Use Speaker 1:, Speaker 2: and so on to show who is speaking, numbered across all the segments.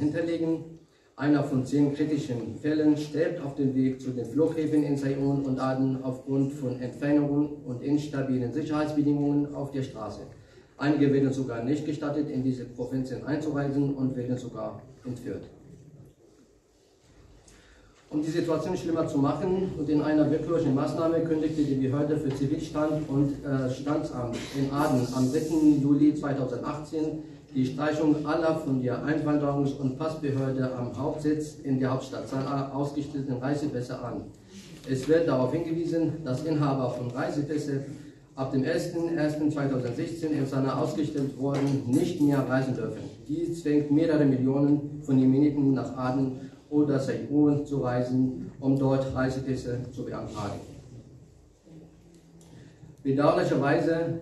Speaker 1: hinterlegen. Einer von 10 kritischen Fällen stirbt auf dem Weg zu den Flughäfen in Saigon und Aden aufgrund von Entfernungen und instabilen Sicherheitsbedingungen auf der Straße. Einige werden sogar nicht gestattet, in diese Provinzen einzureisen und werden sogar entführt. Um die Situation schlimmer zu machen und in einer willkürlichen Maßnahme kündigte die Behörde für Zivilstand und Standesamt in Aden am 3. Juli 2018 die Streichung aller von der Einwanderungs- und Passbehörde am Hauptsitz in der Hauptstadt Sanaa ausgestellten Reisepässe an. Es wird darauf hingewiesen, dass Inhaber von Reisepässe ab dem 01.01.2016 in Sanaa ausgestellt wurden, nicht mehr reisen dürfen. Dies zwingt mehrere Millionen von Jemeniten nach Aden oder Saigon zu reisen, um dort Reisepässe zu beantragen. Bedauerlicherweise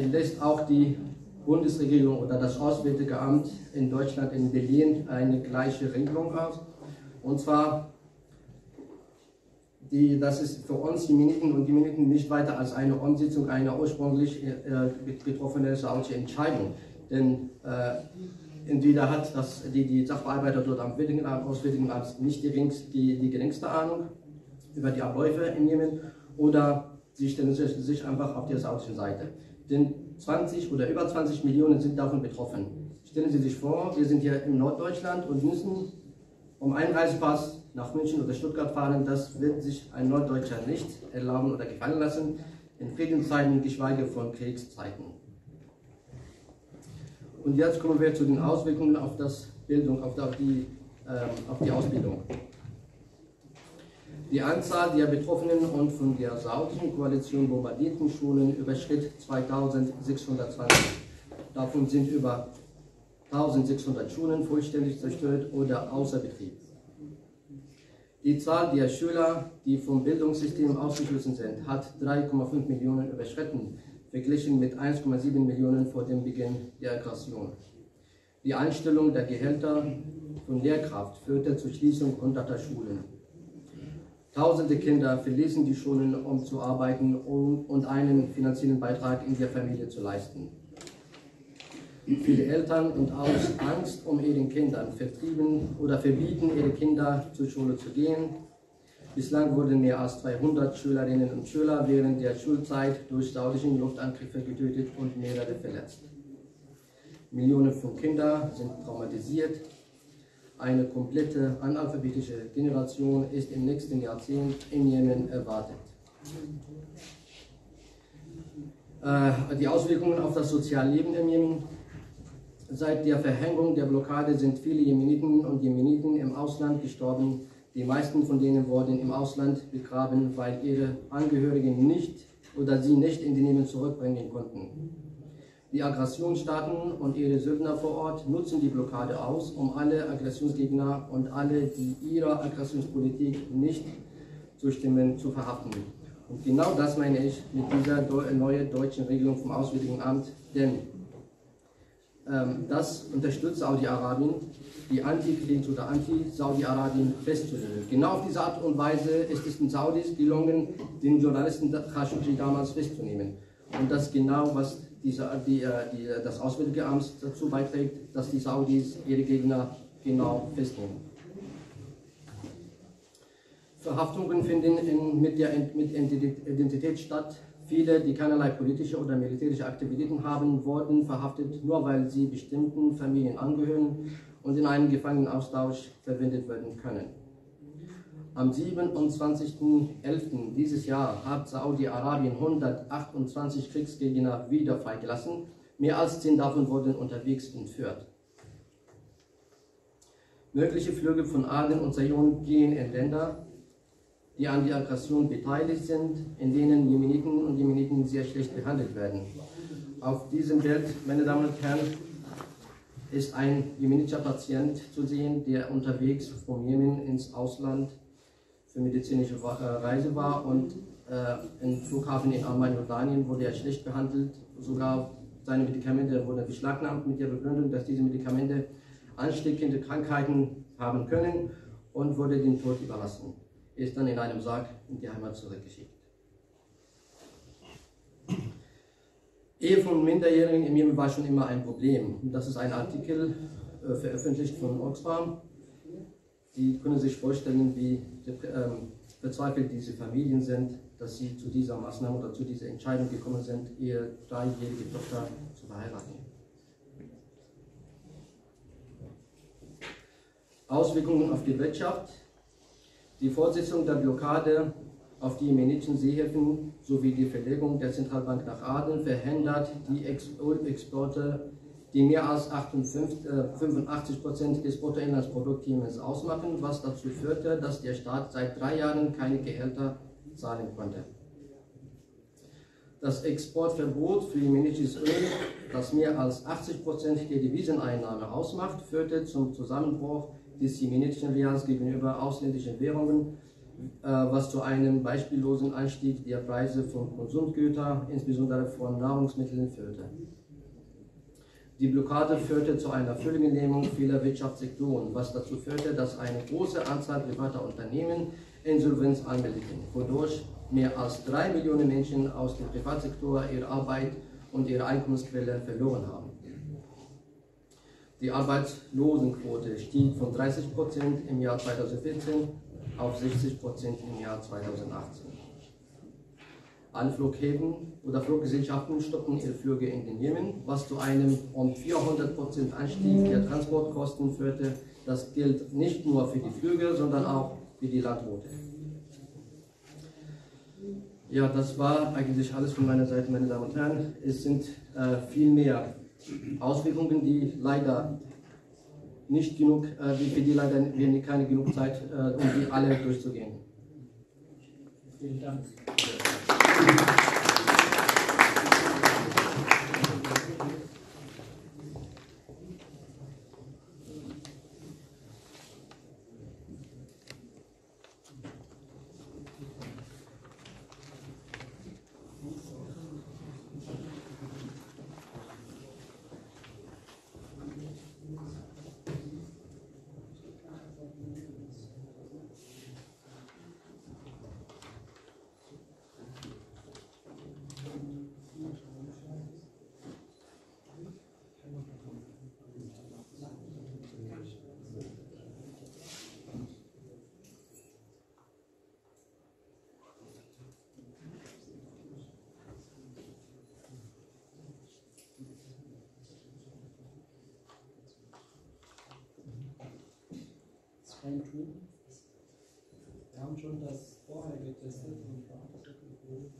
Speaker 1: lässt auch die Bundesregierung oder das Auswärtige Amt in Deutschland in Berlin eine gleiche Regelung aus. Und zwar, das ist für uns Jemeniten und Jemeniten nicht weiter als eine Umsetzung einer ursprünglich getroffenen saudischen Entscheidung. Denn entweder hat die Sachbearbeiter dort am Auswärtigen Amt nicht die geringste Ahnung über die Abläufe in Jemen, oder sie stellen sich einfach auf der saudischen Seite. Denn 20 oder über 20 Millionen sind davon betroffen. Stellen Sie sich vor, wir sind hier in Norddeutschland und müssen um einen Reisepass nach München oder Stuttgart fahren. Das wird sich ein Norddeutscher nicht erlauben oder gefallen lassen, in Friedenszeiten, geschweige von Kriegszeiten. Und jetzt kommen wir zu den Auswirkungen auf die Ausbildung. Die Anzahl der betroffenen und von der saudischen Koalition bombardierten Schulen überschritt 2620. Davon sind über 1600 Schulen vollständig zerstört oder außer Betrieb. Die Zahl der Schüler, die vom Bildungssystem ausgeschlossen sind, hat 3,5 Millionen überschritten, verglichen mit 1,7 Millionen vor dem Beginn der Aggression. Die Einstellung der Gehälter von Lehrkraft führte zur Schließung hunderter Schulen. Tausende Kinder verließen die Schulen, um zu arbeiten und einen finanziellen Beitrag in der Familie zu leisten. Viele Eltern und aus Angst um ihren Kindern vertrieben oder verbieten ihre Kinder zur Schule zu gehen. Bislang wurden mehr als 200 Schülerinnen und Schüler während der Schulzeit durch saudische Luftangriffe getötet und mehrere verletzt. Millionen von Kindern sind traumatisiert. Eine komplette analphabetische Generation ist im nächsten Jahrzehnt in Jemen erwartet. Die Auswirkungen auf das Sozialleben im Jemen. Seit der Verhängung der Blockade sind viele Jemeniten und Jemeniten im Ausland gestorben. Die meisten von denen wurden im Ausland begraben, weil ihre Angehörigen sie nicht in die Jemen zurückbringen konnten. Die Aggressionsstaaten und ihre Söldner vor Ort nutzen die Blockade aus, um alle Aggressionsgegner und alle, die ihrer Aggressionspolitik nicht zustimmen, zu verhaften. Und genau das meine ich mit dieser neuen deutschen Regelung vom Auswärtigen Amt, denn das unterstützt Saudi Arabien, die Antikriegs- oder Anti-Saudi Arabien festzunehmen. Genau auf diese Art und Weise ist es den Saudis gelungen, den Journalisten Khashoggi damals festzunehmen. Und das ist genau, was das Auswärtige Amt dazu beiträgt, dass die Saudis ihre Gegner genau festnehmen. Verhaftungen finden mit Identität statt. Viele, die keinerlei politische oder militärische Aktivitäten haben, wurden verhaftet, nur weil sie bestimmten Familien angehören und in einem Gefangenenaustausch verwendet werden können. Am 27.11. dieses Jahr hat Saudi-Arabien 128 Kriegsgegner wieder freigelassen. Mehr als 10 davon wurden unterwegs entführt. Mögliche Flüge von Aden und Saigon gehen in Länder, die an der Aggression beteiligt sind, in denen Jemeniten und Jemeniten sehr schlecht behandelt werden. Auf diesem Bild, meine Damen und Herren, ist ein jemenitischer Patient zu sehen, der unterwegs vom Jemen ins Ausland für medizinische Reise war und im Flughafen in Amman, Jordanien, wurde er schlecht behandelt. Sogar seine Medikamente wurden beschlagnahmt mit der Begründung, dass diese Medikamente ansteckende Krankheiten haben können, und wurde dem Tod überlassen. Er ist dann in einem Sarg in die Heimat zurückgeschickt. Ehe von Minderjährigen im Jemen war schon immer ein Problem. Das ist ein Artikel veröffentlicht von Oxfam. Sie können sich vorstellen, wie verzweifelt diese Familien sind, dass sie zu dieser Maßnahme oder zu dieser Entscheidung gekommen sind, ihre 3-jährige Tochter zu verheiraten. Auswirkungen auf die Wirtschaft. Die Fortsetzung der Blockade auf die jemenitischen Seehäfen sowie die Verlegung der Zentralbank nach Aden verhindert die Exporte, die mehr als 85% des Bruttoinlandsprodukts Jemens ausmachen, was dazu führte, dass der Staat seit 3 Jahren keine Gehälter zahlen konnte. Das Exportverbot für jemenitisches Öl, das mehr als 80% der Deviseneinnahme ausmacht, führte zum Zusammenbruch des jemenitischen Reals gegenüber ausländischen Währungen, was zu einem beispiellosen Anstieg der Preise von Konsumgütern, insbesondere von Nahrungsmitteln, führte. Die Blockade führte zu einer völligen Lähmung vieler Wirtschaftssektoren, was dazu führte, dass eine große Anzahl privater Unternehmen Insolvenz anmeldeten, wodurch mehr als 3 Millionen Menschen aus dem Privatsektor ihre Arbeit und ihre Einkommensquelle verloren haben. Die Arbeitslosenquote stieg von 30% im Jahr 2014 auf 60% im Jahr 2018. Alle Flughäfen oder Fluggesellschaften stoppten ihre Flüge in den Jemen, was zu einem um 400% Anstieg der Transportkosten führte. Das gilt nicht nur für die Flüge, sondern auch für die Landroute. Ja, das war eigentlich alles von meiner Seite, meine Damen und Herren. Es sind viel mehr Auswirkungen, die leider nicht genug, für die leider keine genug Zeit, um die alle durchzugehen.
Speaker 2: Vielen Dank. Wir haben schon das vorher getestet und war das wirklich gut.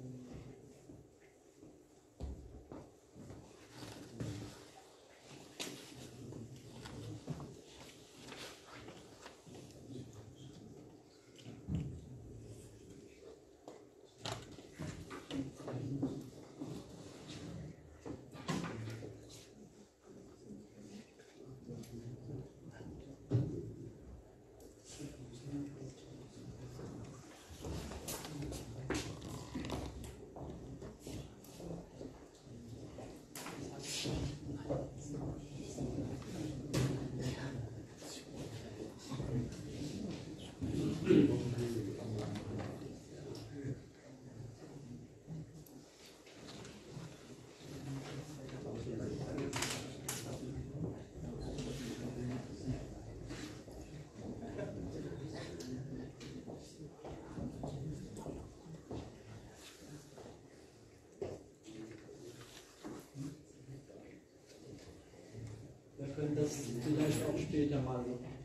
Speaker 2: Wir können das vielleicht auch später mal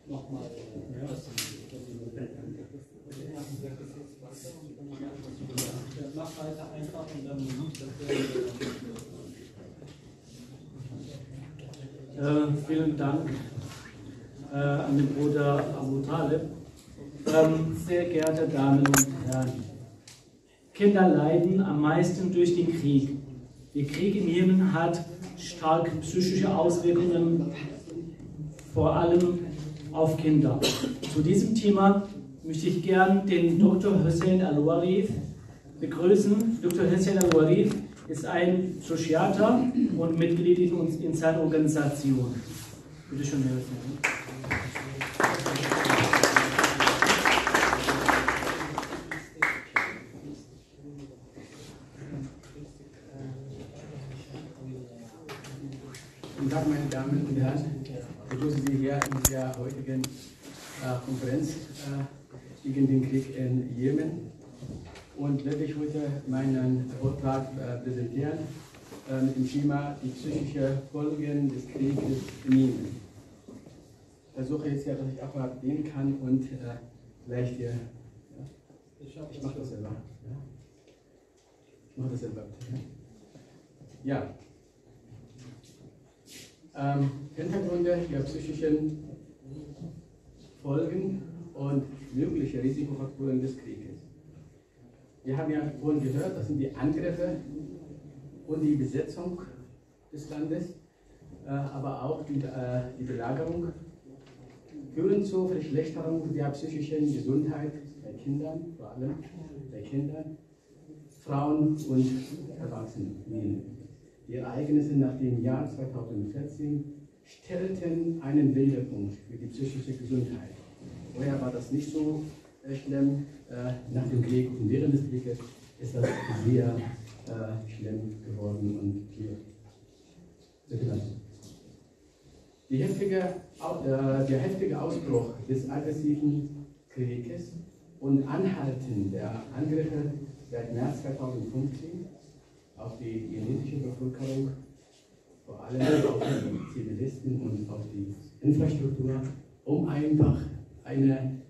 Speaker 2: nochmal mach weiter einfach und dann
Speaker 3: vielen Dank an den Bruder Abu Talib. Sehr geehrte Damen und Herren, Kinder leiden am meisten durch den Krieg. Der Krieg in Jemen hat starke psychische Auswirkungen, vor allem auf Kinder. Zu diesem Thema möchte ich gern den Dr. Hussein Al-Warif begrüßen. Dr. Hussein Al-Warif ist ein Psychiater und Mitglied in seiner Organisation. Bitte schön, Herr Hussein.
Speaker 4: Guten Tag, meine Damen und Herren. Ich begrüße Sie
Speaker 3: heutigen Konferenz gegen den Krieg in Jemen und werde ich heute meinen Vortrag präsentieren mit dem Thema die psychischen Folgen des Krieges in Jemen. Ich versuche jetzt ja, dass ich auch mal gehen kann und vielleicht hier. Ja, ich mache das selber. Ja. Ich mache das selber. Ja. Hintergründe der psychischen Folgen und mögliche Risikofaktoren des Krieges. Wir haben ja vorhin gehört, das sind die Angriffe und die Besetzung des Landes, aber auch die Belagerung führen zur Verschlechterung der psychischen Gesundheit bei Kindern, vor allem bei Kindern, Frauen und Erwachsenen. Die Ereignisse nach dem Jahr 2014 stellten einen Wendepunkt für die psychische Gesundheit. Vorher war das nicht so schlimm, nach dem Krieg und während des Krieges ist das sehr schlimm geworden und hier. Der heftige Ausbruch des aggressiven Krieges und Anhalten der Angriffe seit März 2015 auf die jemenitische Bevölkerung, vor allem auf die Zivilisten und auf die Infrastruktur, um einfach eine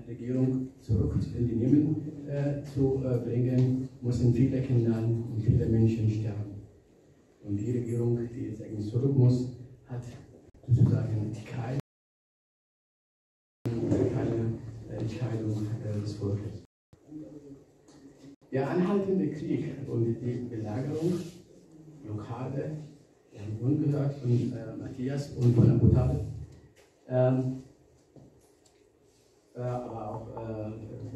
Speaker 3: Regierung zurück in die Jemen zu bringen, mussten viele Kinder und viele Menschen sterben. Und die Regierung, die jetzt eigentlich zurück muss, hat sozusagen keine Entscheidung des Volkes. Der anhaltende Krieg und die Belagerung, Blockade, wir haben vorhin gehört von Matthias und von Abu Dhabi, aber auch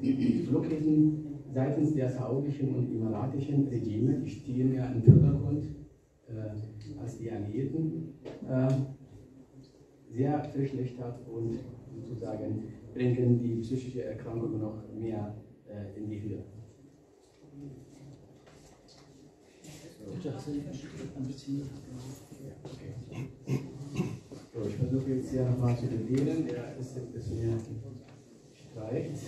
Speaker 3: die Flughäfen seitens der saudischen und emiratischen Regime, die stehen ja im Vordergrund als die Alliierten, sehr verschlechtert und sozusagen bringen die psychische Erkrankung noch mehr in die Höhe. So, ich versuche jetzt hier nochmal zu bedienen, der ist ein bisschen streikt.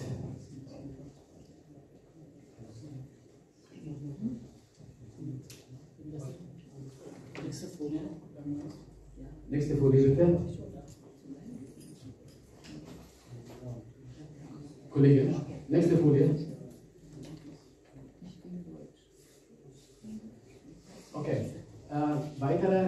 Speaker 3: Nächste Folie bitte. Kollege, nächste Folie. Okay. Weitere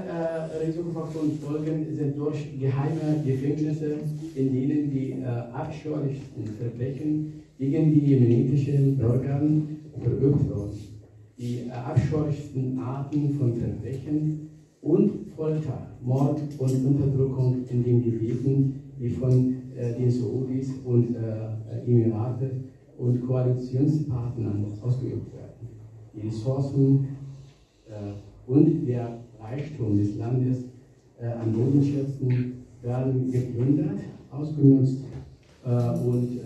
Speaker 3: Risikofaktoren folgen sind durch geheime Gefängnisse, in denen die abscheulichsten Verbrechen gegen die jemenitischen Bürger verübt wurden. Die abscheulichsten Arten von Verbrechen und Folter, Mord und Unterdrückung in den Gebieten, die von den Saudis und Emiraten und Koalitionspartnern ausgeübt werden. Die Ressourcen und der Reichtum des Landes an Bodenschätzen werden geplündert, ausgenutzt und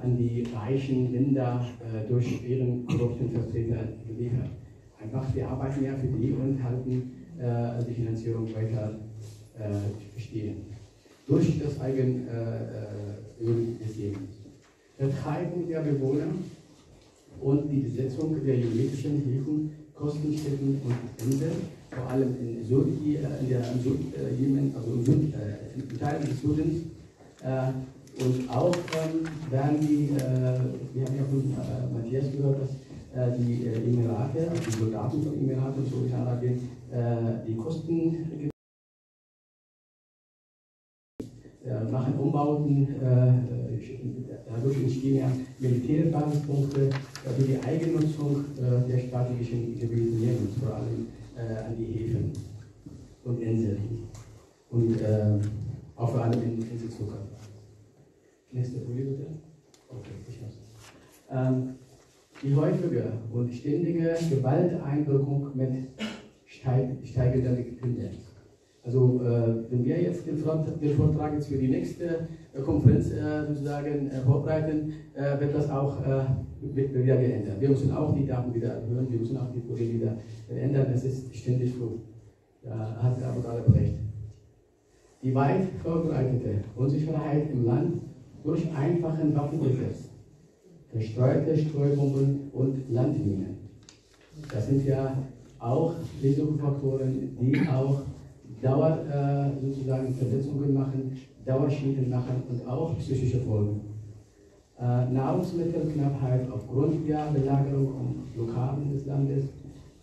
Speaker 3: an die reichen Länder durch ihren korrupten Vertreter geliefert. Einfach, wir arbeiten ja für die und halten die Finanzierung weiter bestehen. Durch das Eigenöl des Jemens. Vertreibung der Bewohner und die Besetzung der jemenitischen Häfen, Kostenstätten und Inseln, vor allem in Jemen, also in Teilen des Südens. Und auch werden wir haben ja von Matthias gehört, dass die Emirate, also die Soldaten von Emiraten und Saudi Arabien, die Kosten machen Umbauten, dadurch entstehen ja Militärbasispunkte für die Eigennutzung der strategischen Gebiete Jemens, vor allem an die Häfen und Inseln und auch vor allem in Inselzucker. Nächste Folie bitte. Okay, ich muss. Die häufige und ständige Gewalteinwirkung mit steigender Tendenz. Also wenn wir jetzt den Vortrag jetzt für die nächste Konferenz sozusagen vorbereiten, wird das auch wieder geändert. Wir müssen auch die Daten wieder erhöhen, wir müssen auch die Folie wieder ändern. Es ist ständig so. Da hat Abu Dhabi recht.
Speaker 4: Die weit verbreitete Unsicherheit im Land durch einfachen Waffenbesitz, verstreute Streubomben und Landminen. Das sind ja auch Risikofaktoren, die auch sozusagen Verletzungen machen, Dauerschäden machen und auch psychische Folgen. Nahrungsmittelknappheit aufgrund der Belagerung und Blockaden des Landes,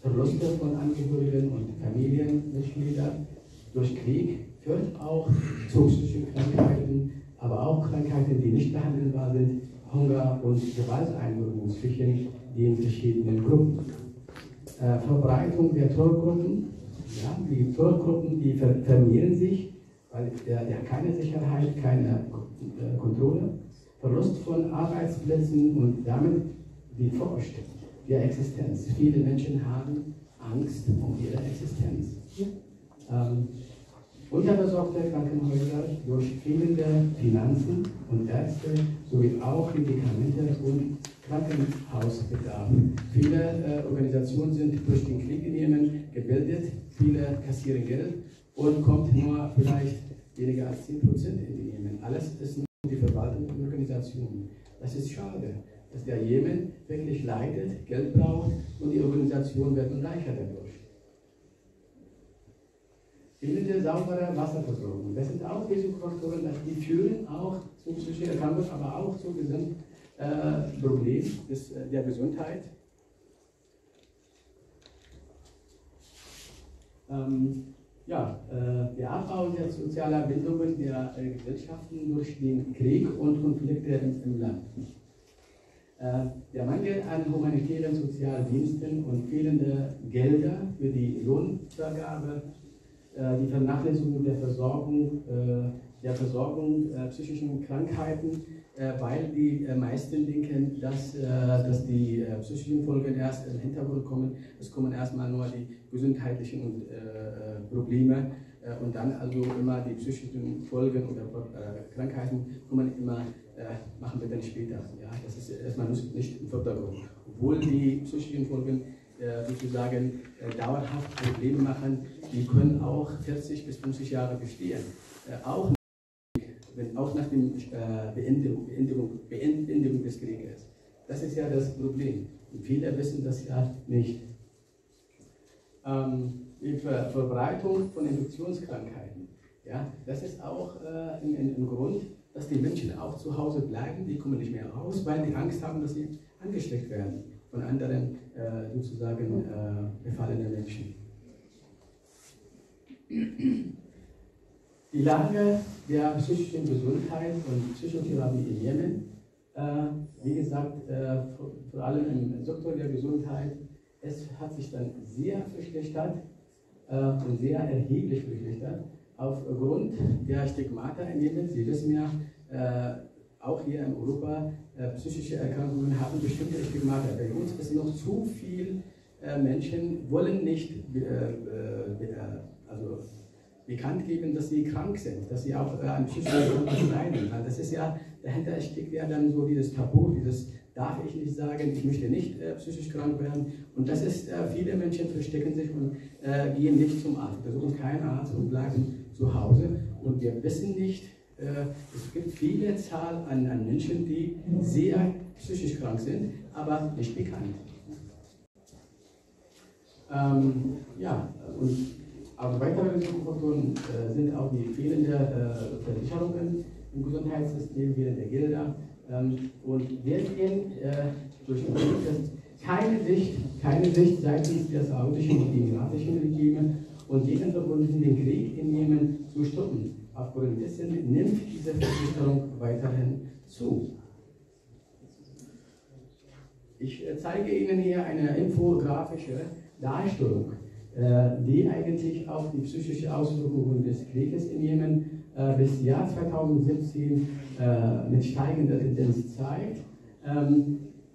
Speaker 4: Verluste von Angehörigen und Familienmitgliedern durch Krieg führt auch zu psychischen Krankheiten, aber auch Krankheiten, die nicht behandelbar sind, Hunger und Gewalteinwirkungen zwischen den verschiedenen Gruppen. Verbreitung der Terrorgruppen, ja, die Terrorgruppen, die vermehren sich, weil keine Sicherheit, keine Kontrolle, Verlust von Arbeitsplätzen und damit die Furcht der Existenz. Viele Menschen haben Angst um ihre Existenz. Unterversorgte Krankenhäuser durch fehlende Finanzen und Ärzte sowie auch Medikamente und Krankenhausbedarf. Viele Organisationen sind durch den Krieg in Jemen gebildet, viele kassieren Geld und kommt nur vielleicht weniger als 10% in Jemen. Alles ist nur die Verwaltung und Organisation. Das ist schade, dass der Jemen wirklich leidet, Geld braucht und die Organisation wird reicher dadurch. Fehlende saubere Wasserversorgung. Das sind auch Risikofaktoren, die führen auch zu psychischen Erkrankungen, aber auch zu Problemen der Gesundheit. Der Abbau der sozialen Bindungen der Gesellschaften durch den Krieg und Konflikte im Land. Der Mangel an humanitären Sozialdiensten und fehlende Gelder für die Lohnvergabe, die Vernachlässigung der Versorgung psychischen Krankheiten, weil die meisten denken, dass die psychischen Folgen erst im Hintergrund kommen. Es kommen erstmal nur die gesundheitlichen Probleme und dann also immer die psychischen Folgen oder Krankheiten kommen immer, machen wir dann später. Ja? Das ist erstmal nicht im Vordergrund. Obwohl die psychischen Folgen sozusagen dauerhaft Probleme machen, die können auch 40 bis 50 Jahre bestehen. Auch nach der Beendigung des Krieges. Das ist ja das Problem. Und viele wissen das ja nicht. Die Verbreitung von Infektionskrankheiten. Ja, das ist auch ein Grund, dass die Menschen auch zu Hause bleiben. Die kommen nicht mehr raus, weil die Angst haben, dass sie angesteckt werden von anderen sozusagen befallenen Menschen. Die Lage der psychischen Gesundheit und Psychotherapie in Jemen, wie gesagt, vor allem im Sektor der Gesundheit, es hat sich dann sehr verschlechtert und sehr erheblich verschlechtert aufgrund der Stigmata in Jemen. Sie wissen ja, auch hier in Europa, psychische Erkrankungen haben bestimmte Stigmata. Bei uns ist noch zu viel Menschen wollen nicht bekannt geben, dass sie krank sind, dass sie auch an psychischen Erkrankungen leiden. Das ist ja, dahinter steckt ja dann so dieses Tabu, dieses darf ich nicht sagen, ich möchte nicht psychisch krank werden. Und das ist, viele Menschen verstecken sich und gehen nicht zum Arzt, besuchen keinen Arzt und bleiben zu Hause. Und wir wissen nicht, es gibt viele Zahl an Menschen, die sehr psychisch krank sind, aber nicht bekannt. Aber weitere Risikofaktoren sind auch die fehlende Versicherungen im Gesundheitssystem, fehlende Gelder. Und wir sehen durch den Krieg, dass keine Sicht seitens der saudischen und emiratischen Regime und denen verbunden den Krieg in Jemen zu stoppen. Aufgrund dessen nimmt diese Versicherung weiterhin zu. Ich zeige Ihnen hier eine infografische Darstellung, die eigentlich auch die psychische Auswirkungen des Krieges in Jemen bis Jahr 2017 mit steigender Tendenz zeigt.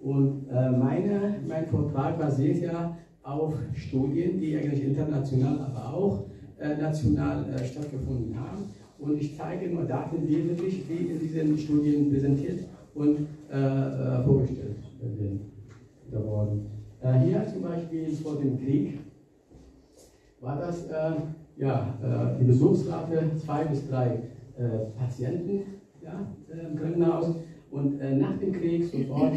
Speaker 4: Mein Vortrag basiert ja auf Studien, die eigentlich international, aber auch national stattgefunden haben. Und ich zeige nur Daten, die in diesen Studien präsentiert und vorgestellt worden. Hier zum Beispiel vor dem Krieg war das die Besuchsrate 2 bis 3 Patienten im Krankenhaus und nach dem Krieg sofort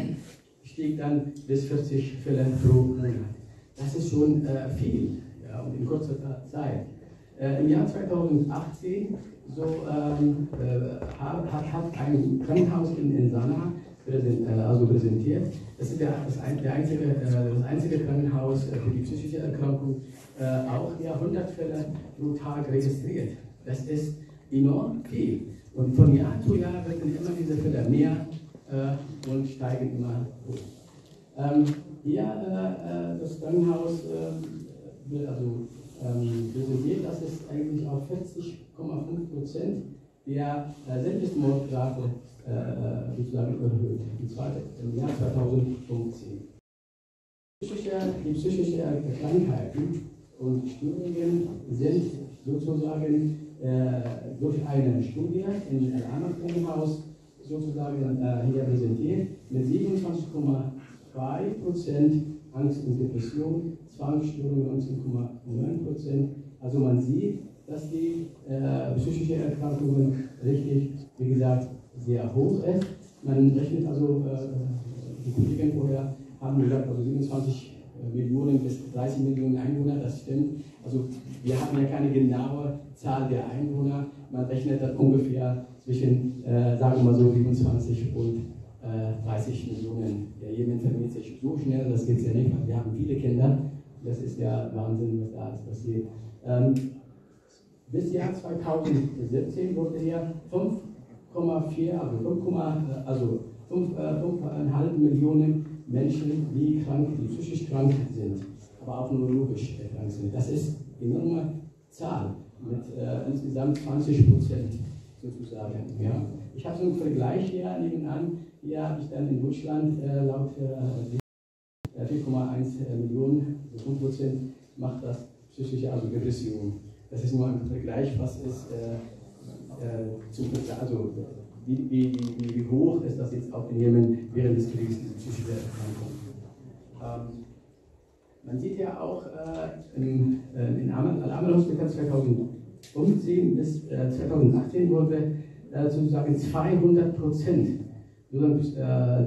Speaker 4: stieg dann bis 40 Fälle pro Monat. Das ist schon viel und in kurzer Zeit. Im Jahr 2018 hat ein Krankenhaus in INSAN präsentiert. Das ist das einzige Krankenhaus für die psychische Erkrankung, auch 100 Fälle pro Tag registriert. Das ist enorm viel. Und von Jahr zu Jahr werden immer diese Fälle mehr und steigen immer hoch. Das Krankenhaus präsentiert, dass es eigentlich auf 40,5% der Selbstmordrate sozusagen erhöht, im Jahr 2015. Die psychische Krankheiten und Störungen sind sozusagen durch eine Studie in einem Krankenhaus sozusagen hier präsentiert mit 27,2% Angst und Depression, Zwangsstörungen 19,9%. Also man sieht, dass die psychische Erkrankungen richtig, wie gesagt, sehr hoch ist. Man rechnet also, die Kollegen vorher haben gesagt, also 27 Millionen bis 30 Millionen Einwohner, das stimmt. Also wir haben ja keine genaue Zahl der Einwohner. Man rechnet dann ungefähr zwischen, sagen wir mal so, 27 und 30 Millionen. Der Jemen vermehrt sich so schnell, das geht ja nicht, weil wir haben viele Kinder. Das ist ja Wahnsinn, was da alles passiert. Bis Jahr 2017 wurde hier 5,5 Millionen Menschen, die psychisch krank sind, aber auch neurologisch krank sind. Das ist eine enorme Zahl mit insgesamt 20% sozusagen. Ja. Ich habe so einen Vergleich hier nebenan. Hier habe ich dann in Deutschland laut 4,1 Millionen, also 5% macht das psychische Depression. Das ist nur ein Vergleich, was ist also wie hoch ist das jetzt auch in Jemen während des Krieges, diese psychische Erkrankung. Man sieht ja auch in Al-Hospital 2015 bis 2018 wurde sozusagen 200%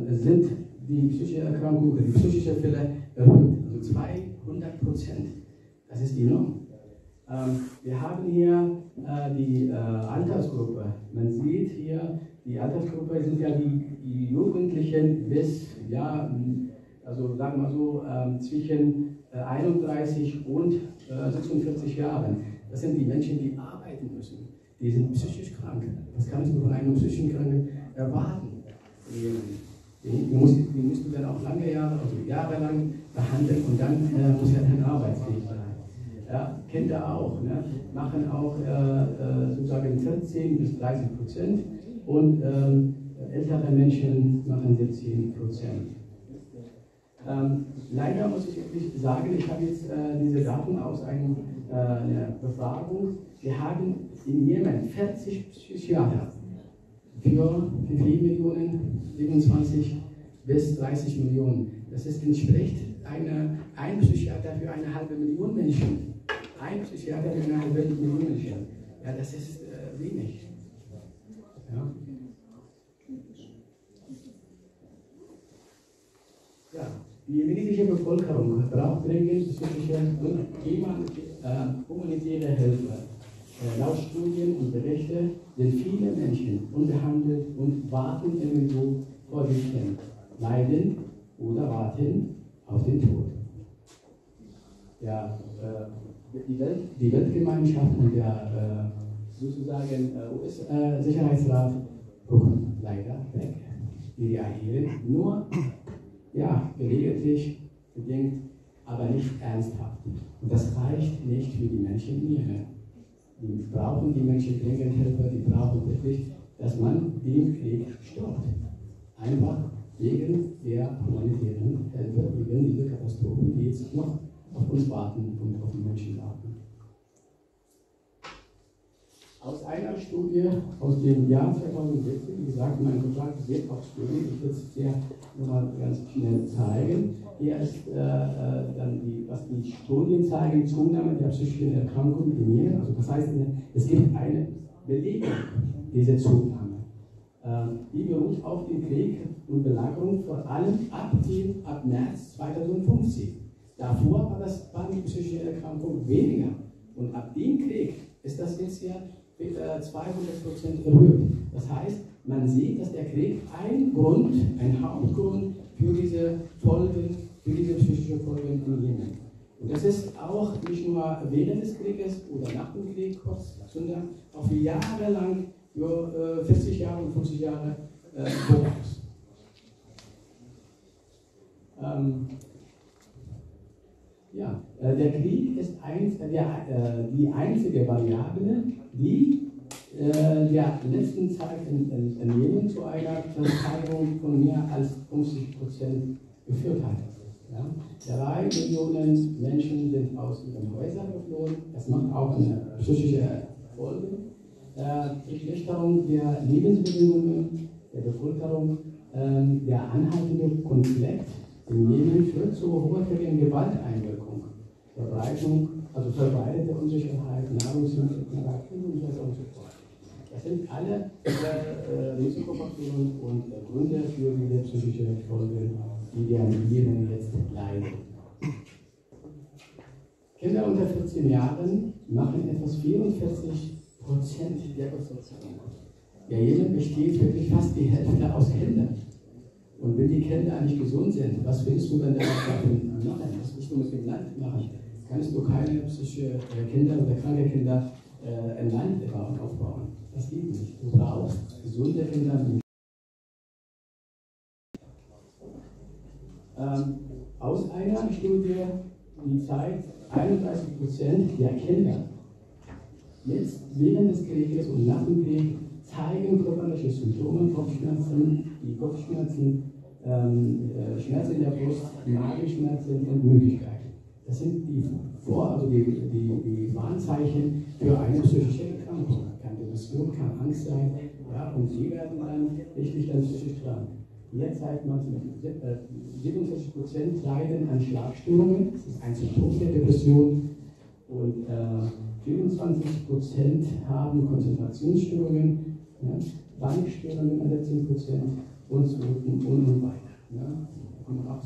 Speaker 4: sind die psychische Erkrankung oder die psychische Fälle erhöht. Also 200%. Das ist enorm. Wir haben hier die Altersgruppe. Man sieht hier, die Altersgruppe sind ja die Jugendlichen bis, also sagen wir mal so, zwischen 31 und 46 Jahren. Das sind die Menschen, die arbeiten müssen. Die sind psychisch krank. Was kannst du von einem psychischen Kranken erwarten? Die musst du dann auch lange Jahre, also jahrelang behandeln und dann muss er dann arbeitsfähig sein. Ja, Kinder auch, ne? Machen auch sozusagen 14 bis 30% und ältere Menschen machen 17%. Leider muss ich wirklich sagen, ich habe jetzt diese Daten aus einer Befragung. Wir haben in Jemen 40 Psychiater für 4 Millionen, 27 bis 30 Millionen. Das entspricht ein Psychiater für 1,5 Million Menschen. Ein Psychiater für 1,5 Million Menschen. Ja, das ist wenig. Ja. Ja. Die jemenitische Bevölkerung braucht dringend psychische und humanitäre Hilfe. Laut Studien und Berichten sind viele Menschen unbehandelt und warten irgendwo vor sich hin, leiden oder warten auf den Tod. Ja, die Weltgemeinschaft und der sozusagen US-Sicherheitsrat gucken leider weg. Die reagieren nur gelegentlich, bedingt, aber nicht ernsthaft. Und das reicht nicht für die Menschen in Jemen. Die brauchen die Menschen dringend Hilfe, die brauchen wirklich, dass man den Krieg stoppt. Einfach wegen der humanitären Hilfe, wegen dieser Katastrophen, die jetzt noch auf uns warten und auf die Menschen warten. Aus einer Studie aus dem Jahr 2016, wie gesagt, mein Vertrag basiert auf Studien, ich will es dir nochmal ganz schnell zeigen. Hier ist dann was die Studien zeigen, Zunahme der psychischen Erkrankungen in Jemen. Also das heißt, es gibt eine Belegung dieser Zunahme. Die beruht auf dem Krieg und Belagerung vor allem ab März 2015. Davor waren die psychischen Erkrankungen weniger. Und ab dem Krieg ist das jetzt ja 200% erhöht. Das heißt, man sieht, dass der Krieg ein Hauptgrund für diese Folgen, für diese psychischen Folgen in Jemen. Und das ist auch nicht nur während des Krieges oder nach dem Krieg kurz, sondern auch jahrelang, 40 Jahre und 50 Jahre voraus. Der Krieg ist die einzige Variable, die der letzten Zeit in Jemen zu einer Verteidigung von mehr als 50% geführt hat. Ja? 3 Millionen Menschen sind aus ihren Häusern geflohen. Das macht auch eine psychische Folge. Verschlechterung der Lebensbedingungen der Bevölkerung, der anhaltende Konflikt in Jemen führt zu hochwertigen Gewalteinwirkungen, verbreitete Unsicherheit, Nahrungsmittelknappheit und so weiter und so fort. Das sind alle Risikofaktoren und Gründe für diese psychische Folgen, die der Jemen jetzt leidet. Kinder unter 14 Jahren machen etwas 44% der Bevölkerung. Der Jemen besteht wirklich fast die Hälfte aus Kindern. Und wenn die Kinder nicht gesund sind, was willst du denn da machen? Was willst du mit dem Land machen? Kannst du keine psychische Kinder oder kranke Kinder ein Land aufbauen? Das geht nicht. Du brauchst gesunde Kinder. Aus einer Studie, die zeigt, 31% der Kinder jetzt während des Krieges und nach dem Krieg zeigen körperliche Symptome, Kopfschmerzen, Schmerzen in der Brust, Magenschmerzen und Müdigkeit. Das sind die Warnzeichen für eine psychische Erkrankung. Kann Depression, kann Angst sein, ja, und sie werden dann richtig psychisch krank. Hier zeigt man, 47% leiden an Schlafstörungen, das ist ein Symptom der Depression, und 24% haben Konzentrationsstörungen, ja, Wankstörungen an der 10% und so und weiter. Ja. Und auch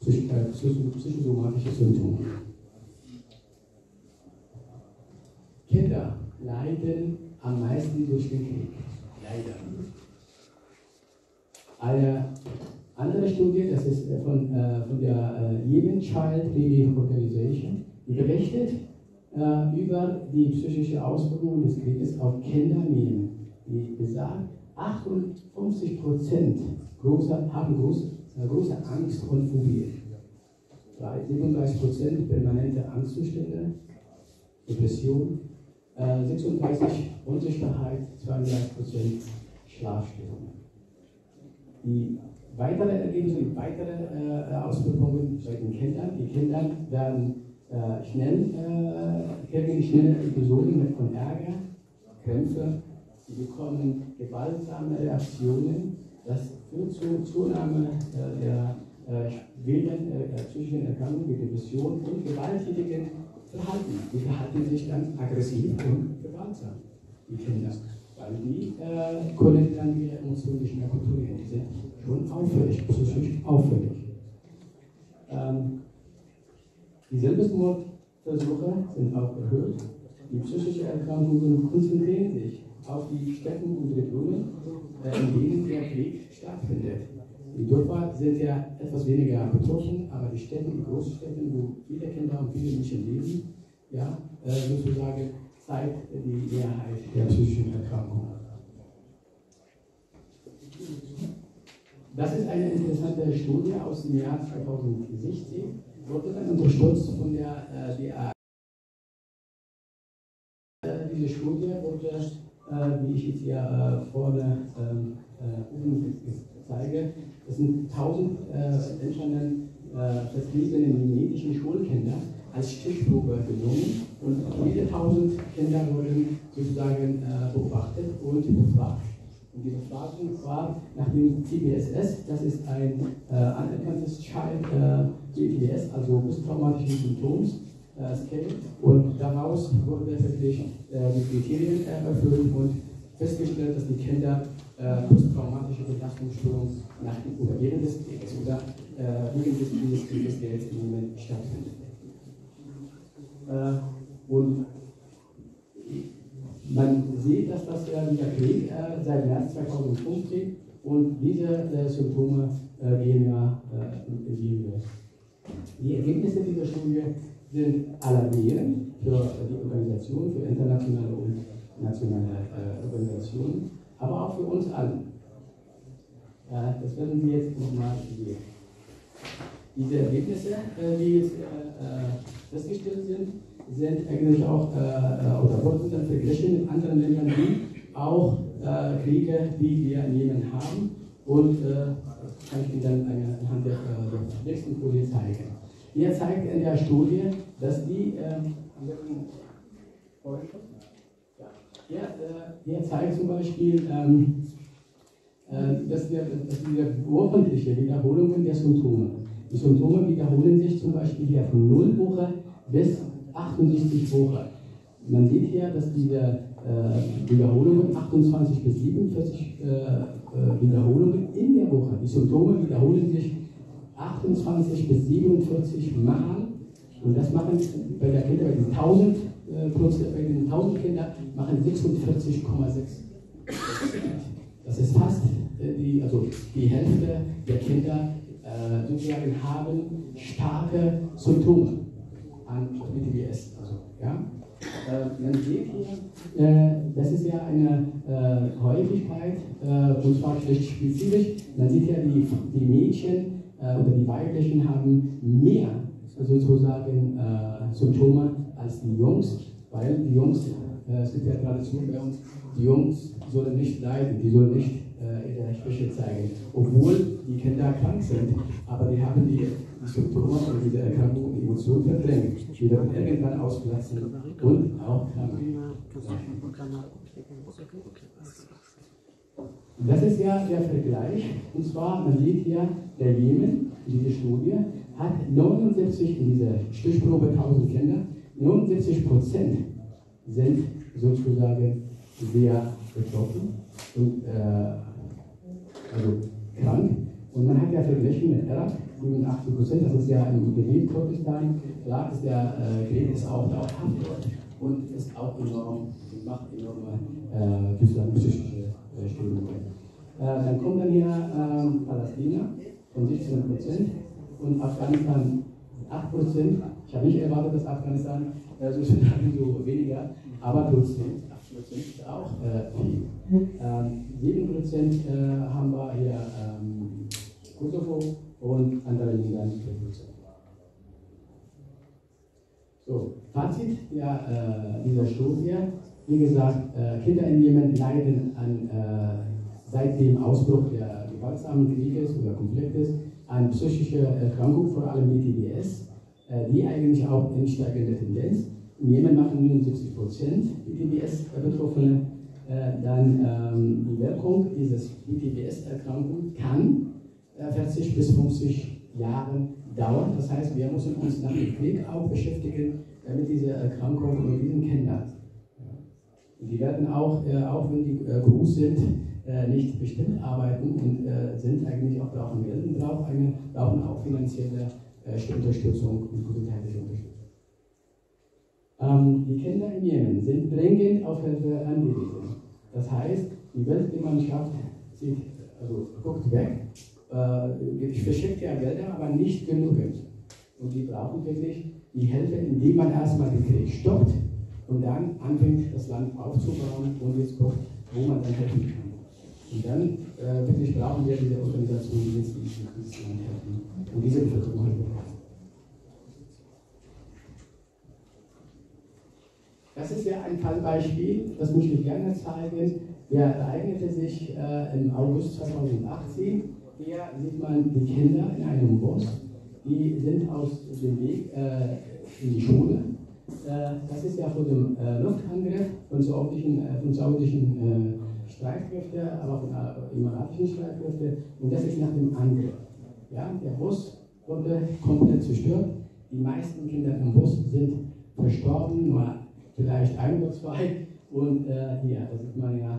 Speaker 4: psychosomatische Symptome. Kinder leiden am meisten durch den Krieg. Leider. Eine andere Studie, das ist von der Yemen Child Relief Organization, die berichtet über die psychische Auswirkungen des Krieges auf Kinder in Yemen. Die besagt, 58% haben große Angst und Phobie. 37% permanente Angstzustände, Depression, 36% Unsicherheit, 32% Schlafstörungen. Die weitere Ergebnisse, die weitere Auswirkungen bei den Kindern. Die Kinder werden kriegen schnelle Episoden von Ärger, Krämpfe, sie bekommen gewaltsame Reaktionen. Das führt zur Zunahme der psychischen Erkrankungen, wie Depression und gewalttätigen Verhalten. Die verhalten sich dann aggressiv und gewaltsam, die Kinder. Weil die können dann ihre Emotionen nicht mehr kontrollieren. Die sind schon auffällig, psychisch auffällig. Die Selbstmordversuche sind auch erhöht. Die psychischen Erkrankungen konzentrieren sich auf die Städte und Regionen, in denen der Krieg stattfindet. Die Dörfer sind ja etwas weniger betroffen, aber die Städte, die Großstädte, wo viele Kinder und viele Menschen leben, ja, sozusagen zeigt die Mehrheit der psychischen Erkrankungen. Das ist eine interessante Studie aus dem Jahr 2016, wurde dann unterstützt von der DA. Diese Studie wurde, wie ich jetzt hier vorne oben zeige, das sind 1000 vertriebene jemenitischen Schulkinder, als Stichprobe genommen und jede 1000 Kinder wurden sozusagen beobachtet und befragt. Und die Befragung war nach dem CBSS, das ist ein anerkanntes Child CBS, also posttraumatischen Symptoms Scale, und daraus wurden wirklich die Kriterien erfüllt und festgestellt, dass die Kinder posttraumatische Belastungsstörung oder während des Krieges oder wegen des Krieges in Jemen stattfindet. Und man sieht, dass das dieser Krieg seit März 2005 geht und diese Symptome gehen ja in die Höhe. Die Ergebnisse dieser Studie sind alarmierend für die Organisation, für internationale und nationale Organisationen, aber auch für uns alle. Das werden Sie jetzt nochmal sehen. Diese Ergebnisse, die jetzt festgestellt sind eigentlich auch, oder wurden dann verglichen mit anderen Ländern, die auch Kriege, die wir in Jemen haben. Und kann ich Ihnen dann anhand der nächsten Folie zeigen. Hier zeigt in der Studie, dass die, hier zeigt zum Beispiel, dass wir wöchentliche Wiederholungen der Symptome. Die Symptome wiederholen sich zum Beispiel hier von 0 Woche bis 68 Wochen. Man sieht hier, dass diese Wiederholungen 28 bis 47 Wiederholungen in der Woche. Die Symptome wiederholen sich 28 bis 47 Mal. Und das machen bei der Kinder, bei den 1000 Kindern, machen 46,6%. Das ist fast die Hälfte der Kinder sozusagen haben starke Symptome an PTBS. Also, ja? Man sieht hier, das ist ja eine Häufigkeit, und zwar geschlechtsspezifisch. Man sieht ja, die Mädchen oder die Weiblichen haben mehr sozusagen Symptome als die Jungs, weil die Jungs, es gibt ja Tradition bei uns, die Jungs sollen nicht leiden, die sollen nicht ihre Schwäche zeigen, obwohl die Kinder krank sind, aber die haben die Symptome oder diese Erkrankung und Emotionen verdrängt, die werden irgendwann ausplatzen und auch krank sein. Das ist ja der Vergleich, und zwar, man sieht hier, der Jemen, diese Studie, hat 79 in dieser Stichprobe 1000 Kinder, 79% sind sozusagen sehr betroffen und also krank. Und man hat ja verglichen mit Irak, 87%, das ist ja im Gebiet Kurdistan. Klar ist der Krieg ist auch dauerhaft und ist auch enorm, macht enorme psychische Störungen. Dann kommt dann hier Palästina von 17% und Afghanistan 8%. Ich habe nicht erwartet, dass Afghanistan so weniger, aber trotzdem 8% ist auch viel. 7% haben wir hier Kosovo und andere Länder 4%. So, Fazit dieser Studie. Wie gesagt, Kinder in Jemen leiden seit dem Ausbruch der gewaltsamen Krieges oder Konfliktes an psychischer Erkrankung, vor allem PTBS, die eigentlich auch in steigender Tendenz. In Jemen machen 79% PTBS-Betroffene. Dann die Wirkung dieses PTBS-Erkrankung kann 40 bis 50 Jahre dauern. Das heißt, wir müssen uns nach dem Krieg auch beschäftigen mit dieser Erkrankung und mit diesen Kindern. Und die werden auch wenn die groß sind, nicht bestimmt arbeiten und sind eigentlich auch brauchen Geld und brauchen auch finanzielle Unterstützung und gesundheitliche Unterstützung. Die Kinder in Jemen sind dringend auf Hilfe angewiesen. Das heißt, die Weltgemeinschaft guckt weg, verschickt ja Gelder, aber nicht genügend. Und die brauchen wirklich die Hilfe, indem man erstmal den Krieg stoppt und dann anfängt, das Land aufzubauen und jetzt guckt, wo man dann helfen kann. Und dann wirklich brauchen wir diese Organisation, die jetzt dieses Land helfen und diese Bevölkerung helfen. Das ist ja ein Fallbeispiel, das möchte ich gerne zeigen. Der ereignete sich im August 2018. Hier sieht man die Kinder in einem Bus, die sind aus dem Weg in die Schule. Das ist ja vor dem Luftangriff von saudischen Streitkräften, aber von emiratischen Streitkräften. Und das ist nach dem Angriff. Ja, der Bus wurde komplett zerstört. Die meisten Kinder im Bus sind verstorben, nur vielleicht ein oder zwei. Und ja, das ist man ja,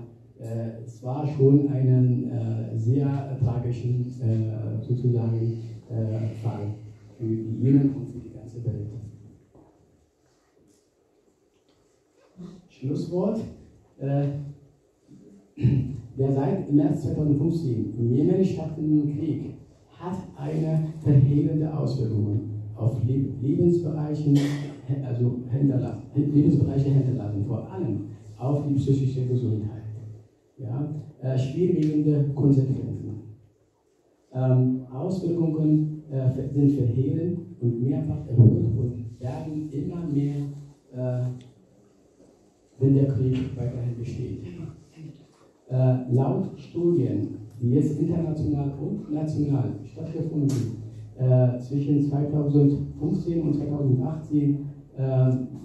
Speaker 4: es war schon einen sehr tragischen sozusagen Fall für die Jemen und für die ganze Welt. Schlusswort. Der seit März 2015 im Jemen stattfindende Krieg hat eine verheerende Auswirkung auf Lebensbereiche hinterlassen, vor allem auf die psychische Gesundheit. Ja, schwerwiegende Konsequenzen. Auswirkungen sind verheerend und mehrfach erhöht und werden immer mehr, wenn der Krieg weiterhin besteht. Laut Studien, die jetzt international und national stattgefunden zwischen 2015 und 2018,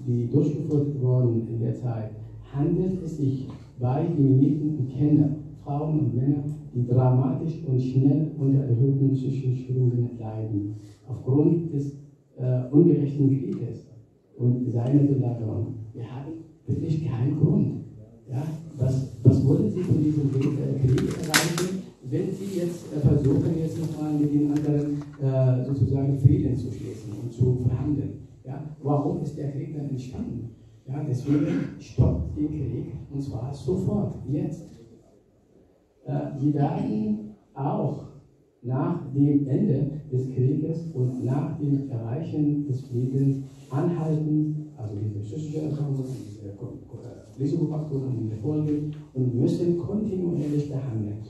Speaker 4: die durchgeführt wurden in der Zeit, handelt es sich bei Jemeniten und Kindern, Frauen und Männer, die dramatisch und schnell unter erhöhten psychischen Störungen leiden, aufgrund des ungerechten Krieges und seiner Belagerung. Wir haben wirklich keinen Grund. Ja? Was wollen Sie von diesem Krieg erreichen, wenn Sie jetzt versuchen, jetzt nochmal mit den anderen sozusagen Frieden zu schließen und zu verhandeln? Ja? Warum ist der Krieg dann entstanden? Ja, deswegen stoppt den Krieg, und zwar sofort, jetzt. Sie werden auch nach dem Ende des Krieges und nach dem Erreichen des Friedens anhalten, also diese psychische Erkrankungen, diese Risikofaktoren und diese Folgen, und müssen kontinuierlich behandelt.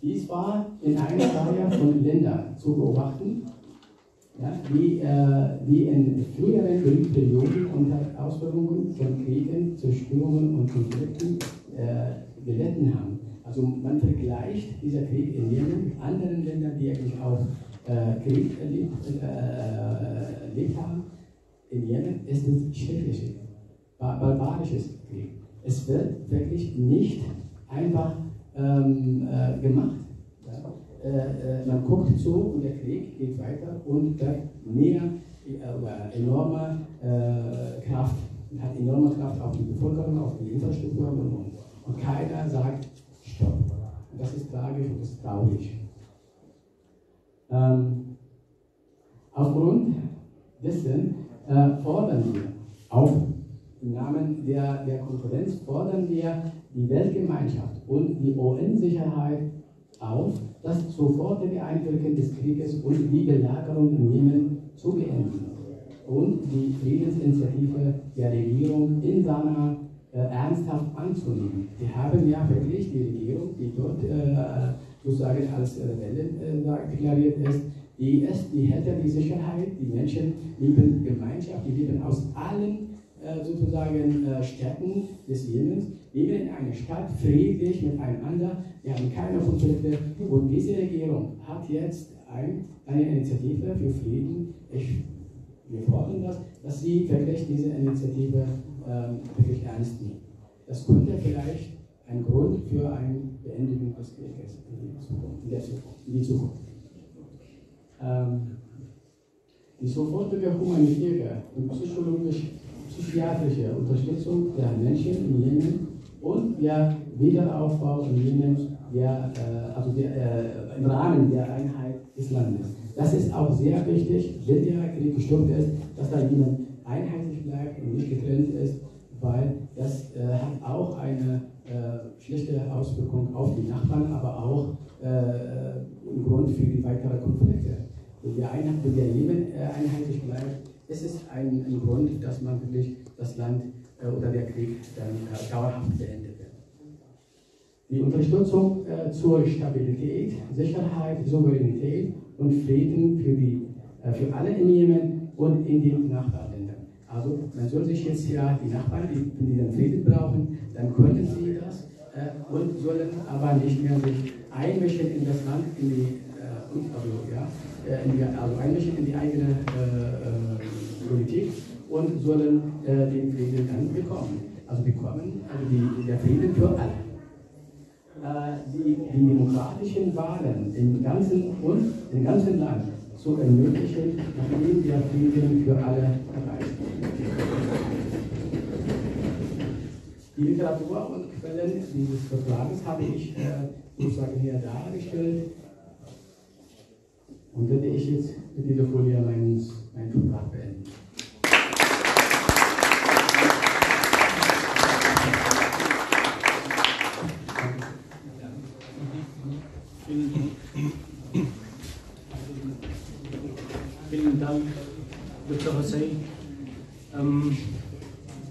Speaker 4: Dies war in einer Reihe von Ländern zu beobachten, ja, die in früheren Perioden unter Auswirkungen von Kriegen, Zerstörungen und Konflikten gelitten haben. Also man vergleicht dieser Krieg in Yemen mit anderen Ländern, die eigentlich auch Krieg erlebt haben. In Yemen ist es schrecklich, barbarisches Krieg. Es wird wirklich nicht einfach gemacht. Man guckt zu und der Krieg geht weiter und mehr enorme Kraft, hat enorme Kraft auf die Bevölkerung, auf die Infrastruktur und keiner sagt Stopp. Und das ist tragisch und das ist traurig. Aufgrund dessen fordern wir, auch im Namen der Konferenz, fordern wir die Weltgemeinschaft und die UN-Sicherheit auf, das sofortige Einwirken des Krieges und die Belagerung in Jemen zu beenden und die Friedensinitiative der Regierung INSAN ernsthaft anzunehmen. Wir haben ja wirklich die Regierung, die dort sozusagen als Rebellen deklariert ist, die hält die Sicherheit, die Menschen lieben Gemeinschaft, die leben aus allen sozusagen Städten des Jemens, leben in einer Stadt friedlich miteinander, wir haben keine Konflikte und diese Regierung hat jetzt eine Initiative für Frieden. Wir fordern das, dass sie wirklich diese Initiative wirklich ernst nehmen. Das könnte vielleicht ein Grund für eine Beendigung des Krieges in die Zukunft. Die sofortige humanitäre und psychiatrische Unterstützung der Menschen in Jemen und der Wiederaufbau in Jemen, im Rahmen der Einheit des Landes. Das ist auch sehr wichtig, wenn der Krieg gestoppt ist, dass da jemand einheitlich bleibt und nicht getrennt ist, weil das hat auch eine schlechte Auswirkung auf die Nachbarn, aber auch im Grund für die weiteren Konflikte. Wenn der Jemen einheitlich bleibt, ist es ein Grund, dass man wirklich das Land oder der Krieg dann dauerhaft beendet wird. Die Unterstützung zur Stabilität, Sicherheit, Souveränität und Frieden für alle in Jemen und in den Nachbarländern. Also man soll sich jetzt ja die Nachbarn, wenn die dann Frieden brauchen, dann können sie das und sollen aber nicht mehr sich einmischen in das Land, in die also einmischen in die eigene Politik und sollen den Frieden dann bekommen. Also der Frieden für alle. Die demokratischen Wahlen im ganzen Land zu ermöglichen, nachdem der Frieden für alle erreicht ist. Die Literatur und Quellen dieses Vertrages habe ich sozusagen hier dargestellt. Und werde ich jetzt mit dieser Folie meinen Vortrag beenden.
Speaker 3: Vielen Dank, Dr. Hussein.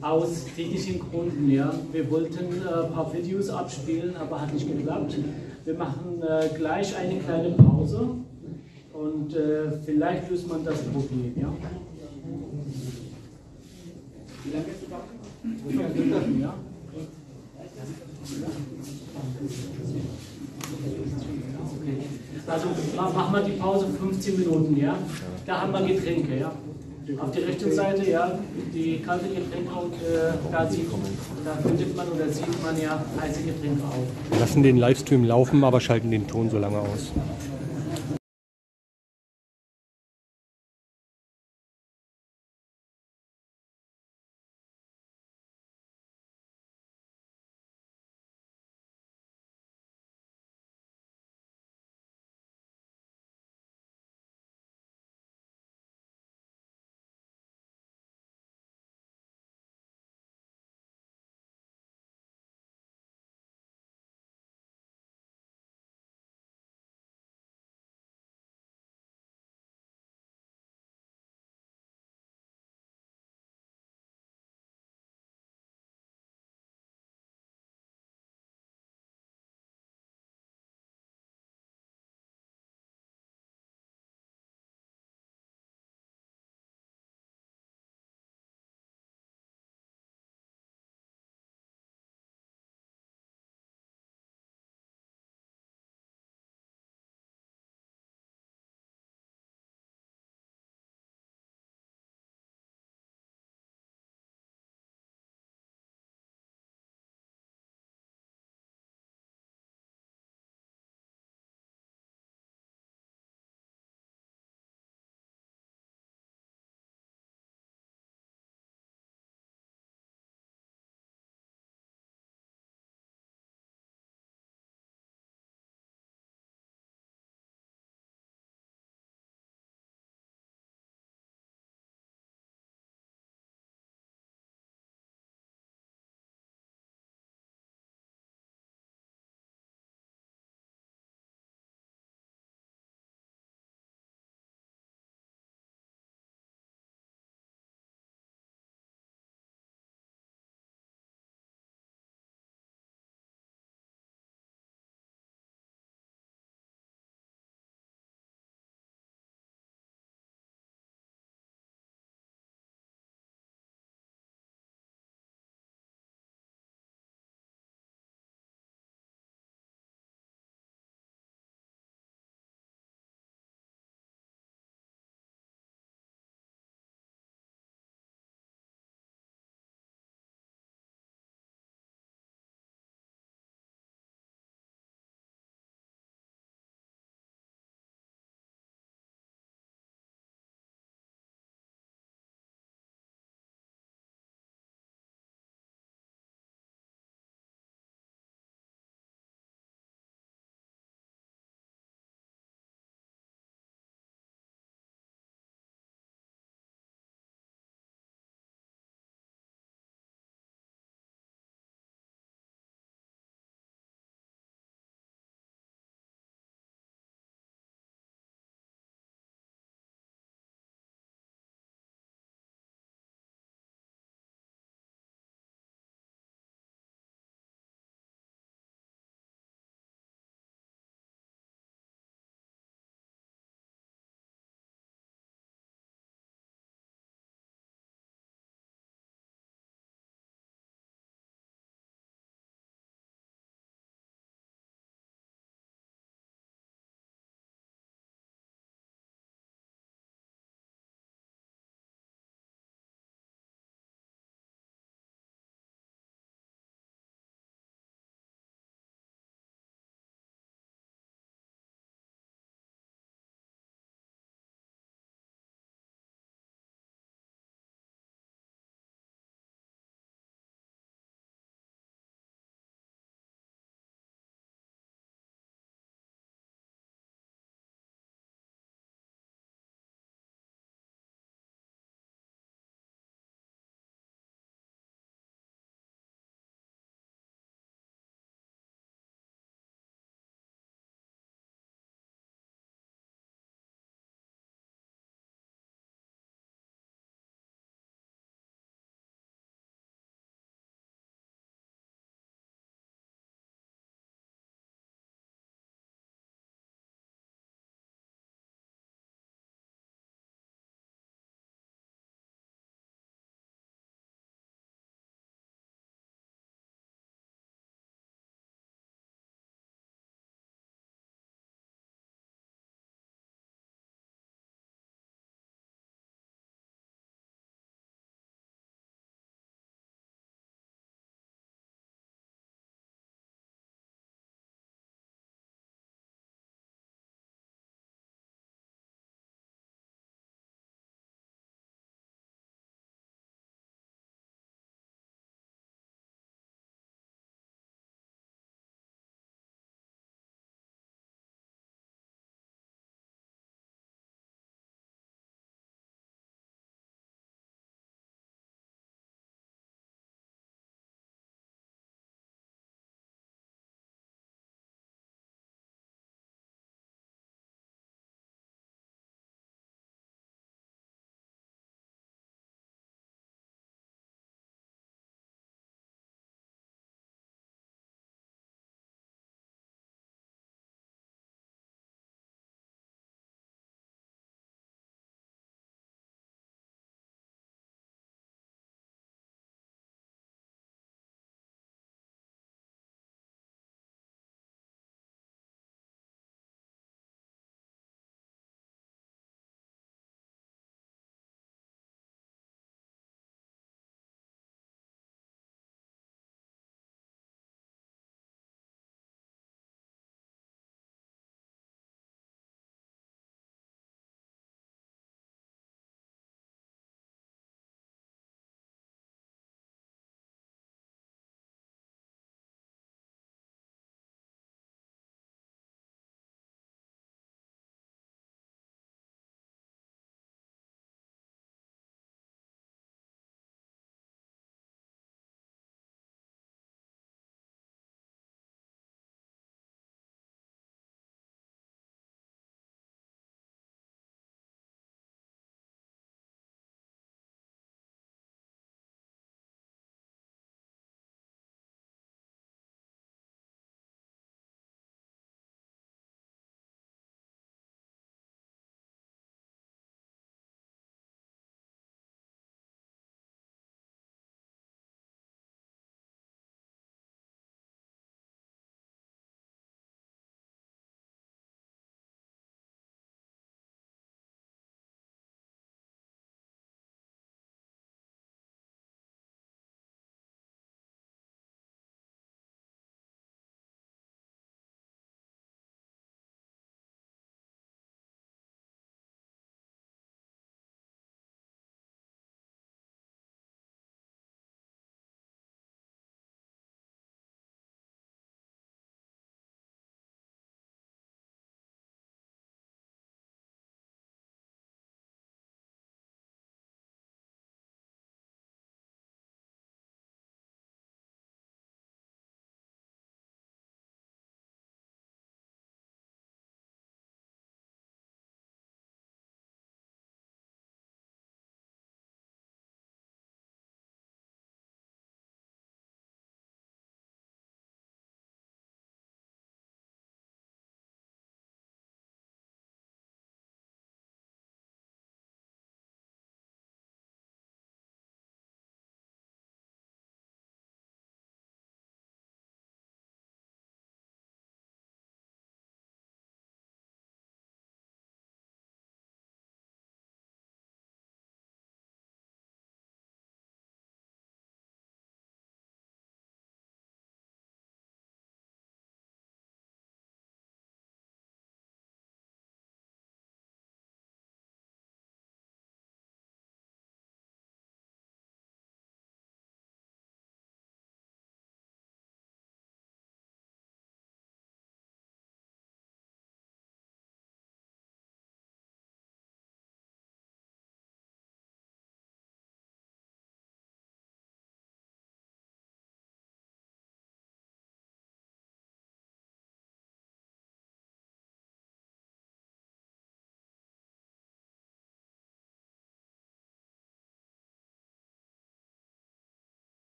Speaker 3: Aus technischen Gründen, ja. Wir wollten ein paar Videos abspielen, aber hat nicht geklappt. Wir machen gleich eine kleine Pause und vielleicht löst man das Problem, ja. Wie lange ist die Pause? 5 Minuten, ja. Okay. Also machen wir die Pause 15 Minuten, ja. Da haben wir Getränke, ja. Auf der rechten Seite, ja, die kalte Getränke und da findet man oder sieht man ja heiße Getränke auch.
Speaker 5: Wir lassen den Livestream laufen, aber schalten den Ton so lange aus.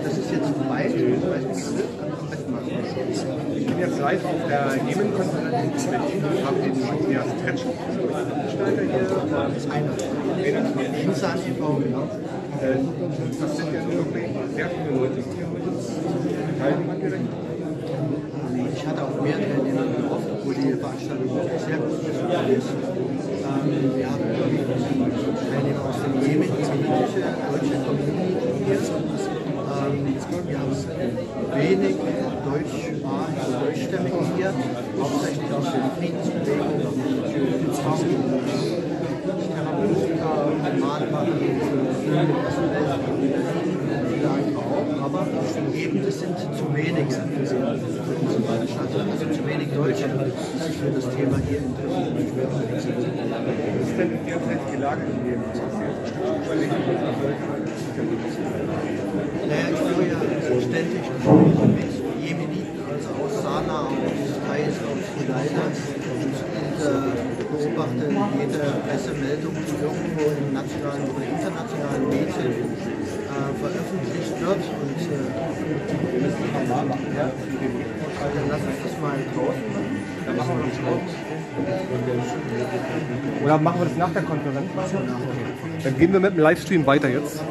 Speaker 6: Das ist jetzt weit. Ich bin jetzt live auf der Jemen-Konferenz in Berlin und habe den Veranstalter hier.
Speaker 2: INSAN e.V.
Speaker 6: Das sind ja wirklich sehr viele Leute, die hier mit uns teilnehmen direkt.
Speaker 2: Ich hatte auch mehr Teilnehmer gehofft, obwohl die Veranstaltung wirklich sehr gut besucht ist. Wir haben Teilnehmer aus dem Jemen, jemenitische, deutsche Community hier. Wir haben wenig deutschstämmige hier, hauptsächlich aus den Friedensbewegungen, Therapeutiker, Maler, viele andere auch, aber eben es sind zu wenig für diese Veranstaltung, also zu wenig Deutsche, die sich für das Thema hier interessieren.
Speaker 6: Was ist denn derzeit die Lage in Jemen?
Speaker 2: Naja, ich führe ja ständig Gespräche mit Jemeniten, also aus Sanaa, teils aus leidet und beobachte jede Pressemeldung, die irgendwo in nationalen oder internationalen Medien veröffentlicht wird. Und dann lass uns das mal draußen machen.
Speaker 6: Dann machen wir das draußen. Oder machen wir das nach der Konferenz? Dann gehen wir mit dem Livestream weiter jetzt.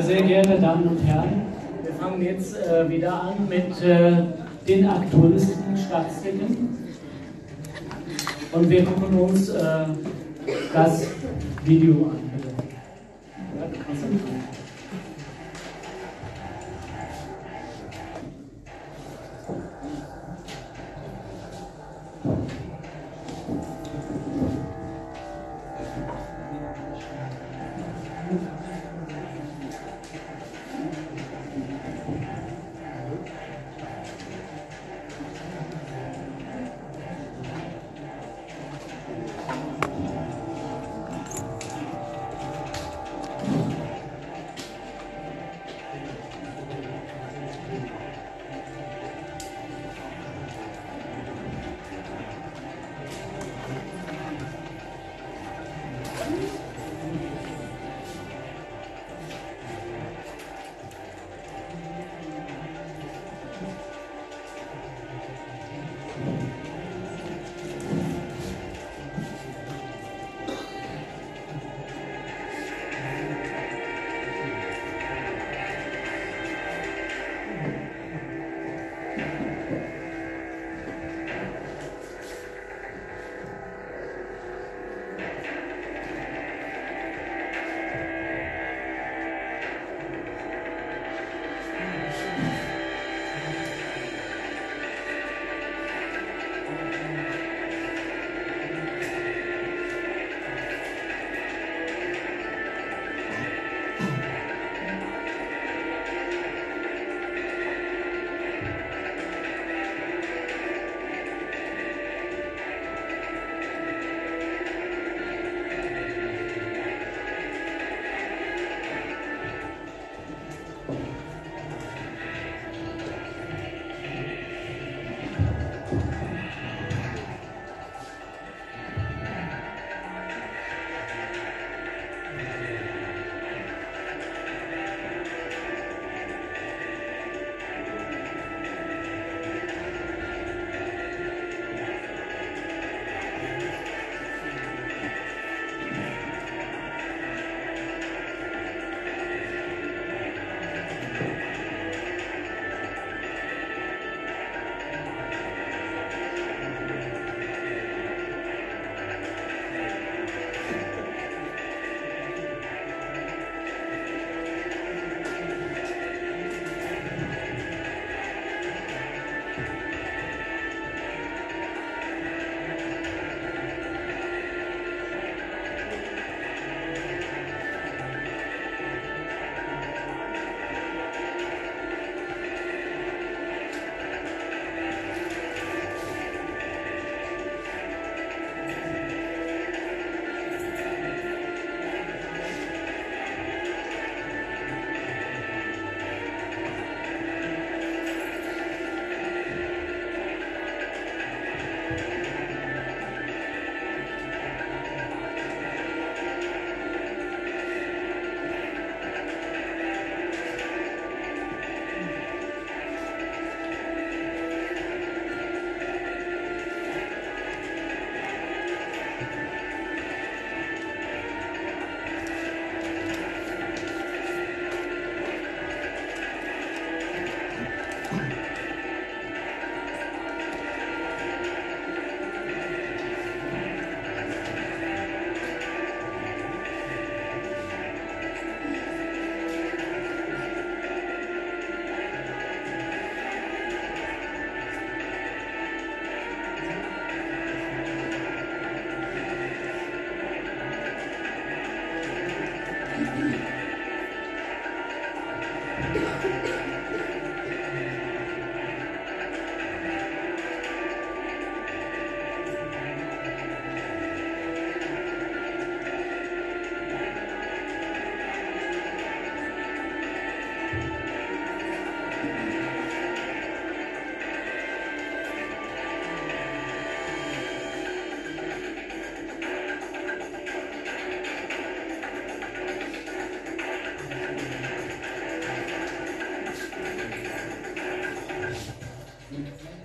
Speaker 3: Sehr geehrte Damen und Herren, wir fangen jetzt wieder an mit den aktuellsten Statistiken und wir gucken uns das Video an.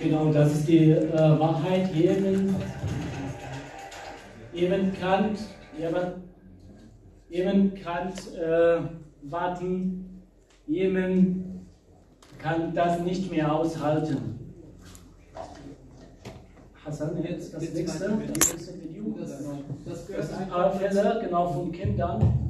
Speaker 3: Genau, das ist die Wahrheit. Jemen kann warten. Jemen kann das nicht mehr aushalten. Hassan, jetzt das nächste Video. Das ist ein paar Fälle, genau, von Kindern.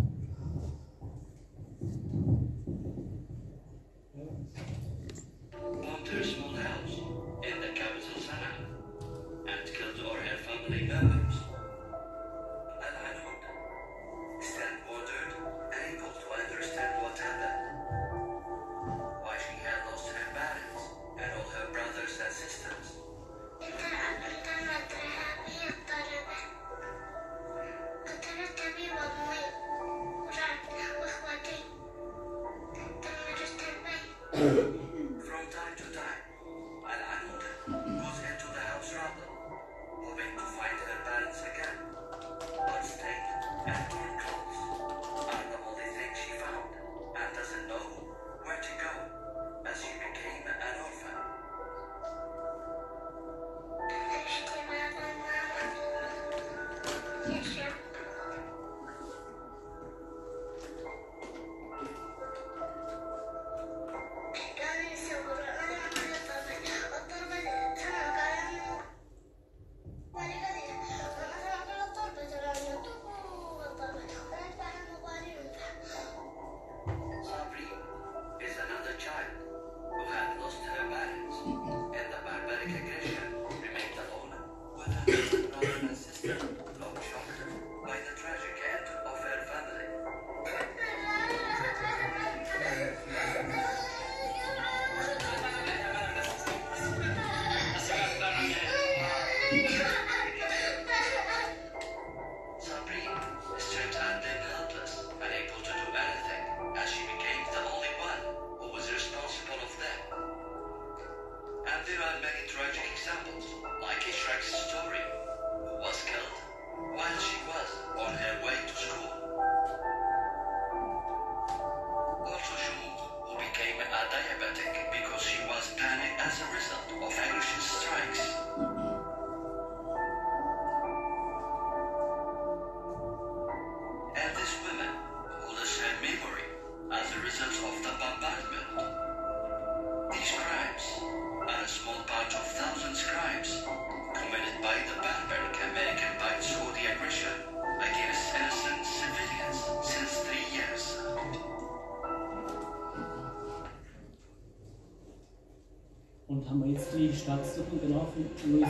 Speaker 3: Und haben wir jetzt die Staatsdrucken genau von Luise?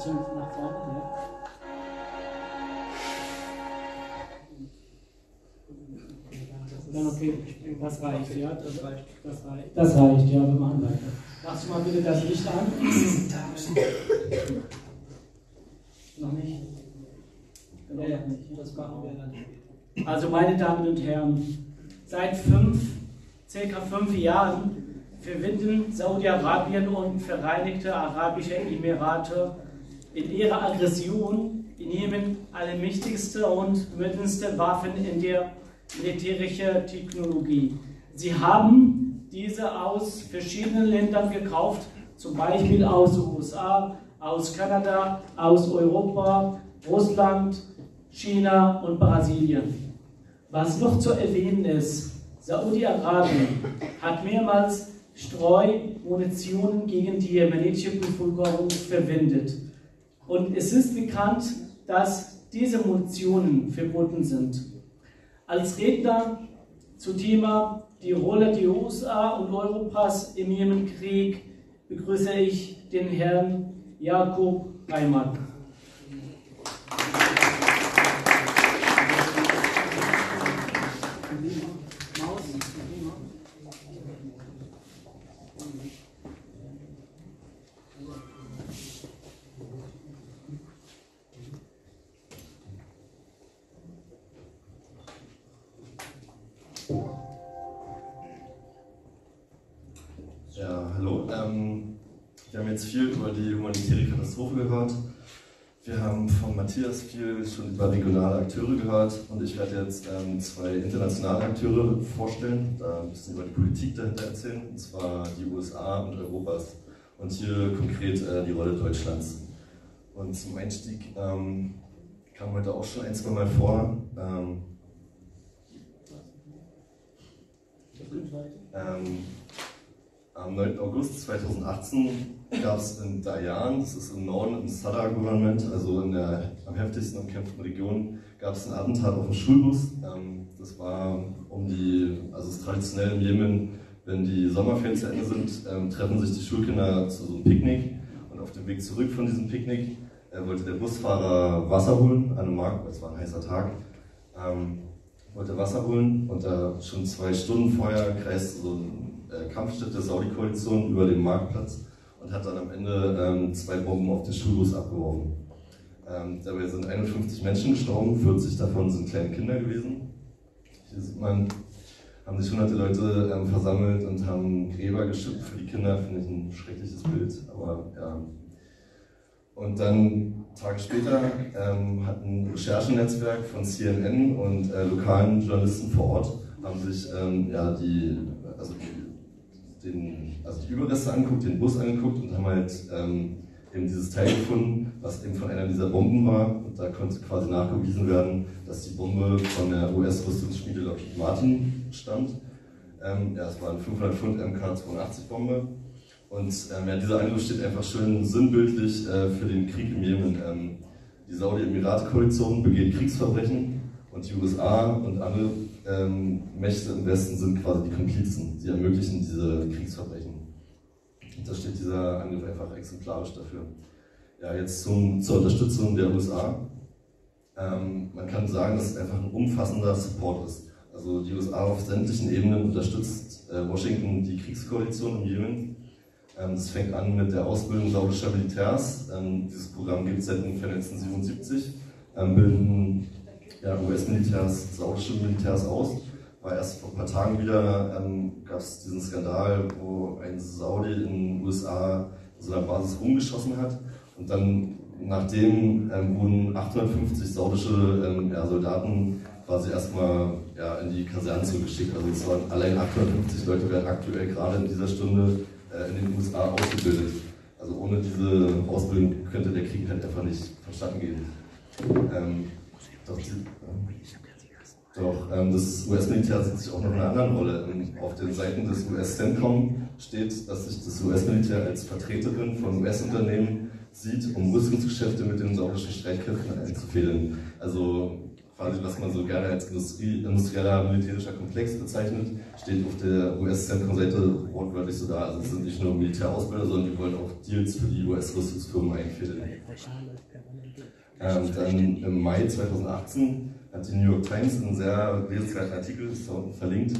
Speaker 3: bisschen nach vorne, ja. Dann okay, das reicht, ja, das reicht, ja, wir machen weiter. Machst du mal bitte das Licht an? Noch nicht? Genau, noch nicht. Das machen wir dann. Also meine Damen und Herren, seit circa 5 Jahren verwenden Saudi Arabien und Vereinigte Arabische Emirate in ihrer Aggression in Jemen allermächtigste und mündendste Waffen in der militärischen Technologie. Sie haben diese aus verschiedenen Ländern gekauft, zum Beispiel aus den USA, aus Kanada, aus Europa, Russland, China und Brasilien. Was noch zu erwähnen ist, Saudi-Arabien hat mehrmals Streumunition gegen die jemenitische Bevölkerung verwendet. Und es ist bekannt, dass diese Munitionen verboten sind. Als Redner zum Thema die Rolle der USA und Europas im Jemen-Krieg begrüße ich den Herrn Jakob Reimann.
Speaker 7: Ja, hallo. Wir haben jetzt viel über die humanitäre Katastrophe gehört. Wir haben von Matthias viel schon über regionale Akteure gehört und ich werde jetzt 2 internationale Akteure vorstellen, da ein bisschen über die Politik dahinter erzählen, und zwar die USA und Europas und hier konkret die Rolle Deutschlands. Und zum Einstieg kam heute auch schon 1-2 Mal vor. Am 9. August 2018 gab es in Dayan, das ist im Norden im Sadr-Gouvernement, also in der am heftigsten umkämpften Region, gab es ein Attentat auf einen Schulbus. Das war also es ist traditionell im Jemen, wenn die Sommerferien zu Ende sind, treffen sich die Schulkinder zu so einem Picknick. Und auf dem Weg zurück von diesem Picknick wollte der Busfahrer Wasser holen an einem Markt, weil es war ein heißer Tag. Wollte Wasser holen und da schon 2 Stunden vorher kreiste so ein Kampfschiff der Saudi-Koalition über den Marktplatz und hat dann am Ende 2 Bomben auf den Schulbus abgeworfen. Dabei sind 51 Menschen gestorben, 40 davon sind kleine Kinder gewesen. Hier sieht man, haben sich hunderte Leute versammelt und haben Gräber geschüttet für die Kinder, finde ich ein schreckliches Bild, aber ja. Und dann Tage später hat ein Recherchenetzwerk von CNN und lokalen Journalisten vor Ort haben sich die Überreste angeguckt, den Bus angeguckt und haben halt eben dieses Teil gefunden, was eben von einer dieser Bomben war. Und da konnte quasi nachgewiesen werden, dass die Bombe von der US-Rüstungsschmiede Lockheed Martin stammt. Es war eine 500 Pfund MK82-Bombe. Und dieser Angriff steht einfach schön sinnbildlich für den Krieg im Jemen. Die Saudi-Emirate-Koalition begeht Kriegsverbrechen und die USA und andere Mächte im Westen sind quasi die Komplizen. Sie ermöglichen diese Kriegsverbrechen. Und da steht dieser Angriff einfach exemplarisch dafür. Ja, jetzt zur Unterstützung der USA. Man kann sagen, dass es einfach ein umfassender Support ist. Also die USA auf sämtlichen Ebenen unterstützt Washington die Kriegskoalition im Jemen. Das fängt an mit der Ausbildung saudischer Militärs. Dieses Programm gibt es seit ungefähr 1977. Bilden US-Militärs saudische Militärs aus. War erst vor ein paar Tagen wieder, gab es diesen Skandal, wo ein Saudi in den USA so einer Basis rumgeschossen hat. Und dann, nachdem wurden 850 saudische Soldaten quasi erstmal in die Kasernen zurückgeschickt. Also es waren allein 850 Leute werden aktuell gerade in dieser Stunde in den USA ausgebildet. Also ohne diese Ausbildung könnte der Krieg halt einfach nicht vonstatten gehen. Das US-Militär sieht sich auch noch in einer anderen Rolle. Auf den Seiten des US-CENTCOM steht, dass sich das US-Militär als Vertreterin von US-Unternehmen sieht, um Rüstungsgeschäfte mit den saudischen Streitkräften einzufädeln. Also quasi, was man so gerne als industrieller militärischer Komplex bezeichnet, steht auf der US-Zentrum-Seite wortwörtlich so da. Also es sind nicht nur Militärausbilder, sondern die wollen auch Deals für die US-Rüstungsfirmen einfädeln. Dann im Mai 2018 hat die New York Times einen sehr lesenswerten Artikel, ist da unten verlinkt,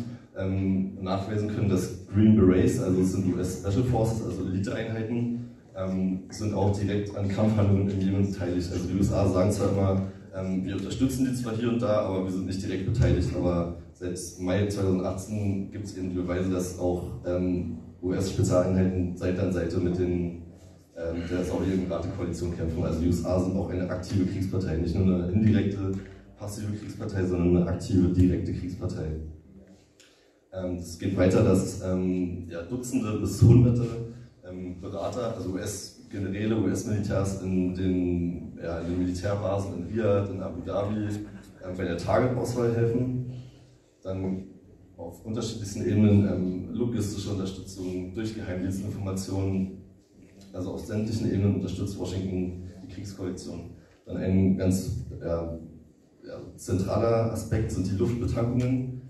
Speaker 7: nachweisen können, dass Green Berets, also es sind US Special Forces, also Eliteeinheiten, sind auch direkt an Kampfhandlungen im Jemen beteiligt. Also die USA sagen zwar immer, wir unterstützen die zwar hier und da, aber wir sind nicht direkt beteiligt. Aber seit Mai 2018 gibt es eben die Beweise, dass auch US-Spezialeinheiten Seite an Seite mit der Saudi-Arabien-Koalition kämpfen. Also die USA sind auch eine aktive Kriegspartei, nicht nur eine indirekte, passive Kriegspartei, sondern eine aktive, direkte Kriegspartei. Es geht weiter, dass Dutzende bis Hunderte Berater, also US-Generäle, US-Militärs in den Militärbasen in Riyadh, in Abu Dhabi bei der Target-Auswahl helfen. Dann auf unterschiedlichsten Ebenen logistische Unterstützung durch Geheimdienstinformationen, also auf sämtlichen Ebenen unterstützt Washington die Kriegskoalition. Dann ein ganz zentraler Aspekt sind die Luftbetankungen.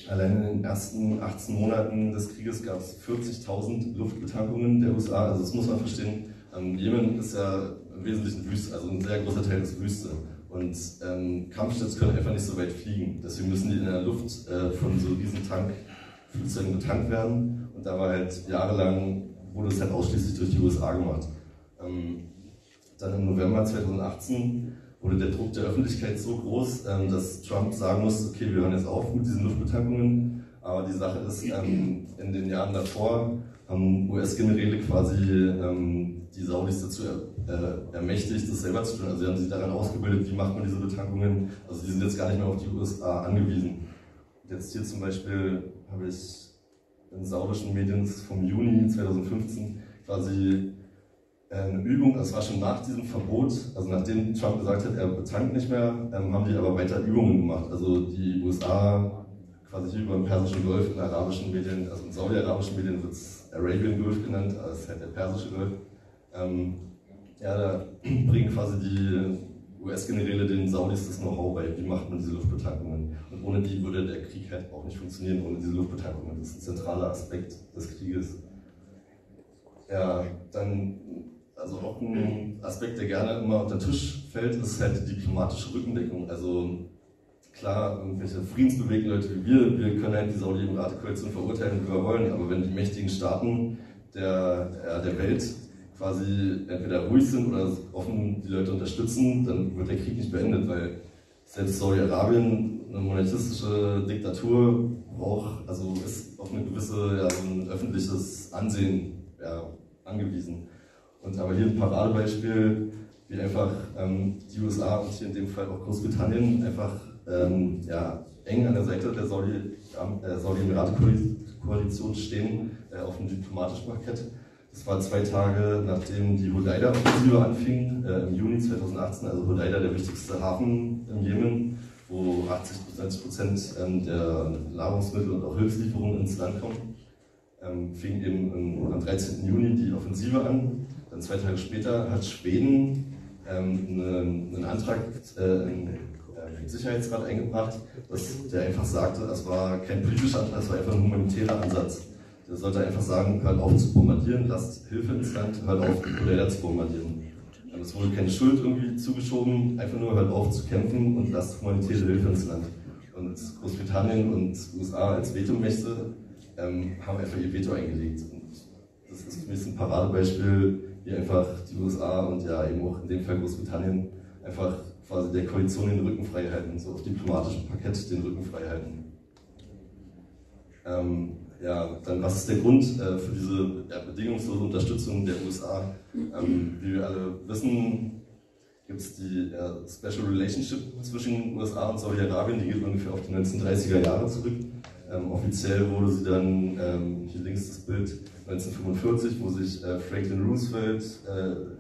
Speaker 7: Allein in den ersten 18 Monaten des Krieges gab es 40.000 Luftbetankungen der USA. Also das muss man verstehen. Jemen ist ja im Wesentlichen Wüste, also ein sehr großer Teil ist Wüste. Und Kampfjets können einfach nicht so weit fliegen. Deswegen müssen die in der Luft von so riesen Flugzeugen betankt werden. Und da war halt jahrelang, wurde es halt ausschließlich durch die USA gemacht. Dann im November 2018 wurde der Druck der Öffentlichkeit so groß, dass Trump sagen musste, okay, wir hören jetzt auf mit diesen Luftbetankungen. Aber die Sache ist, in den Jahren davor haben US-Generäle quasi die Saudis dazu ermächtigt, das selber zu tun. Also sie haben sich daran ausgebildet, wie macht man diese Betankungen. Also die sind jetzt gar nicht mehr auf die USA angewiesen. Jetzt hier zum Beispiel habe ich in saudischen Medien vom Juni 2015 quasi eine Übung, das war schon nach diesem Verbot, also nachdem Trump gesagt hat, er betankt nicht mehr, haben die aber weiter Übungen gemacht. Also die USA quasi hier über den Persischen Golf in arabischen Medien, also in saudi-arabischen Medien wird es Arabian Golf genannt, also das ist halt der Persische Golf. Da bringen quasi die US-Generäle den Saudis das Know-how bei, wie macht man diese Luftbetankungen. Und ohne die würde der Krieg halt auch nicht funktionieren, ohne diese Luftbetankungen. Das ist ein zentraler Aspekt des Krieges. Ja, dann, also auch ein Aspekt, der gerne immer unter den Tisch fällt, ist halt die diplomatische Rückendeckung. Also klar, irgendwelche friedensbewegten Leute wie wir können halt die Saudi-Arabien-Koalition verurteilen, wie wir wollen, aber wenn die mächtigen Staaten der Welt quasi entweder ruhig sind oder offen die Leute unterstützen, dann wird der Krieg nicht beendet, weil selbst Saudi-Arabien, eine monarchistische Diktatur, braucht, also ist auf eine gewisse, so ein öffentliches Ansehen angewiesen. Und aber hier ein Paradebeispiel, wie einfach die USA und hier in dem Fall auch Großbritannien einfach eng an der Seite der Saudi-Emirate-Koalition stehen, auf dem diplomatischen Parkett. Das war 2 Tage, nachdem die Hodeida-Offensive anfing, im Juni 2018, also Hodeida, der wichtigste Hafen im Jemen, wo 80-90% der Nahrungsmittel und auch Hilfslieferungen ins Land kommen. Fing eben am 13. Juni die Offensive an. Dann 2 Tage später hat Schweden einen Antrag im Sicherheitsrat eingebracht, der einfach sagte, das war kein politischer Antrag, das war einfach ein humanitärer Ansatz. Der sollte einfach sagen, hört auf zu bombardieren, lasst Hilfe ins Land, hört auf, Hodeida zu bombardieren. Es wurde keine Schuld irgendwie zugeschoben, einfach nur hört auf zu kämpfen und lasst humanitäre Hilfe ins Land. Und Großbritannien und USA als Vetomächte haben einfach ihr Veto eingelegt. Und das ist für mich ein Paradebeispiel, wie einfach die USA und eben auch in dem Fall Großbritannien einfach quasi der Koalition den Rücken frei halten, so auf diplomatischem Parkett den Rücken frei halten. Dann was ist der Grund für diese bedingungslose Unterstützung der USA? Wie wir alle wissen, gibt es die Special Relationship zwischen USA und Saudi-Arabien, die geht ungefähr auf die 1930er Jahre zurück. Offiziell wurde sie dann, hier links das Bild, 1945, wo sich Franklin Roosevelt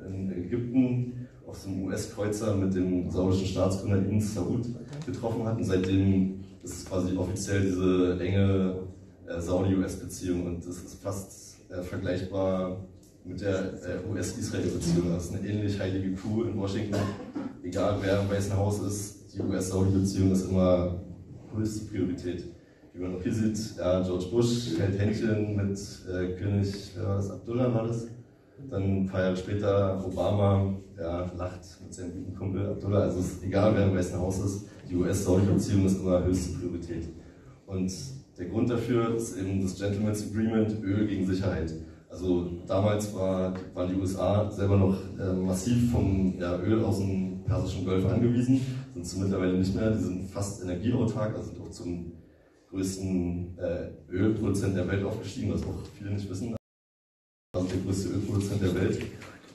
Speaker 7: in Ägypten auf so einem US-Kreuzer mit dem saudischen Staatsgründer INSAN getroffen hat. Und seitdem ist es quasi offiziell diese enge Saudi-US-Beziehung und das ist fast vergleichbar mit der US-Israel-Beziehung. Das ist eine ähnlich heilige Kuh in Washington egal wer im Weißen Haus ist, die US-Saudi-Beziehung ist immer höchste Priorität. Wie man auch hier sieht, ja, George Bush hält Händchen mit König, wer war das, Abdullah war das? Dann ein paar Jahre später Obama, ja, lacht mit seinem guten Kumpel Abdullah. Also es ist egal, wer im Weißen Haus ist, die US-Saudi-Beziehung ist immer höchste Priorität. Und der Grund dafür ist eben das Gentleman's Agreement, Öl gegen Sicherheit. Also damals waren die USA selber noch massiv vom Öl aus dem Persischen Golf angewiesen, sind sie mittlerweile nicht mehr, die sind fast energieautark, also sind auch zum größten Ölproduzent der Welt aufgestiegen, was auch viele nicht wissen. Also der größte Ölproduzent der Welt.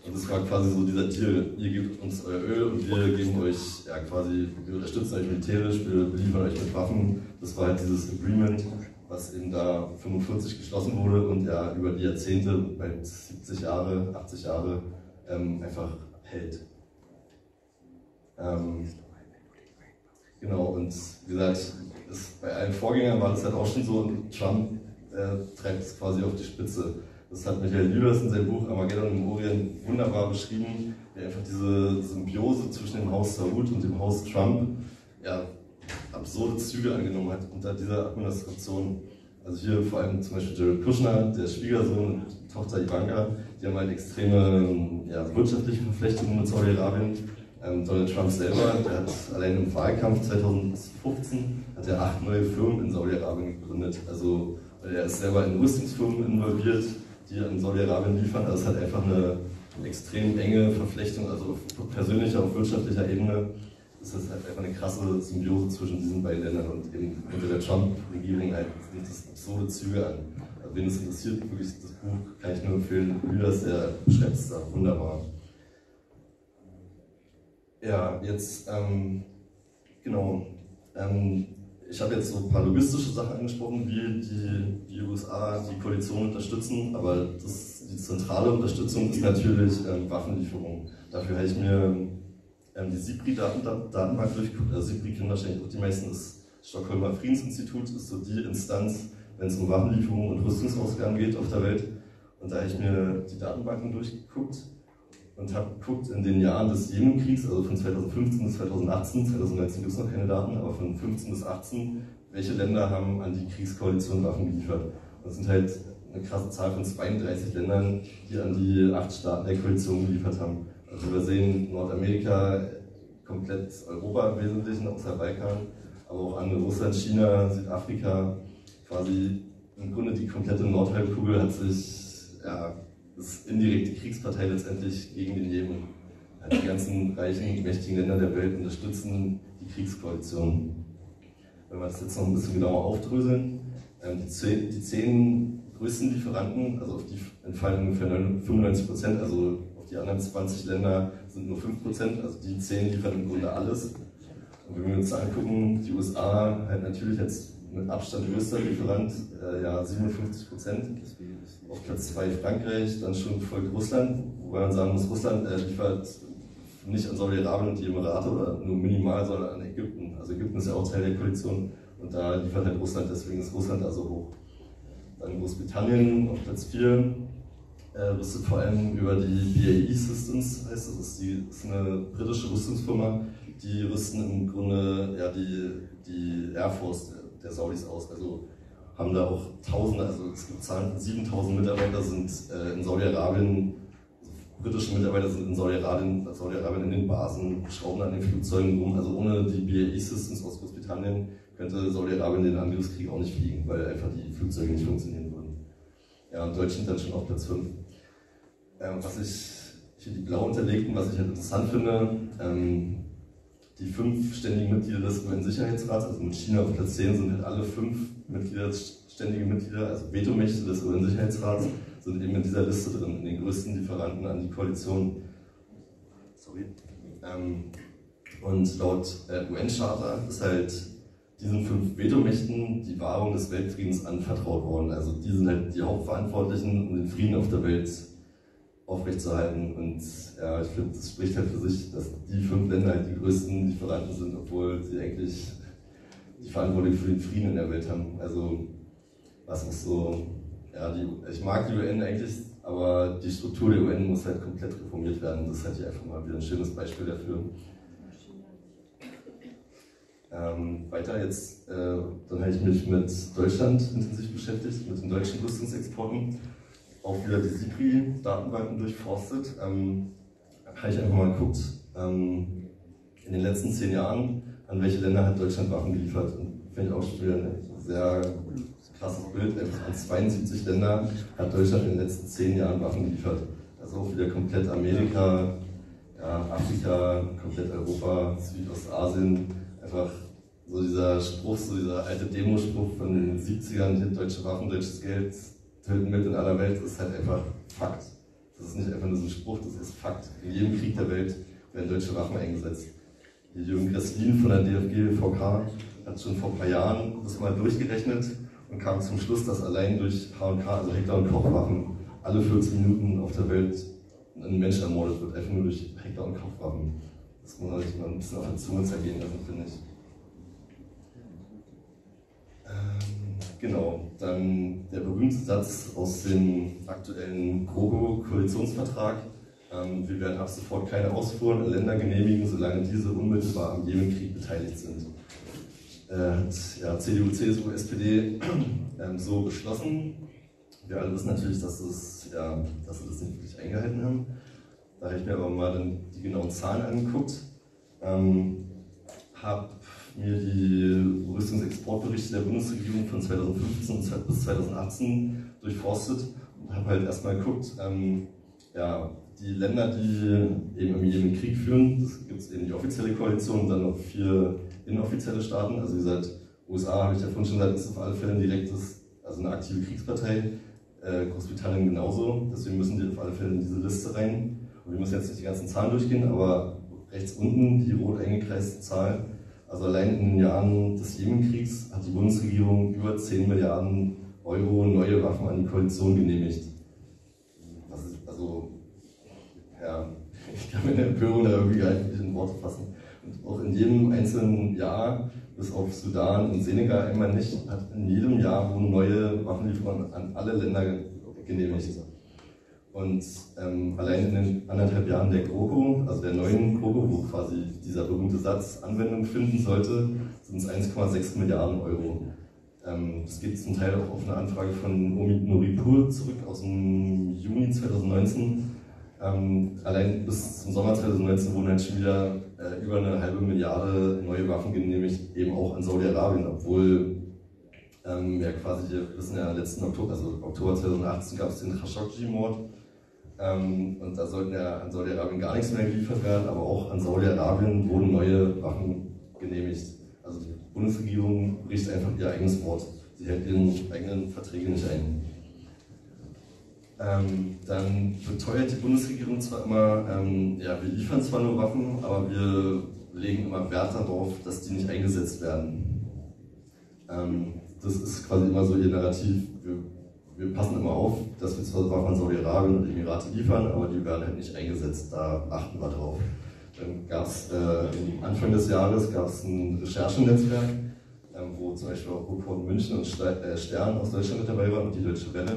Speaker 7: Und das war quasi so dieser Deal, ihr gebt uns euer Öl und wir geben euch quasi, wir unterstützen euch militärisch, wir beliefern euch mit Waffen. Das war halt dieses Agreement, was eben da 1945 geschlossen wurde und ja über die Jahrzehnte, bald 70 Jahre, 80 Jahre, einfach hält. Genau, und wie gesagt, bei allen Vorgängern war das halt auch schon so, und Trump treibt es quasi auf die Spitze. Das hat Michael Lüders in seinem Buch Armageddon im Orient wunderbar beschrieben, der einfach diese Symbiose zwischen dem Haus Saud und dem Haus Trump absurde Züge angenommen hat unter dieser Administration. Also hier vor allem zum Beispiel Jared Kushner, der Schwiegersohn und Tochter Ivanka, die haben halt extreme wirtschaftliche Verflechtungen mit Saudi Arabien. Donald Trump selber, der hat allein im Wahlkampf 2015 hat er 8 neue Firmen in Saudi Arabien gegründet. Also er ist selber in Rüstungsfirmen involviert, die an Saudi Arabien liefern. Also es hat einfach eine extrem enge Verflechtung, also auf persönlicher und wirtschaftlicher Ebene ist das halt einfach eine krasse Symbiose zwischen diesen beiden Ländern und eben unter der Trump-Regierung halt nimmt das absurde Züge an. Also wen es interessiert, wirklich das Buch kann ich nur empfehlen. Lüders, der beschreibt es da wunderbar. Ja, jetzt, genau. Ich habe jetzt so ein paar logistische Sachen angesprochen, wie die USA die Koalition unterstützen, aber die zentrale Unterstützung ist natürlich Waffenlieferung. Dafür habe ich mir die SIPRI-Datenbank durchgeguckt. Also SIPRI kennen wahrscheinlich auch die meisten, das Stockholmer Friedensinstitut ist so die Instanz, wenn es um Waffenlieferung und Rüstungsausgaben geht auf der Welt. Und da habe ich mir die Datenbanken durchgeguckt und habe geguckt in den Jahren des Jemen-Kriegs, also von 2015 bis 2018, 2019 gibt es noch keine Daten, aber von 2015 bis 2018, welche Länder haben an die Kriegskoalition Waffen geliefert. Und das sind halt eine krasse Zahl von 32 Ländern, die an die 8 Staaten der Koalition geliefert haben. Also wir sehen Nordamerika, komplett Europa im Wesentlichen, außer Balkan, aber auch andere, Russland, China, Südafrika, quasi im Grunde die komplette Nordhalbkugel hat sich, ist indirekte Kriegspartei letztendlich gegen den Jemen. Die ganzen reichen, mächtigen Länder der Welt unterstützen die Kriegskoalition. Wenn wir das jetzt noch ein bisschen genauer aufdröseln, die 10 größten Lieferanten, also auf die entfallen ungefähr 95%, also auf die anderen 20 Länder sind nur 5%, also die 10 liefern im Grunde alles. Und wenn wir uns angucken, die USA halt natürlich jetzt mit Abstand größter Lieferant, 57%. Auf Platz 2 Frankreich, dann schon folgt Russland, wobei man sagen muss, Russland liefert nicht an Saudi Arabien und die Emirate oder nur minimal, sondern an Ägypten. Also Ägypten ist ja auch Teil der Koalition und da liefert halt Russland, deswegen ist Russland also hoch. Dann Großbritannien auf Platz 4, rüstet vor allem über die BAE Systems, heißt das, ist eine britische Rüstungsfirma, die rüsten im Grunde die Air Force der Saudis aus. Also haben da auch Tausende, also es gibt Zahlen von 7000 Mitarbeiter sind in Saudi-Arabien, britische Mitarbeiter sind in Saudi-Arabien in den Basen, schrauben an den Flugzeugen rum. Also ohne die BAE Systems aus Großbritannien könnte Saudi-Arabien den Angriffskrieg auch nicht fliegen, weil einfach die Flugzeuge nicht funktionieren würden. Ja, und Deutschland dann schon auf Platz 5. Was ich hier die blau unterlegten, was ich halt interessant finde, die 5 ständigen Mitglieder des UN-Sicherheitsrats, also mit China auf Platz 10 sind halt alle 5 ständige Mitglieder, also Vetomächte des UN-Sicherheitsrats, sind eben in dieser Liste drin, in den größten Lieferanten an die Koalition. Sorry. Und laut UN-Charta ist halt diesen 5 Vetomächten die Wahrung des Weltfriedens anvertraut worden. Also die sind halt die Hauptverantwortlichen, um den Frieden auf der Welt aufrechtzuerhalten. Und ja, ich finde, das spricht halt für sich, dass die 5 Länder halt die größten Lieferanten sind, obwohl sie eigentlich die Verantwortung für den Frieden in der Welt haben. Also was ist so, ich mag die UN eigentlich, aber die Struktur der UN muss halt komplett reformiert werden. Das ist halt hier einfach mal wieder ein schönes Beispiel dafür. Weiter jetzt, dann habe ich mich mit Deutschland intensiv beschäftigt, mit den deutschen Rüstungsexporten, auch wieder die SIPRI-Datenbanken durchforstet. Habe ich einfach mal geguckt, in den letzten 10 Jahren, an welche Länder hat Deutschland Waffen geliefert. Und finde ich auch schon wieder ein sehr krasses Bild. An 72 Länder hat Deutschland in den letzten 10 Jahren Waffen geliefert. Also auch wieder komplett Amerika, ja, Afrika, komplett Europa, Südostasien. Einfach so dieser Spruch, so dieser alte Demospruch von den 70ern, deutsche Waffen, deutsches Geld, töten mit in aller Welt, ist halt einfach Fakt. Das ist nicht einfach nur so ein Spruch, das ist Fakt. In jedem Krieg der Welt werden deutsche Waffen eingesetzt. Die Jürgen Gresslin von der DFG-VK hat schon vor ein paar Jahren das mal durchgerechnet und kam zum Schluss, dass allein durch H&K, also Hektar- und Kochwaffen, alle 14 Minuten auf der Welt ein Mensch ermordet wird, einfach nur durch Hektar- und Kochwaffen. Das muss man sich mal ein bisschen auf die Zunge zergehen lassen, finde ich. Genau, dann der berühmte Satz aus dem aktuellen Koalitionsvertrag. Wir werden ab sofort keine Ausfuhren an Länder genehmigen, solange diese unmittelbar am Jemenkrieg beteiligt sind. Hat ja, CDU, CSU, SPD so beschlossen. Wir alle wissen natürlich, dass sie das nicht wirklich eingehalten haben. Da habe ich mir aber mal dann die genauen Zahlen angeguckt. Habe mir die Rüstungsexportberichte der Bundesregierung von 2015 bis 2018 durchforstet und habe halt erstmal geguckt, die Länder, die eben im Jemen-Krieg führen, das gibt es eben die offizielle Koalition und dann noch 4 inoffizielle Staaten. Also wie gesagt, USA, habe ich ja vorhin schon gesagt, ist auf alle Fälle ein direktes, also eine aktive Kriegspartei. Großbritannien genauso, deswegen müssen die auf alle Fälle in diese Liste rein. Und wir müssen jetzt nicht die ganzen Zahlen durchgehen, aber rechts unten die rot eingekreiste Zahl. Also allein in den Jahren des Jemenkriegs hat die Bundesregierung über 10 Milliarden Euro neue Waffen an die Koalition genehmigt. Das ist, also, ja, ich kann mir eine Empörung da irgendwie gar nicht in Worte fassen. Und auch in jedem einzelnen Jahr, bis auf Sudan und Senegal einmal nicht, hat in jedem Jahr wurden neue Waffenlieferungen an alle Länder genehmigt. Und allein in den 1,5 Jahren der GroKo, also der neuen GroKo, wo quasi dieser berühmte Satz Anwendung finden sollte, sind es 1,6 Milliarden Euro. Das geht zum Teil auch auf eine Anfrage von Omid Nouripur zurück aus dem Juni 2019. Allein bis zum Sommer 2019 wurden halt schon wieder über 1,5 Milliarde neue Waffen genehmigt, eben auch an Saudi Arabien, obwohl quasi, wir wissen ja, letzten Oktober, also Oktober 2018 gab es den Khashoggi-Mord und da sollten ja an Saudi Arabien gar nichts mehr geliefert werden, aber auch an Saudi Arabien wurden neue Waffen genehmigt. Also die Bundesregierung bricht einfach ihr eigenes Wort. Sie hält ihren eigenen Verträge nicht ein. Dann beteuert die Bundesregierung zwar immer, wir liefern zwar nur Waffen, aber wir legen immer Wert darauf, dass die nicht eingesetzt werden. Das ist quasi immer so ihr Narrativ. Wir passen immer auf, dass wir zwar Waffen an Saudi-Arabien und Emirate liefern, aber die werden halt nicht eingesetzt, da achten wir drauf. Dann gab es Anfang des Jahres ein Recherchenetzwerk, wo zum Beispiel auch Report München und Stern aus Deutschland mit dabei waren und die Deutsche Welle.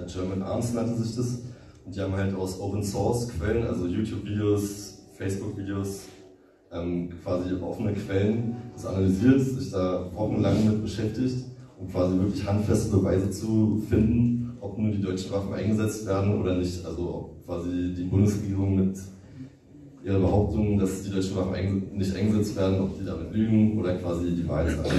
Speaker 7: Jemen-Konferenz nannte sich das. Und die haben halt aus Open Source Quellen, also YouTube-Videos, Facebook-Videos, quasi offene Quellen, das analysiert, sich da wochenlang mit beschäftigt, um quasi wirklich handfeste Beweise zu finden, ob nun die deutschen Waffen eingesetzt werden oder nicht. Also ob quasi die Bundesregierung mit ihrer Behauptung, dass die deutschen Waffen nicht eingesetzt werden, ob die damit lügen oder quasi die Wahrheit sagen.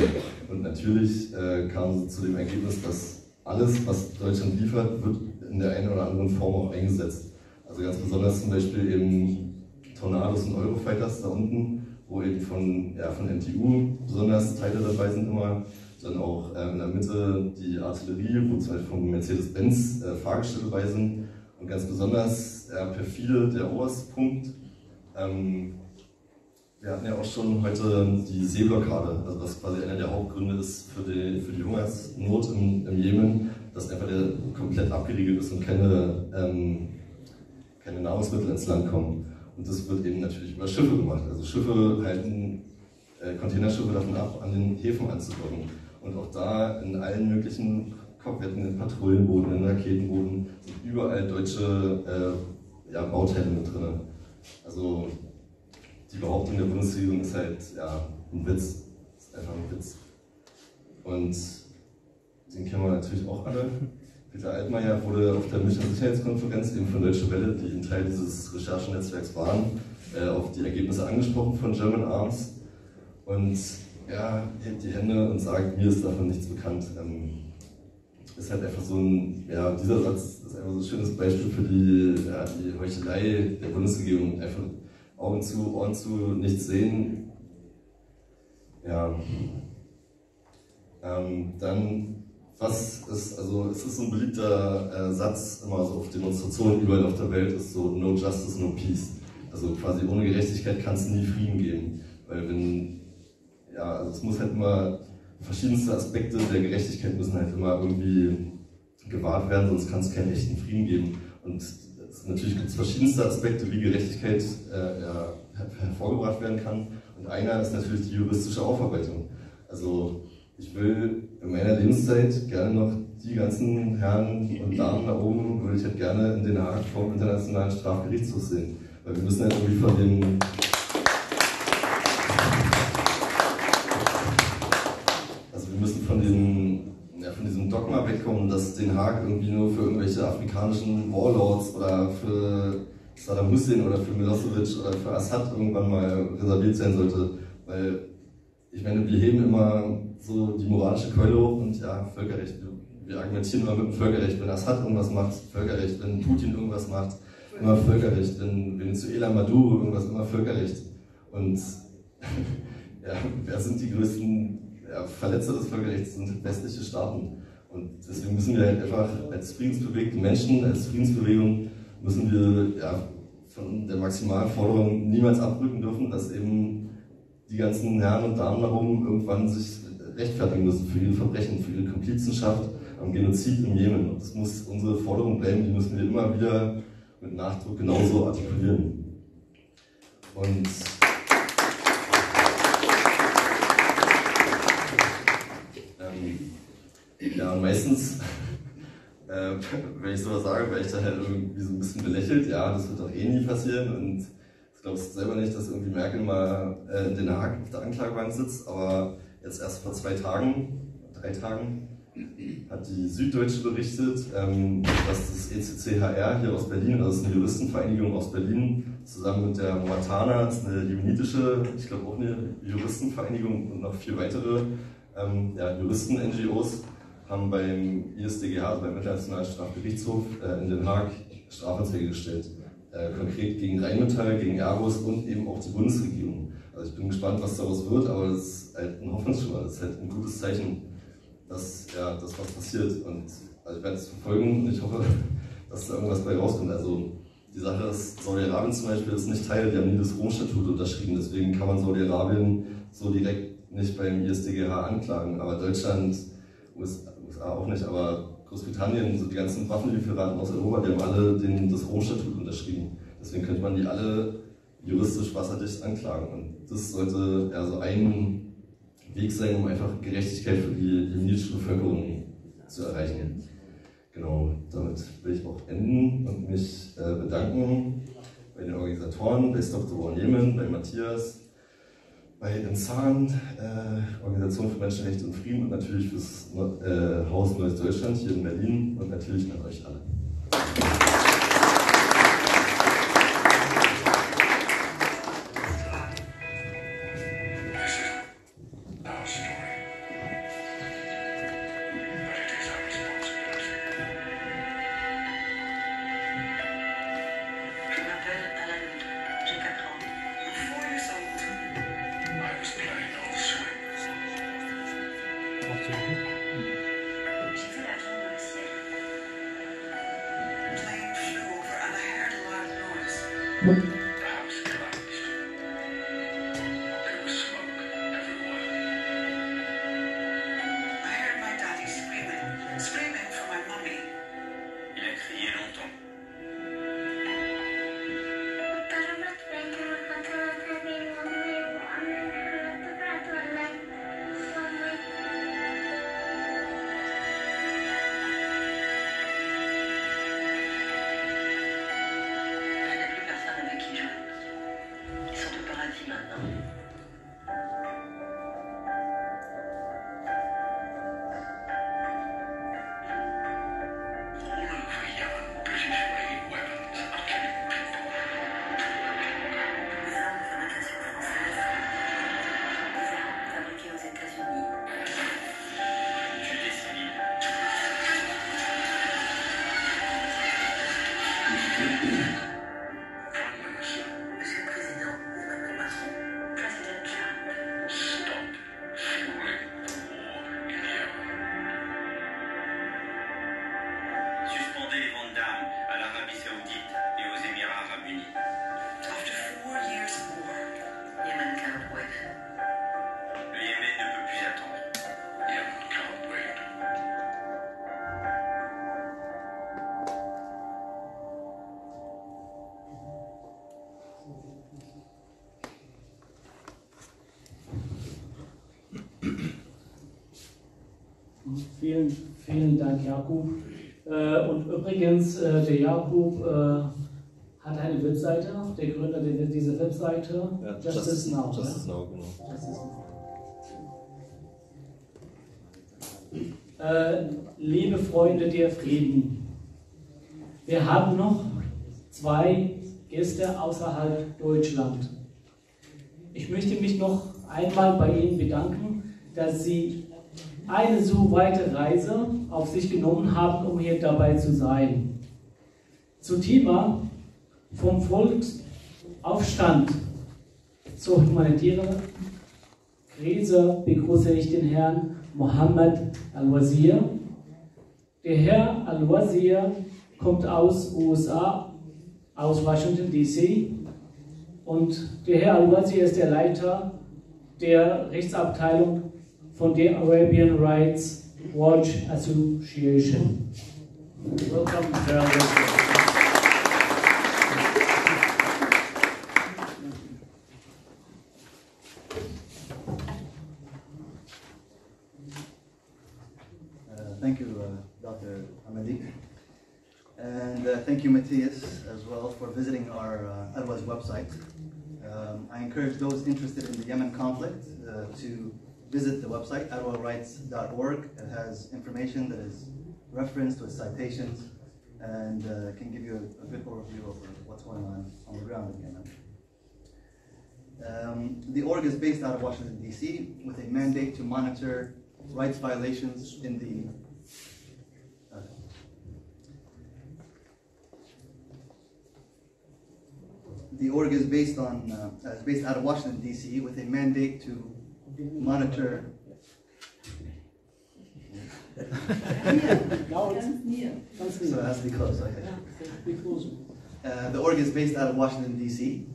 Speaker 7: Und natürlich kamen sie zu dem Ergebnis, dass alles, was Deutschland liefert, wird in der einen oder anderen Form auch eingesetzt. Also ganz besonders zum Beispiel eben Tornados und Eurofighters da unten, wo eben von MTU besonders Teile dabei sind immer. Dann auch in der Mitte die Artillerie, wo zum Beispiel von Mercedes-Benz Fahrgestelle dabei sind. Und ganz besonders perfide der oberste Punkt. Wir hatten ja auch schon heute die Seeblockade, also was quasi einer der Hauptgründe ist für die Hungersnot im Jemen, dass einfach der komplett abgeriegelt ist und keine Nahrungsmittel ins Land kommen. Und das wird eben natürlich über Schiffe gemacht. Also Schiffe halten Containerschiffe davon ab, an den Häfen anzudocken. Und auch da in allen möglichen Korvetten, in Patrouillenbooten, in Raketenbooten sind überall deutsche Bauteile mit drin. Also die Behauptung der Bundesregierung ist halt ein Witz. Das ist einfach ein Witz. Und den kennen wir natürlich auch alle. Peter Altmaier wurde auf der Münchner Sicherheitskonferenz eben von Deutsche Welle, die ein Teil dieses Recherchenetzwerks waren, auf die Ergebnisse angesprochen von German Arms. Und er hebt die Hände und sagt, mir ist davon nichts bekannt. Ist halt einfach so ein, ja, dieser Satz ist einfach so ein schönes Beispiel für die Heuchelei der Bundesregierung. Einfach Augen zu, Ohren zu, nichts sehen. Ja. Dann, was ist, also es ist so ein beliebter Satz immer so auf Demonstrationen überall auf der Welt, ist so no justice, no peace. Also quasi ohne Gerechtigkeit kann es nie Frieden geben. Weil wenn, ja, also es muss halt immer, verschiedenste Aspekte der Gerechtigkeit müssen halt immer irgendwie gewahrt werden, sonst kann es keinen echten Frieden geben. Und natürlich gibt es verschiedenste Aspekte, wie Gerechtigkeit hervorgebracht werden kann. Und einer ist natürlich die juristische Aufarbeitung. Also ich will in meiner Lebenszeit gerne noch die ganzen Herren und Damen da oben, würde ich halt gerne in Den Haag vom Internationalen Strafgerichtshof sehen. Weil wir müssen halt irgendwie von den von diesem Dogma wegkommen, dass Den Haag irgendwie nur für irgendwelche afrikanischen Warlords oder für Saddam Hussein oder für Milosevic oder für Assad irgendwann mal reserviert sein sollte. Weil, ich meine, wir heben immer so die moralische Keule hoch und ja, Völkerrecht. Wir argumentieren immer mit dem Völkerrecht. Wenn Assad irgendwas macht, Völkerrecht. Wenn Putin irgendwas macht, immer Völkerrecht. Wenn Venezuela Maduro irgendwas, immer Völkerrecht. Und ja, wer sind die größten Verletzer des Völkerrechts? Sind westliche Staaten. Und deswegen müssen wir halt einfach als friedensbewegte Menschen, als Friedensbewegung, müssen wir von der maximalen Forderung niemals abrücken dürfen, dass eben die ganzen Herren und Damen da oben irgendwann sich rechtfertigen müssen für ihre Verbrechen, für ihre Komplizenschaft am Genozid im Jemen. Und das muss unsere Forderung bleiben, die müssen wir immer wieder mit Nachdruck genauso artikulieren. Und ja, und meistens, wenn ich sowas sage, werde ich dann halt irgendwie so ein bisschen belächelt. Ja, das wird doch eh nie passieren. Und ich glaube selber nicht, dass irgendwie Merkel mal in Den Haag auf der Anklagebank sitzt. Aber jetzt erst vor 3 Tagen, hat die Süddeutsche berichtet, dass das ECCHR hier aus Berlin, also das ist eine Juristenvereinigung aus Berlin, zusammen mit der Moatana, das ist eine jemenitische, ich glaube auch eine Juristenvereinigung und noch 4 weitere Juristen-NGOs, haben beim ISDGH, also beim Internationalen Strafgerichtshof in Den Haag, Strafanzeige gestellt. Konkret gegen Rheinmetall, gegen Airbus und eben auch die Bundesregierung. Also ich bin gespannt, was daraus wird, aber das ist halt ein Hoffnungsschimmer, das ist halt ein gutes Zeichen, dass was passiert. Und also ich werde es verfolgen und ich hoffe, dass da irgendwas bei rauskommt. Also die Sache ist, Saudi Arabien zum Beispiel ist nicht Teil, die haben nie das Rom-Statut unterschrieben, deswegen kann man Saudi Arabien so direkt nicht beim ISDGH anklagen, aber Deutschland, USA auch nicht, aber Großbritannien, so die ganzen Waffenlieferanten aus Europa, die haben alle das Rom-Statut unterschrieben. Deswegen könnte man die alle juristisch wasserdicht anklagen. Und das sollte so ein Weg sein, um einfach Gerechtigkeit für die jemenitische Bevölkerung zu erreichen. Genau, damit will ich auch enden und mich bedanken bei den Organisatoren, bei Stop the War in Yemen, bei Matthias, bei INSAN, Organisation für Menschenrechte und Frieden und natürlich fürs Haus Neues Deutschland hier in Berlin und natürlich an euch alle.
Speaker 3: Vielen Dank, Jakub. Und übrigens, der Jakub hat eine Webseite, der Gründer dieser Webseite,
Speaker 7: Ja,
Speaker 3: Justice Now.
Speaker 7: Justice Now, genau.
Speaker 3: Liebe Freunde der Frieden, wir haben noch 2 Gäste außerhalb Deutschland. Ich möchte mich noch einmal bei Ihnen bedanken, dass Sie eine so weite Reise auf sich genommen haben, um hier dabei zu sein. Zum Thema vom Volksaufstand zur humanitären Krise begrüße ich den Herrn Mohammed Al-Wazir. Der Herr Al-Wazir kommt aus USA, aus Washington DC, und der Herr Al-Wazir ist der Leiter der Rechtsabteilung von der Arabian Rights Watch Association. Welcome, Herr Al-Wazir.
Speaker 8: Thank you, Dr. Hamadi. And thank you, Matthias, as well, for visiting our Arwa's website. I encourage those interested in the Yemen conflict to visit the website, arwarights.org. It has information that is referenced with citations and can give you a good overview of what's going on the ground in Yemen. The org is based out of Washington, D.C., with a mandate to monitor rights violations in the org is based out of Washington, D.C., with a mandate to monitor. So it has to be close. Okay. The org is based out of Washington, D.C.,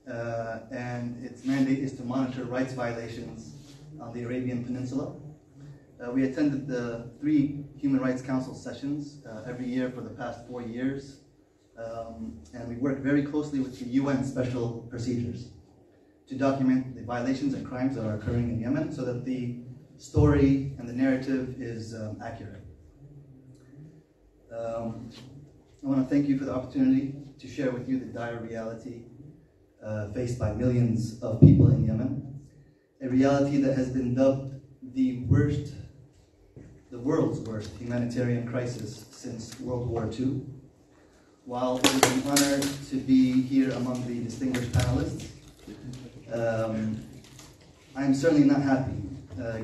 Speaker 8: and its mandate is to monitor rights violations on the Arabian Peninsula. We attended the 3 Human Rights Council sessions every year for the past 4 years. And we work very closely with the UN special procedures to document the violations and crimes that are occurring in Yemen so that the story and the narrative is accurate. I want to thank you for the opportunity to share with you the dire reality faced by millions of people in Yemen, a reality that has been dubbed the world's worst humanitarian crisis since World War II. While it is an honor to be here among the distinguished panelists, I'm certainly not happy,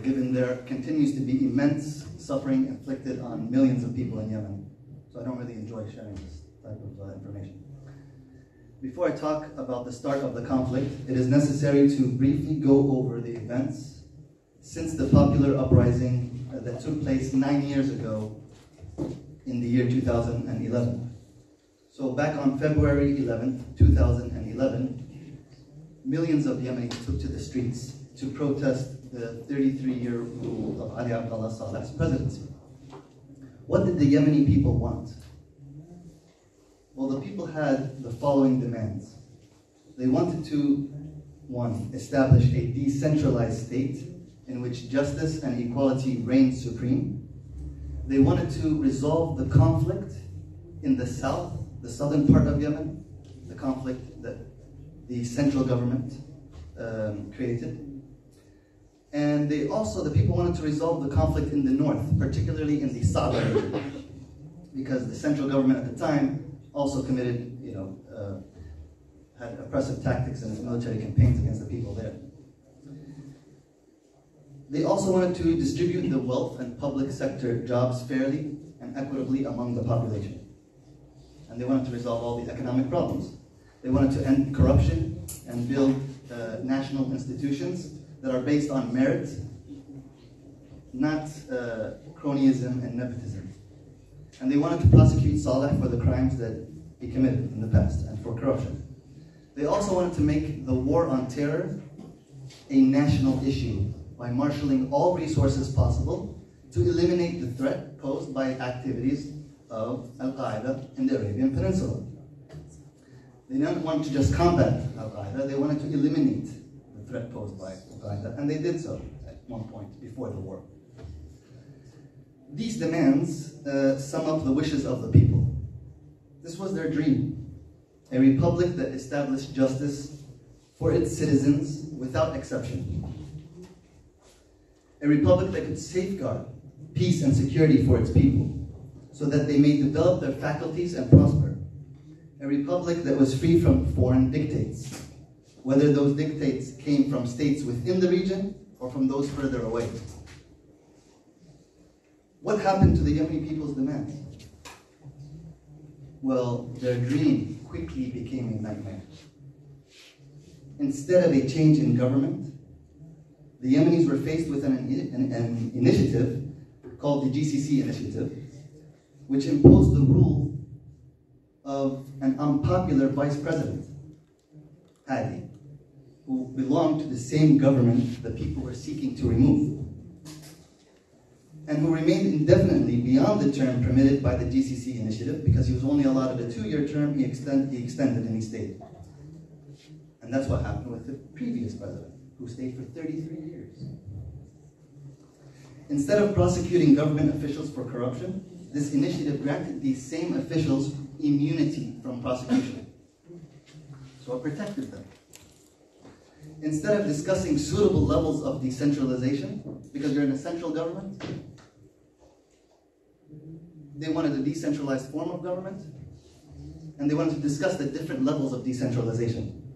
Speaker 8: given there continues to be immense suffering inflicted on millions of people in Yemen. So I don't really enjoy sharing this type of information. Before I talk about the start of the conflict, it is necessary to briefly go over the events since the popular uprising that took place 9 years ago in the year 2011. So back on February 11th, 2011, millions of Yemenis took to the streets to protest the 33-year rule of Ali Abdullah Saleh's presidency. What did the Yemeni people want? Well, the people had the following demands. They wanted to, 1, establish a decentralized state in which justice and equality reigned supreme. They wanted to resolve the conflict in the south, the southern part of Yemen, the conflict that the central government created. And the people wanted to resolve the conflict in the north, particularly in the Saudi region, because the central government at the time also committed, had oppressive tactics and military campaigns against the people there. They also wanted to distribute the wealth and public sector jobs fairly and equitably among the population. And they wanted to resolve all the economic problems. They wanted to end corruption and build national institutions that are based on merit, not cronyism and nepotism. And they wanted to prosecute Saleh for the crimes that he committed in the past and for corruption. They also wanted to make the war on terror a national issue by marshalling all resources possible to eliminate the threat posed by activities of Al-Qaeda in the Arabian Peninsula. They didn't want to just combat Al-Qaeda, they wanted to eliminate the threat posed by Al-Qaeda, and they did so at one point before the war. These demands sum up the wishes of the people. This was their dream, a republic that established justice for its citizens without exception. A republic that could safeguard peace and security for its people so that they may develop their faculties and prosper. A republic that was free from foreign dictates, whether those dictates came from states within the region or from those further away. What happened to the Yemeni people's demands? Well, their dream quickly became a nightmare. Instead of a change in government, the Yemenis were faced with an initiative called the GCC initiative, which imposed the rule of an unpopular vice president, Hadi, who belonged to the same government the people were seeking to remove, and who remained indefinitely beyond the term permitted by the GCC initiative because he was only allotted a 2-year term. He extended and he stayed. And that's what happened with the previous president, who stayed for 33 years. Instead of prosecuting government officials for corruption, this initiative granted these same officials immunity from prosecution. So it protected them. Instead of discussing suitable levels of decentralization, because you're in a central government, they wanted a decentralized form of government, and they wanted to discuss the different levels of decentralization.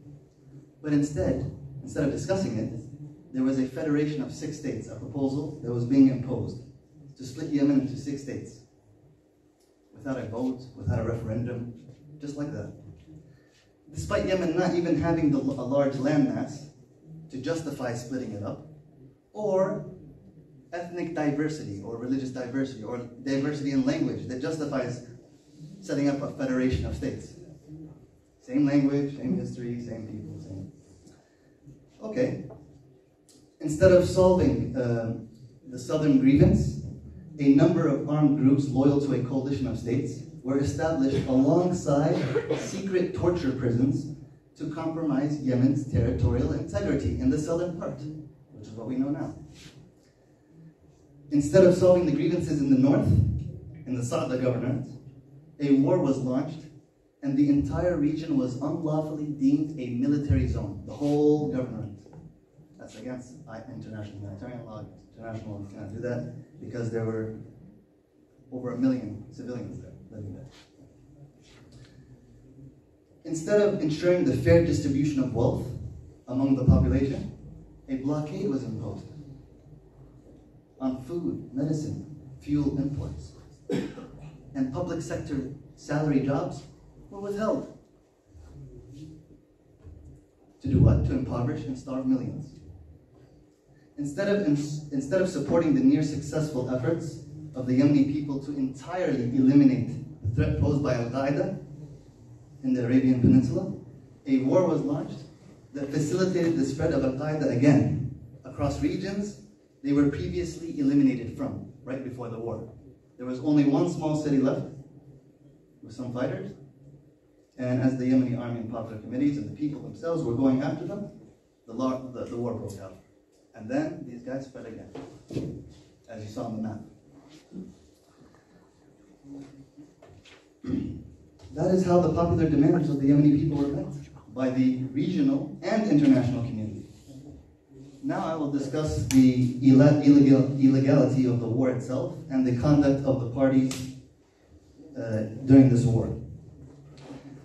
Speaker 8: But instead of discussing it, there was a federation of 6 states, a proposal that was being imposed to split Yemen into 6 states. Without a vote, without a referendum, just like that. Despite Yemen not even having a large landmass to justify splitting it up, or ethnic diversity, or religious diversity, or diversity in language that justifies setting up a federation of states. Same language, same history, same people, same. Okay. Instead of solving the southern grievance, a number of armed groups loyal to a coalition of states were established alongside secret torture prisons to compromise Yemen's territorial integrity in the southern part, which is what we know now. Instead of solving the grievances in the north, in the Saudi governorate, a war was launched and the entire region was unlawfully deemed a military zone, the whole governorate. That's against international humanitarian law. International law cannot do that because there were over 1 million civilians there living there. Instead of ensuring the fair distribution of wealth among the population, a blockade was imposed on food, medicine, fuel imports, and public sector salary jobs were withheld. To do what? To impoverish and starve millions. Instead of supporting the near successful efforts of the Yemeni people to entirely eliminate the threat posed by Al-Qaeda in the Arabian Peninsula, a war was launched that facilitated the spread of Al-Qaeda again across regions they were previously eliminated from right before the war. There was only one small city left with some fighters, and as the Yemeni army and popular committees and the people themselves were going after them, the war broke out. And then these guys spread again, as you saw on the map. That is how the popular demands of the Yemeni people were met by the regional and international community. Now I will discuss the illegality of the war itself and the conduct of the parties during this war.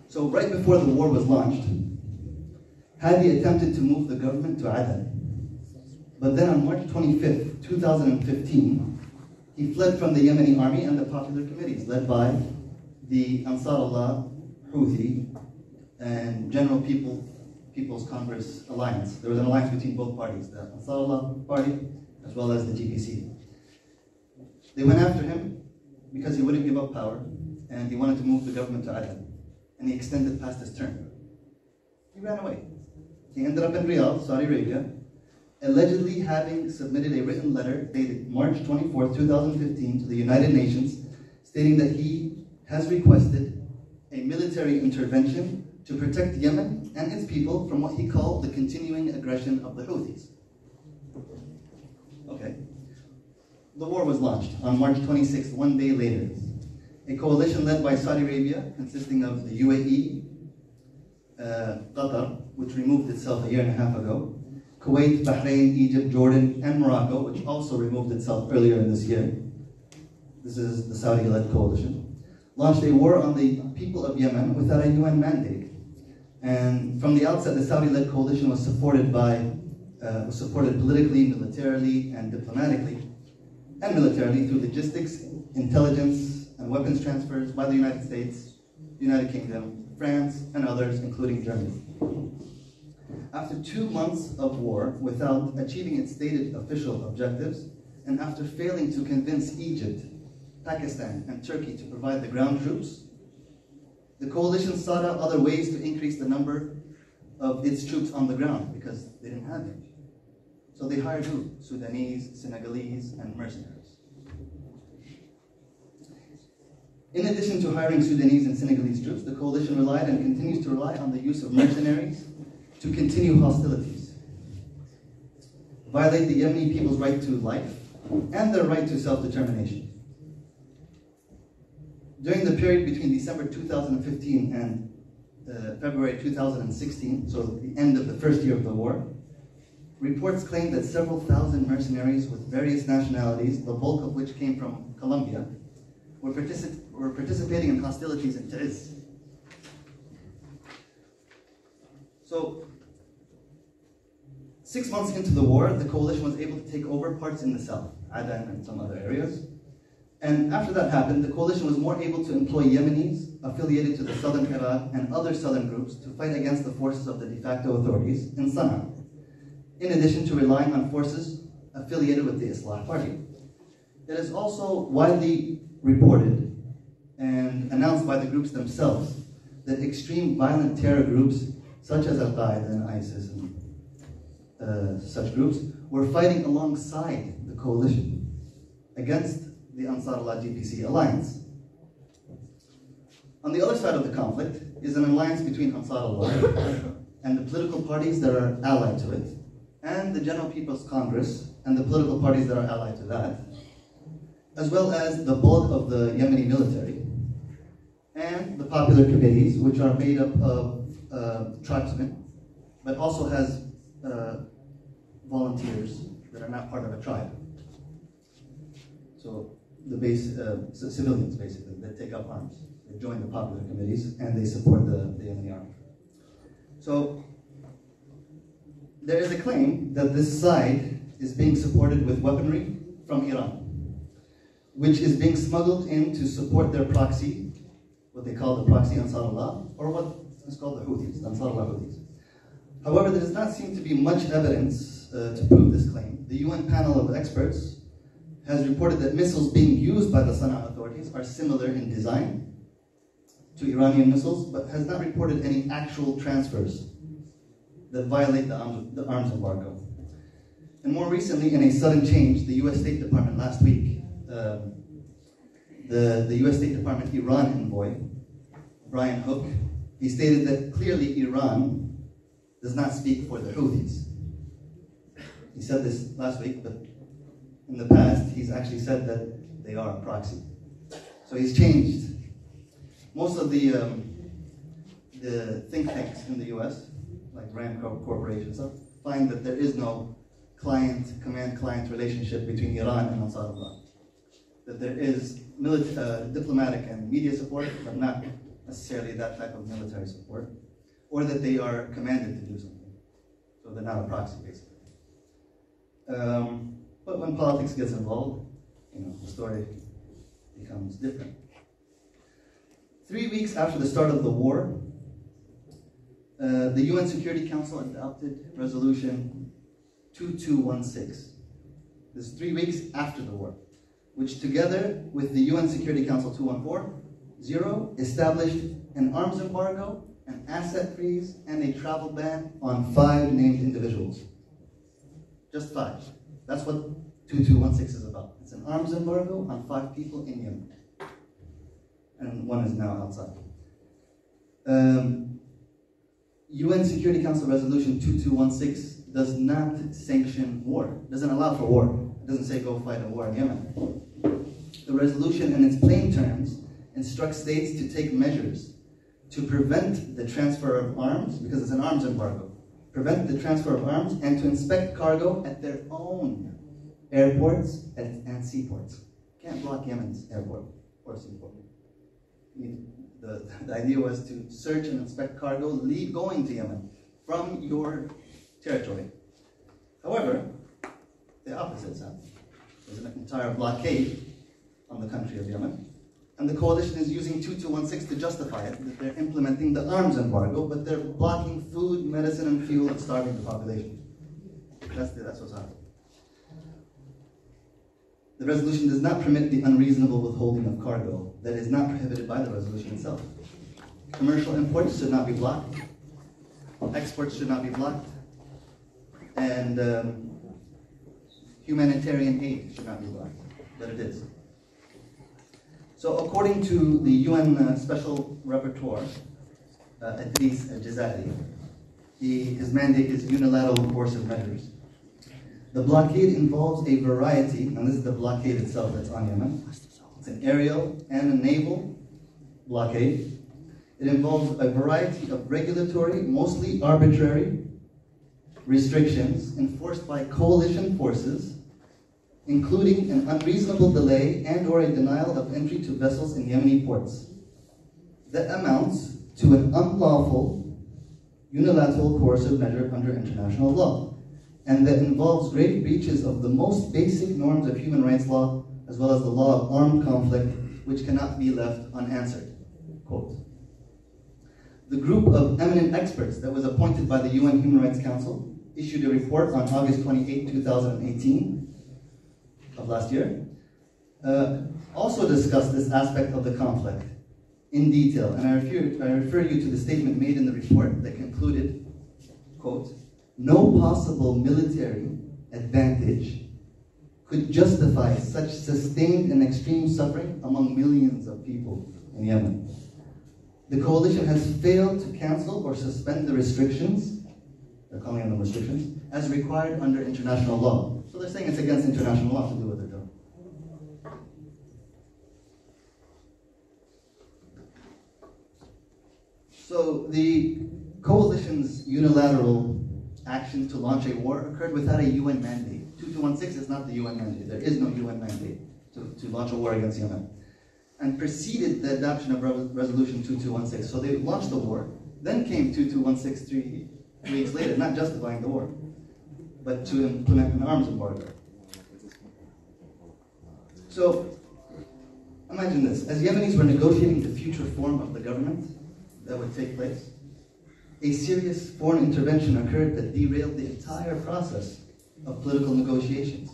Speaker 8: So right before the war was launched, Hadi attempted to move the government to Aden. But then on March 25th, 2015, he fled from the Yemeni army and the popular committees led by the Ansarullah, Houthi, and General People's Congress Alliance. There was an alliance between both parties, the Ansarullah party as well as the GPC. They went after him because he wouldn't give up power and he wanted to move the government to Aden. And he extended past his term. He ran away. He ended up in Riyadh, Saudi Arabia, allegedly having submitted a written letter dated March 24, 2015 to the United Nations stating that he has requested a military intervention to protect Yemen and its people from what he called the continuing aggression of the Houthis. Okay. the war was launched on March 26th, one day later. A coalition led by Saudi Arabia, consisting of the UAE, Qatar, which removed itself a year and a half ago, Kuwait, Bahrain, Egypt, Jordan, and Morocco, which also removed itself earlier in this year. This is the Saudi-led coalition, launched a war on the people of Yemen without a UN mandate. And from the outset, the Saudi-led coalition was supported politically, militarily, and diplomatically, and militarily through logistics, intelligence, and weapons transfers by the United States, United Kingdom, France, and others, including Germany. After 2 months of war without achieving its stated official objectives, and after failing to convince Egypt, Pakistan, and Turkey to provide the ground troops, the coalition sought out other ways to increase the number of its troops on the ground because they didn't have any. So they hired who? Sudanese, Senegalese, and mercenaries. In addition to hiring Sudanese and Senegalese troops, the coalition relied and continues to rely on the use of mercenaries to continue hostilities, violate the Yemeni people's right to life and their right to self-determination. During the period between December 2015 and February 2016, so the end of the first year of the war, reports claim that several thousand mercenaries with various nationalities, the bulk of which came from Colombia, were participating in hostilities in Taiz. So, 6 months into the war, the coalition was able to take over parts in the south, Aden and some other areas. And after that happened, the coalition was more able to employ Yemenis affiliated to the southern Iraq and other southern groups to fight against the forces of the de facto authorities in Sana'a, in addition to relying on forces affiliated with the Islah Party. It is also widely reported and announced by the groups themselves that extreme violent terror groups such as Al-Qaeda and ISIS and such groups were fighting alongside the coalition against the Ansar Allah GPC alliance. On the other side of the conflict is an alliance between Ansar Allah and the political parties that are allied to it, and the General People's Congress and the political parties that are allied to that, as well as the bulk of the Yemeni military, and the popular committees, which are made up of tribesmen, but also has volunteers that are not part of a tribe. So the civilians, basically, that take up arms. They join the popular committees, and they support the Yemeni army. So there is a claim that this side is being supported with weaponry from Iran, which is being smuggled in to support their proxy, what they call the proxy Ansar Allah, or what is called the Houthis, the Ansar Allah Houthis. However, there does not seem to be much evidence to prove this claim. The UN panel of experts has reported that missiles being used by the Sana'a authorities are similar in design to Iranian missiles, but has not reported any actual transfers that violate the arms embargo. And more recently, in a sudden change, the US State Department last week, the US State Department Iran envoy, Brian Hook, he stated that clearly Iran does not speak for the Houthis. He said this last week, but in the past, he's actually said that they are a proxy. So he's changed. Most of the think tanks in the US, like Rand Corporation, find that there is no command-client relationship between Iran and Ansar Allah. That there is diplomatic and media support, but not necessarily that type of military support, or that they are commanded to do something. So they're not a proxy, basically. But when politics gets involved, the story becomes different. 3 weeks after the start of the war, the UN Security Council adopted Resolution 2216. This is 3 weeks after the war, which together with the UN Security Council 2140 established an arms embargo, an asset freeze, and a travel ban on 5 named individuals. Just 5. That's what 2216 is about. It's an arms embargo on 5 people in Yemen. And one is now outside. UN Security Council Resolution 2216 does not sanction war, doesn't allow for war. It doesn't say go fight a war in Yemen. The resolution in its plain terms instructs states to take measures to prevent the transfer of arms, because it's an arms embargo, prevent the transfer of arms, and to inspect cargo at their own airports and seaports. Can't block Yemen's airport or seaport. The idea was to search and inspect cargo going to Yemen from your territory. However, the opposite's happened. There's an entire blockade on the country of Yemen, and the coalition is using 2216 to justify it, that they're implementing the arms embargo, but they're blocking food, medicine, and fuel and starving the population. That's what's happening. The resolution does not permit the unreasonable withholding of cargo that is not prohibited by the resolution itself. Commercial imports should not be blocked. Exports should not be blocked. And humanitarian aid should not be blocked, but it is. So according to the UN Special Rapporteur, Idris al-Jazari, his mandate is unilateral coercive measures. The blockade involves a variety, and this is the blockade itself that's on Yemen. It's an aerial and a naval blockade. It involves a variety of regulatory, mostly arbitrary, restrictions enforced by coalition forces, including an unreasonable delay and or a denial of entry to vessels in Yemeni ports that amounts to an unlawful unilateral coercive measure under international law, and that involves grave breaches of the most basic norms of human rights law, as well as the law of armed conflict, which cannot be left unanswered. Quote. The group of eminent experts that was appointed by the UN Human Rights Council issued a report on August 28, 2018, of last year, also discussed this aspect of the conflict in detail, and I refer you to the statement made in the report that concluded, quote, no possible military advantage could justify such sustained and extreme suffering among millions of people in Yemen. The coalition has failed to cancel or suspend the restrictions, they're calling them restrictions, as required under international law. So they're saying it's against international law to do what they're doing. So the coalition's unilateral action to launch a war occurred without a UN mandate. 2216 is not the UN mandate. There is no UN mandate to launch a war against Yemen. And preceded the adoption of Resolution 2216. So they launched the war. Then came 2216 3 weeks later, not justifying the war, but to implement an arms embargo. So imagine this. As Yemenis were negotiating the future form of the government that would take place, a serious foreign intervention occurred that derailed the entire process of political negotiations,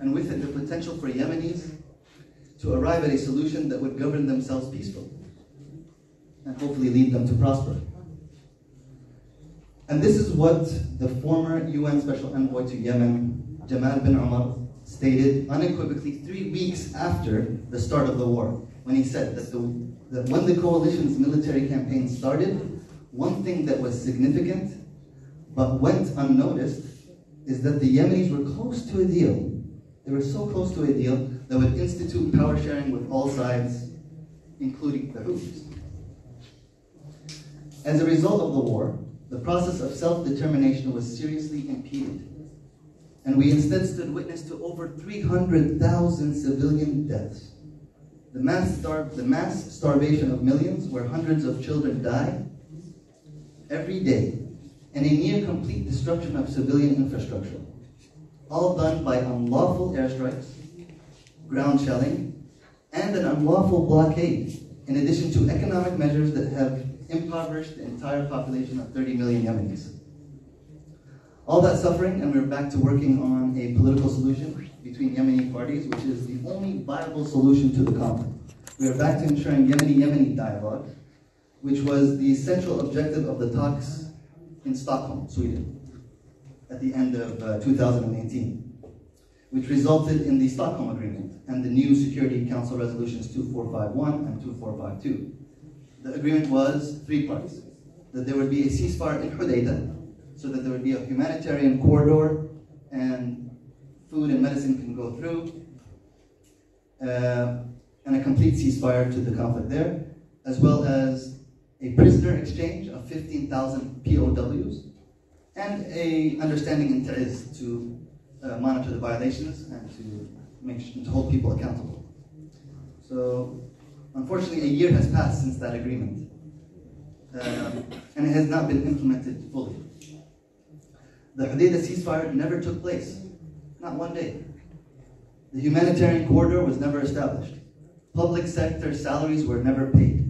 Speaker 8: and with it the potential for Yemenis to arrive at a solution that would govern themselves peacefully and hopefully lead them to prosper. And this is what the former UN Special Envoy to Yemen, Jamal bin Umar, stated unequivocally 3 weeks after the start of the war, when he said that when the coalition's military campaign started, one thing that was significant but went unnoticed is that the Yemenis were close to a deal. They were so close to a deal that would institute power sharing with all sides, including the Houthis. As a result of the war, the process of self-determination was seriously impeded, and we instead stood witness to over 300,000 civilian deaths. The mass starvation of millions, where hundreds of children die every day, and a near complete destruction of civilian infrastructure, all done by unlawful airstrikes, ground shelling, and an unlawful blockade, in addition to economic measures that have impoverished the entire population of 30 million Yemenis. All that suffering, and we're back to working on a political solution between Yemeni parties, which is the only viable solution to the conflict. We are back to ensuring Yemeni-Yemeni dialogue, which was the central objective of the talks in Stockholm, Sweden, at the end of 2018, which resulted in the Stockholm Agreement and the new Security Council Resolutions 2451 and 2452. The agreement was 3 parts: that there would be a ceasefire in Hudaydah, so that there would be a humanitarian corridor and food and medicine can go through, and a complete ceasefire to the conflict there, as well as a prisoner exchange of 15,000 POWs, and a understanding in Ta'iz to monitor the violations and to hold people accountable. So, unfortunately, a year has passed since that agreement, and it has not been implemented fully. The Hudaydah ceasefire never took place, not one day. The humanitarian corridor was never established. Public sector salaries were never paid.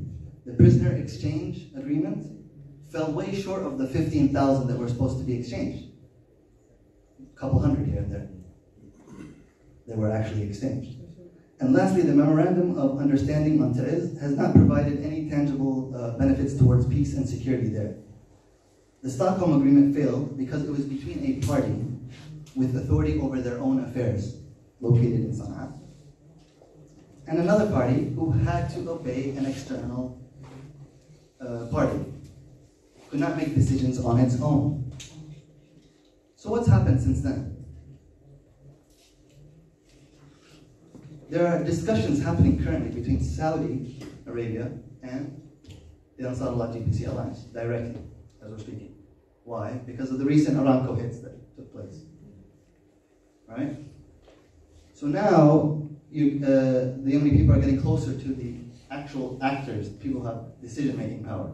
Speaker 8: The prisoner exchange agreement fell way short of the 15,000 that were supposed to be exchanged. A couple hundred here and there that were actually exchanged. And lastly, the Memorandum of Understanding on Ta'iz has not provided any tangible benefits towards peace and security there. The Stockholm Agreement failed because it was between a party with authority over their own affairs, located in Sana'a, and another party who had to obey an external party, could not make decisions on its own. So what's happened since then? There are discussions happening currently between Saudi Arabia and the Ansarullah GPC alliance, directly, as we're speaking. Why? Because of the recent Aramco hits that took place. Right? So now, the Yemeni people are getting closer to the actual actors, people who have decision-making power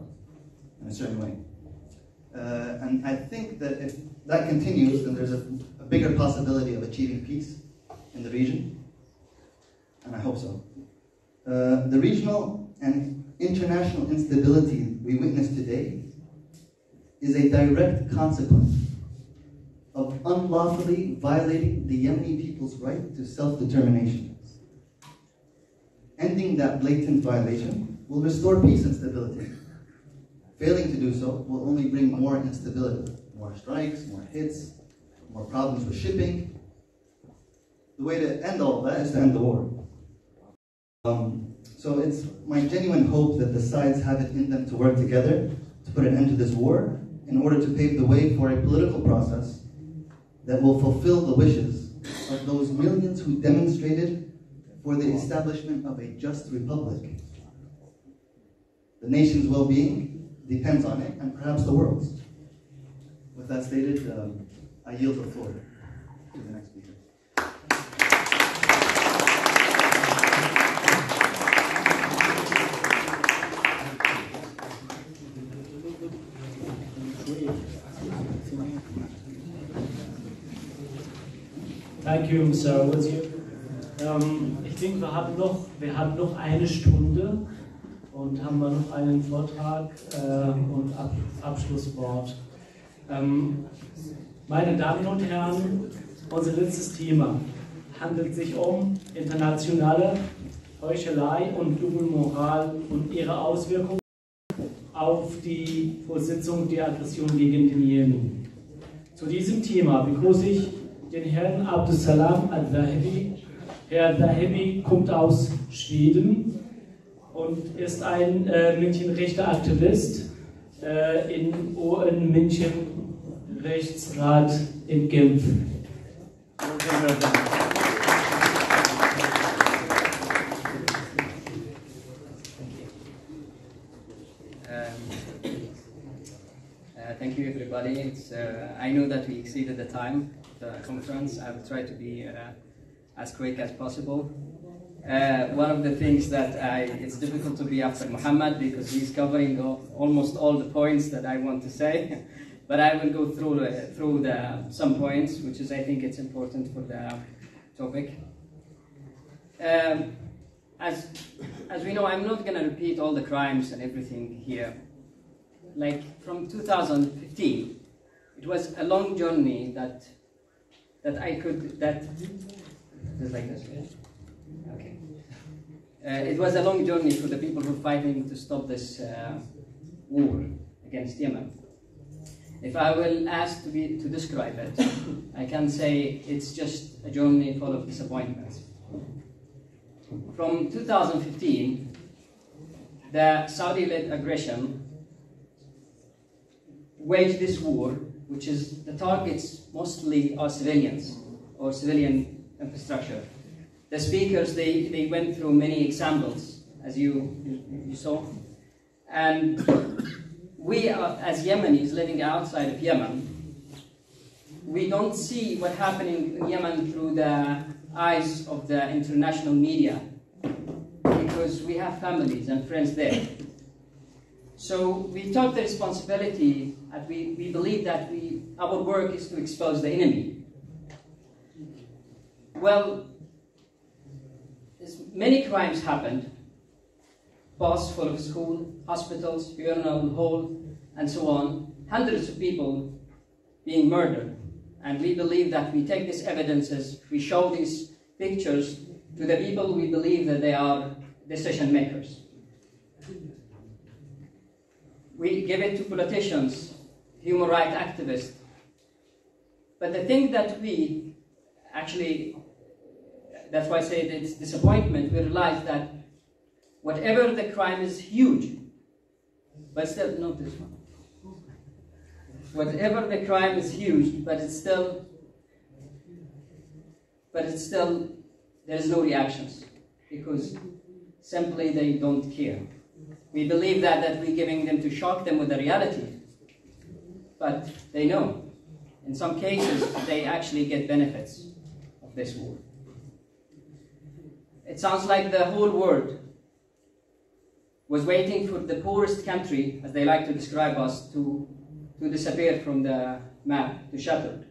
Speaker 8: in a certain way. And I think that if that continues, then there's a bigger possibility of achieving peace in the region, and I hope so. The regional and international instability we witness today is a direct consequence of unlawfully violating the Yemeni people's right to self-determination. Ending that blatant violation will restore peace and stability. Failing to do so will only bring more instability, more strikes, more hits, more problems with shipping. The way to end all of that is to end the war. So it's my genuine hope that the sides have it in them to work together to put an end to this war in order to pave the way for a political process that will fulfill the wishes of those millions who demonstrated for the establishment of a just republic. The nation's well-being depends on it, and perhaps the world's. With that stated, I yield the floor to the next speaker.
Speaker 3: Thank you, Mr. Wazir. Ich denke, wir haben noch eine Stunde und haben wir noch einen Vortrag und Abschlusswort. Meine Damen und Herren, unser letztes Thema handelt sich um internationale Heuchelei und Doppelmoral und ihre Auswirkungen auf die Fortsetzung der Aggression gegen den Jemen. Zu diesem Thema begrüße ich den Herrn Abdussalam al-Zahibi. Herr Zahibi kommt aus Schweden und ist ein Menschenrechteaktivist in UN-Menschenrechtsrat in Genf.
Speaker 9: Thank you, everybody. I know that we exceeded the time of the conference. I will try to be as quick as possible. One of the things that it's difficult to be after Muhammad because he's covering almost all the points that I want to say, but I will go through some points, which is I think it's important for the topic. As we know, I'm not going to repeat all the crimes and everything here. Like from 2015, it was a long journey that just like this. Okay. It was a long journey for the people who are fighting to stop this war against Yemen. If I will ask to describe it, I can say it's just a journey full of disappointments. From 2015, the Saudi-led aggression waged this war, which is the targets mostly are civilians, or civilian infrastructure. The speakers, they went through many examples, as you saw. And we, as Yemenis living outside of Yemen, we don't see what's happening in Yemen through the eyes of the international media, because we have families and friends there. So we took the responsibility, and we believe that our work is to expose the enemy. Well, many crimes happened. Bus full of school, hospitals, funeral hall, and so on. Hundreds of people being murdered. And we believe that we take these evidences, we show these pictures to the people we believe that they are decision makers. We give it to politicians, human rights activists. But the thing that we actually, that's why I say it's disappointment, we realize that whatever the crime is huge, but still, not this one. Whatever the crime is huge, but it's still, there is no reactions, because simply they don't care. We believe that we're giving them to shock them with the reality, but they know. In some cases, they actually get benefits of this war. It sounds like the whole world was waiting for the poorest country, as they like to describe us, to disappear from the map, to shatter.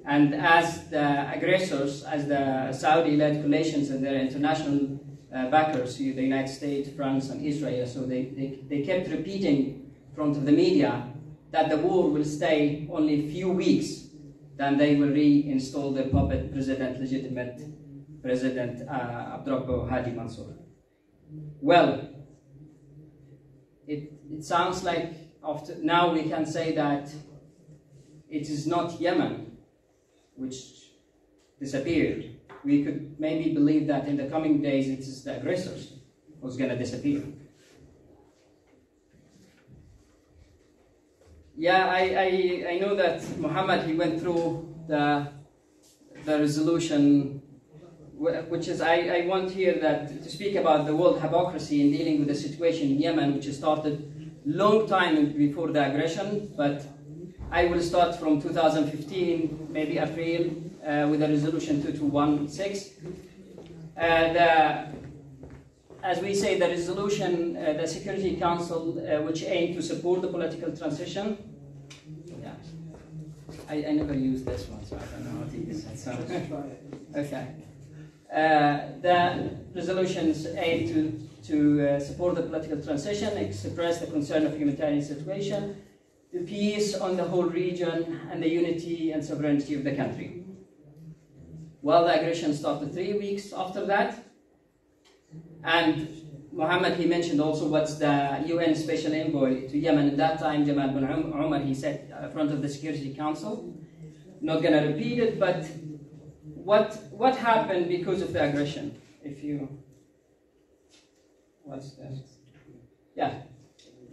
Speaker 9: And as the aggressors, as the Saudi-led coalitions and their international backers, the United States, France, and Israel, so they kept repeating in front of the media that the war will stay only a few weeks, then they will reinstall their puppet president, legitimate President Abdrabbu Hadi Mansour. Well, it sounds like now we can say that it is not Yemen which disappeared. We could maybe believe that in the coming days it is the aggressors who's going to disappear. Yeah, I know that Muhammad, he went through the resolution, which is, I want here to speak about the world hypocrisy in dealing with the situation in Yemen, which started long time before the aggression, but I will start from 2015, maybe April, with the resolution 2216. As we say, the resolution, the Security Council, which aimed to support the political transition. Yeah, I never used this one, so I don't know how to use it. So. Okay. The resolutions aim to support the political transition, express the concern of humanitarian situation, the peace on the whole region, and the unity and sovereignty of the country. Well, the aggression started 3 weeks after that, and Muhammad, he mentioned also what's the UN Special Envoy to Yemen at that time, Jamal bin Umar, he said in front of the Security Council. Not going to repeat it, but what happened because of the aggression? What's that? Yeah.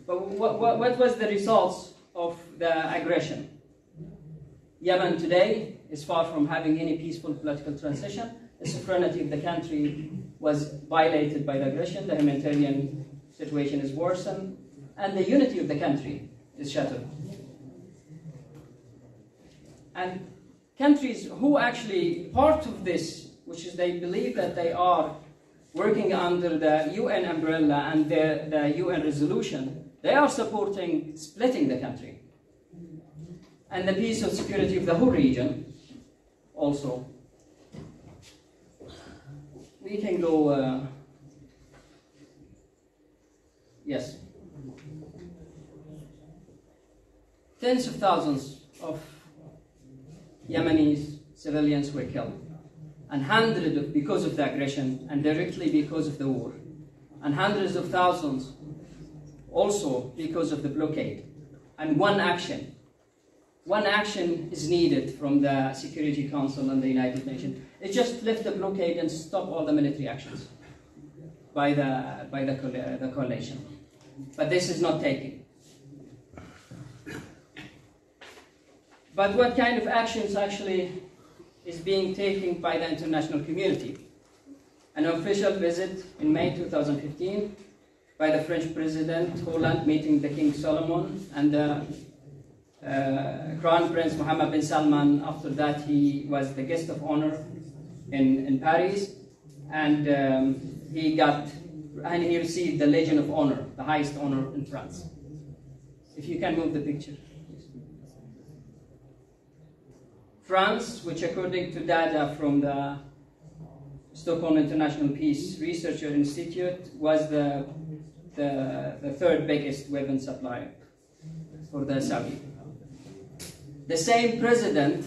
Speaker 9: But what was the results of the aggression? Yemen today is far from having any peaceful political transition. The sovereignty of the country was violated by the aggression. The humanitarian situation is worsened, and the unity of the country is shattered. And countries who actually part of this, which is they believe that they are working under the UN umbrella and the UN resolution, they are supporting splitting the country. And the peace and security of the whole region also. We can go, yes. Tens of thousands of Yemenis civilians were killed, and hundreds because of the aggression and directly because of the war, and hundreds of thousands also because of the blockade. And one action is needed from the Security Council and the United Nations. It just lift the blockade and stop all the military actions by the coalition. But this is not taken. But what kind of actions actually is being taken by the international community. An official visit in May 2015 by the French President Hollande meeting the King Solomon and the Crown Prince Mohammed bin Salman. After that, he was the guest of honor in Paris, and he received the Legion of Honor, the highest honor in France. If you can move the picture. France, which according to data from the Stockholm International Peace Research Institute, was the third biggest weapon supplier for the Saudi. The same president,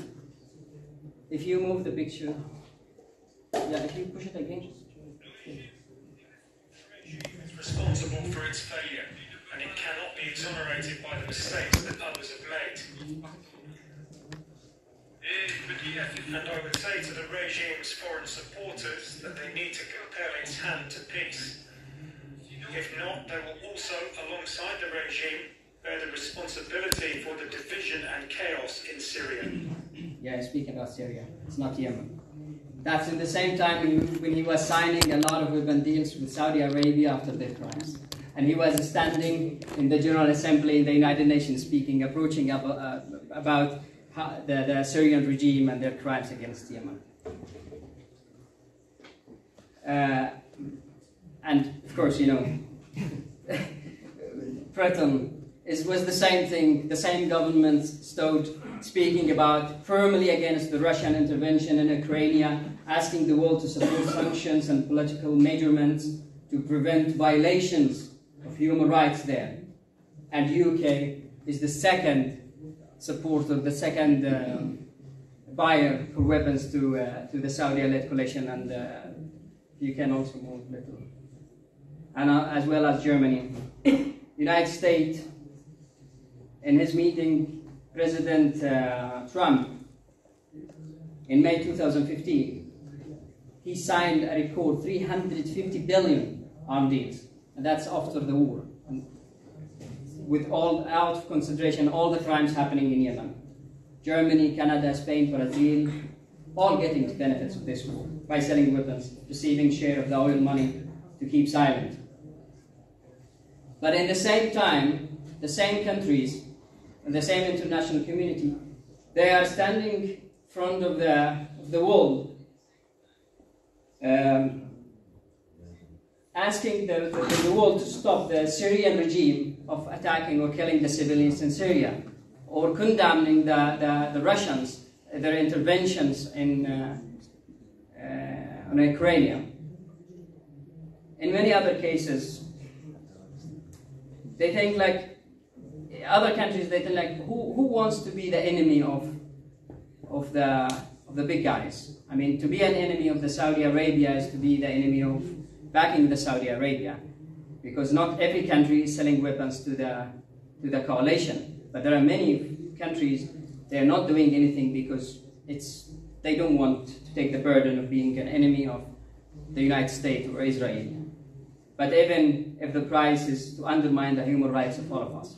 Speaker 9: if you move the picture, yeah, if you push it again.
Speaker 10: Is responsible for its failure, and it cannot be exonerated by the mistakes that others have made. And I would say to the regime's foreign supporters that they need to compel its hand to peace. If not, they will also, alongside the regime, bear the responsibility for the division and chaos in Syria.
Speaker 9: Yeah, speaking about Syria, it's not Yemen. That's in the same time when he was signing a lot of weapon deals with Saudi Arabia after their crimes. And he was standing in the General Assembly in the United Nations speaking, approaching about the Syrian regime and their crimes against Yemen. And of course, you know, Britain was the same thing, the same government stood speaking about firmly against the Russian intervention in Ukraine, asking the world to support sanctions and political measurements to prevent violations of human rights there. And UK is the second supporter, the second buyer for weapons to the Saudi-led coalition, and you can also move a little. And as well as Germany. United States, in his meeting, President Trump, in May 2015, he signed a record 350 billion arms deals, and that's after the war. With all out of consideration, all the crimes happening in Yemen. Germany, Canada, Spain, Brazil, all getting the benefits of this war by selling weapons, receiving share of the oil money to keep silent. But in the same time, the same countries and the same international community, they are standing in front of the world, asking the world to stop the Syrian regime of attacking or killing the civilians in Syria, or condemning the Russians, their interventions in Ukraine. In many other cases, they think like other countries. They think like who wants to be the enemy of the big guys? I mean, to be an enemy of the Saudi Arabia is to be the enemy of backing the Saudi Arabia, because not every country is selling weapons to the coalition. But there are many countries they are not doing anything because they don't want to take the burden of being an enemy of the United States or Israel. But even if the price is to undermine the human rights of all of us.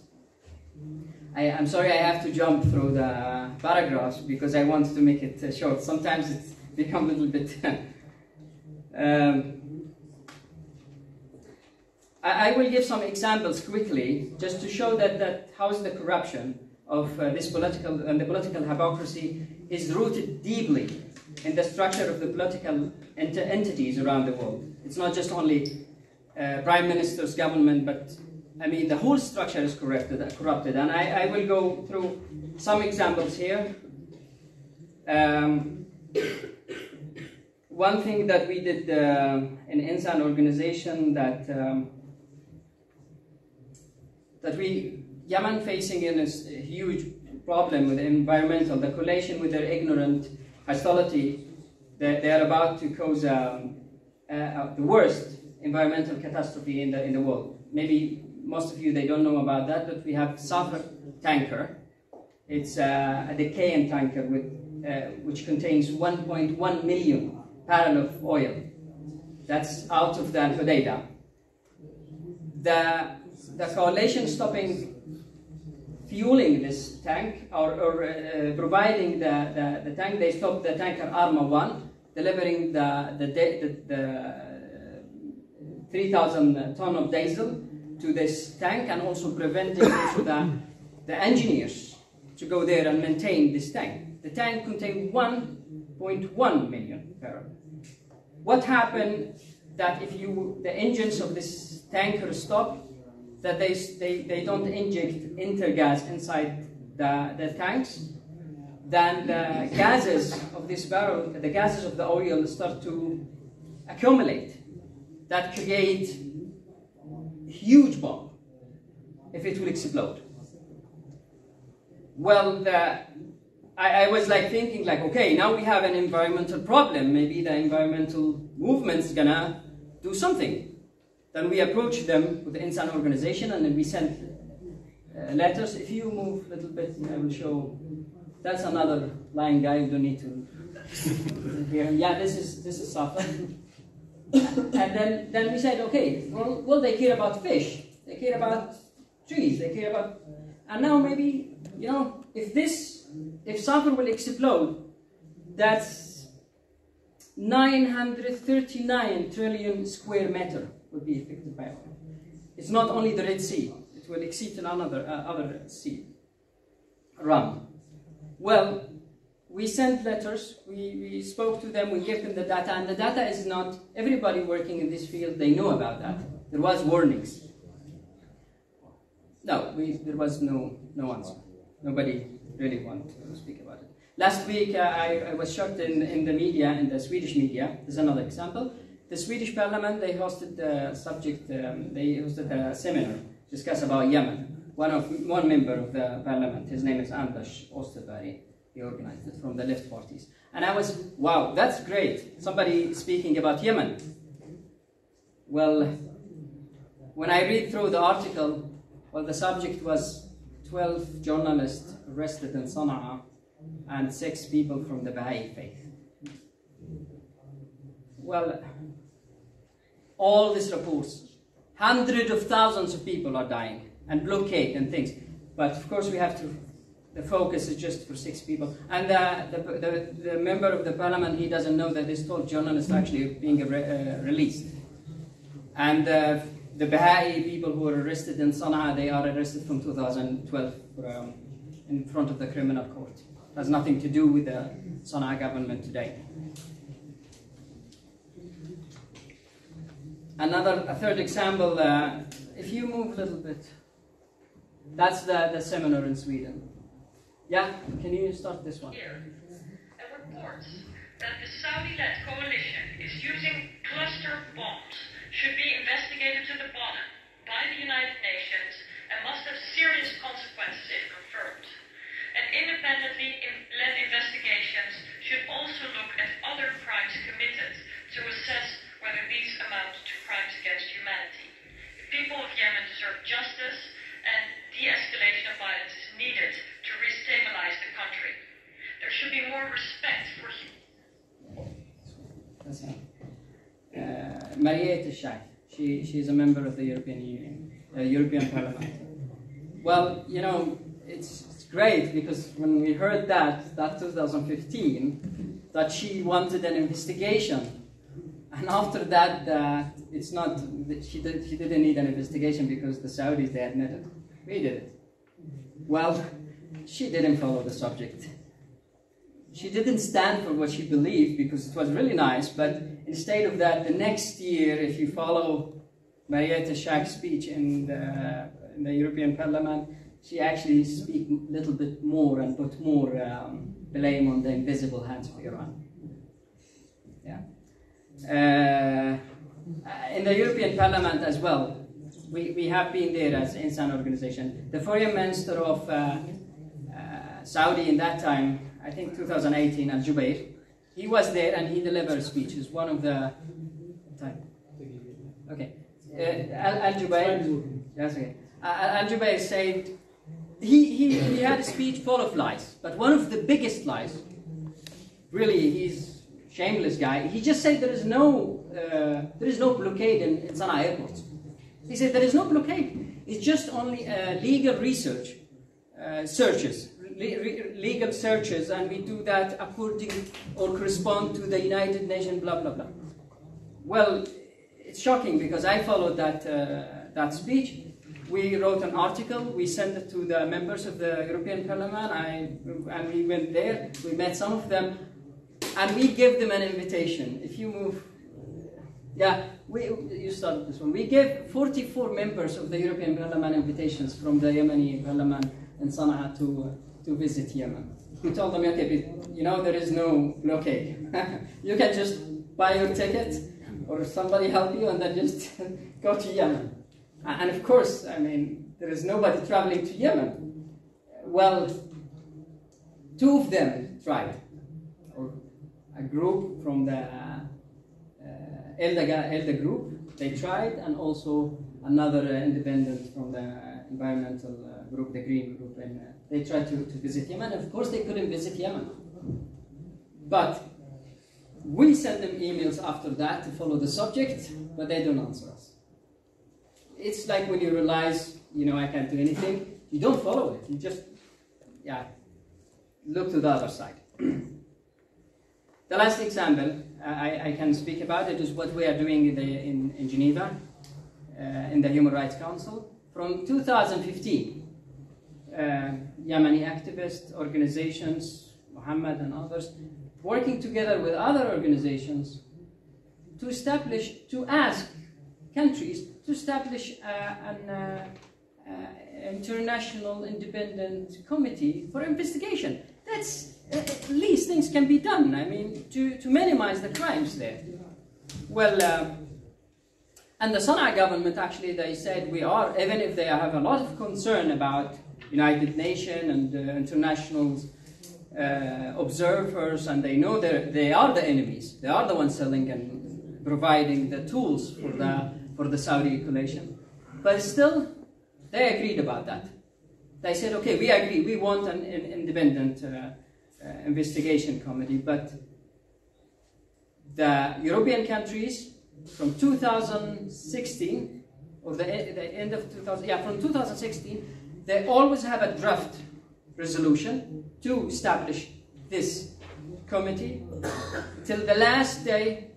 Speaker 9: I'm sorry I have to jump through the paragraphs because I want to make it short. Sometimes it's become a little bit... I will give some examples quickly just to show that how is the corruption of this political and the political hypocrisy is rooted deeply in the structure of the political entities around the world. It's not just only prime minister's government, but I mean the whole structure is corrupted. And I will go through some examples here. One thing that we did in INSAN organization that Yemen facing in a huge problem with environmental, the coalition with their ignorant hostility, they are about to cause the worst environmental catastrophe in the world. Maybe most of you, they don't know about that, but we have Safar tanker. It's a decaying tanker which contains 1.1 million barrels of oil. That's out of the Al-Hudaydah. The coalition stopping fueling this tank or providing the tank. They stopped the tanker Arma 1, delivering the 3,000 ton of diesel to this tank, and also preventing also the engineers to go there and maintain this tank. The tank contained 1.1 million barrels. What happened that if the engines of this tanker stop, that they don't inject intergas inside the tanks, then the gases of this barrel, the gases of the oil start to accumulate. That create huge bomb if it will explode. Well, I was like thinking like, okay, now we have an environmental problem. Maybe the environmental movement's gonna do something. Then we approached them with the INSAN organization, and then we sent letters. If you move a little bit, I will show. That's another lying guy. You don't need to hear him. Yeah, this is Safa. And then we said, okay, well, they care about fish, they care about trees, they care about, and now maybe, you know, if Safa will explode, that's 939 trillion square meter would be affected by oil. It's not only the Red Sea, it will exceed another other sea run. Well, we sent letters, we spoke to them, we gave them the data, and the data is not, everybody working in this field, they know about that. There was warnings. No, there was no answer. Nobody really wanted to speak about it. Last week, I was shocked in the media, in the Swedish media. This is another example. The Swedish parliament, they hosted the subject, they hosted a seminar, discuss about Yemen. One member of the parliament, his name is Anders Osterberg. He organized it from the left parties. And I was, wow, that's great. Somebody speaking about Yemen. Well, when I read through the article, well, the subject was 12 journalists arrested in Sana'a and 6 people from the Baha'i faith. Well, all these reports, hundreds of thousands of people are dying and blockade and things. But of course we have to, the focus is just for 6 people. And the member of the parliament, he doesn't know that these 12 journalists are actually being released. And the Baha'i people who were arrested in Sana'a, they are arrested from 2012 in front of the criminal court. It has nothing to do with the Sana'a government today. A third example, if you move a little bit, that's the seminar in Sweden. Yeah, can you start this one?
Speaker 11: Here, a report that the Saudi-led coalition is using cluster bombs should be investigated to the bottom by the United Nations and must have serious consequences if confirmed. And independently led investigations should also look at other crimes committed to assess whether these amount to crimes against humanity. The people of Yemen deserve justice, and de-escalation of violence is needed to re-stabilize the country. There should be more respect for
Speaker 9: Mariette, she is a member of the European Union, European Parliament. Well, you know, it's great because when we heard that 2015, that she wanted an investigation. And after that, it's not, she didn't need an investigation because the Saudis, they admitted. We did it. Well, she didn't follow the subject. She didn't stand for what she believed because it was really nice, but instead of that, the next year, if you follow Mariette Schaak's speech in the European Parliament, she actually speaks a little bit more and put more blame on the invisible hands of Iran. Yeah. In the European Parliament as well, we have been there as INSAN organization. The foreign minister of Saudi in that time, I think 2018, Al-Jubair, he was there and he delivered a speech. It's one of the time. Okay, Al-Jubair. Yes, okay. Al-Jubair said he had a speech full of lies, but one of the biggest lies. Really, he's shameless guy. He just said there is no blockade in Sana'a airport. He said there is no blockade. It's just only legal research searches, legal searches, and we do that according or correspond to the United Nations, blah, blah, blah. Well, it's shocking because I followed that speech. We wrote an article, we sent it to the members of the European Parliament, and we went there, we met some of them, and we gave them an invitation. If you move, yeah, you started this one. We gave 44 members of the European Parliament invitations from the Yemeni Parliament in Sana'a to visit Yemen. We told them, okay, you know, there is no blockade. You can just buy your ticket, or somebody help you, and then just go to Yemen. And of course, I mean, there is nobody traveling to Yemen. Well, two of them tried, or a group from the Elder group, they tried, and also another independent from the environmental group, the Green group, and they tried to visit Yemen. Of course, they couldn't visit Yemen. But we sent them emails after that to follow the subject, but they don't answer us. It's like when you realize, you know, I can't do anything, you don't follow it. You just, yeah, look to the other side. The last example I can speak about it is what we are doing in Geneva, in the Human Rights Council. From 2015, Yemeni activists, organizations, Muhammad and others, working together with other organizations to ask countries to establish an international independent committee for investigation. That's at least things can be done. I mean, to minimize the crimes there. Well, and the Sana'a government actually, they said we are, even if they have a lot of concern about United Nations and international observers, and they know they are the enemies. They are the ones selling and providing the tools for the Saudi coalition. But still, they agreed about that. They said, okay, we agree, we want an independent investigation committee, but the European countries from 2016, or the end of 2000, yeah, from 2016, they always have a draft resolution to establish this committee. Till the last day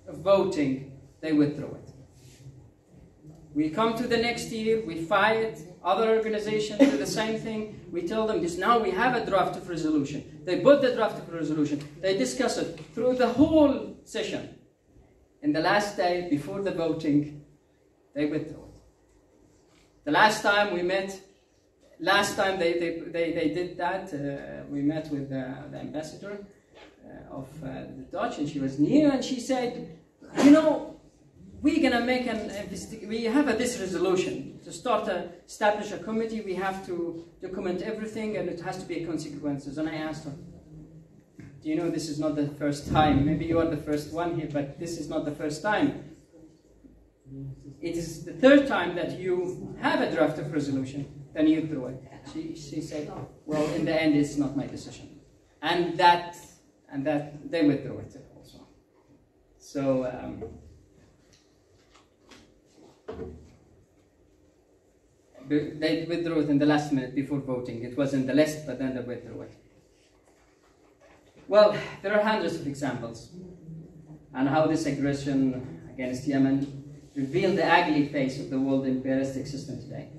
Speaker 9: of voting, they withdrew it. We come to the next year, we fight, other organizations do the same thing. We tell them this, now we have a draft of resolution. They put the draft of resolution, they discuss it through the whole session. And the last day, before the voting, they withdrew it. The last time we met, last time they did that, we met with the ambassador of the Dutch, and she was new, and she said, you know, we're gonna make we have this resolution to establish a committee. We have to document everything, and it has to be consequences. And I asked her, do you know this is not the first time? Maybe you are the first one here, but this is not the first time. It is the third time that you have a draft of resolution, then you threw it. She said, well, in the end, it's not my decision, and that they withdrew it also. So. They withdrew it in the last minute before voting. It was in the list, but then they withdrew it. Well, there are hundreds of examples on how this aggression against Yemen revealed the ugly face of the world imperialistic system today.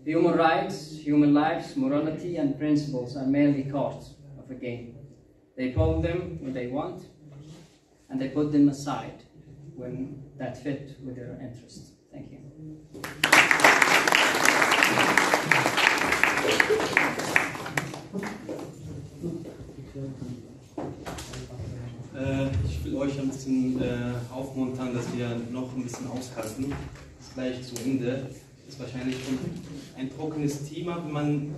Speaker 9: Human rights, human lives, morality, and principles are merely cards of a game. They pull them when they want, and they put them aside when that fit with their interests. Thank you.
Speaker 12: Ich will euch ein bisschen aufmuntern, dass wir noch ein bisschen aushalten. Das ist gleich zu Ende. Das ist wahrscheinlich ein trockenes Thema, wenn man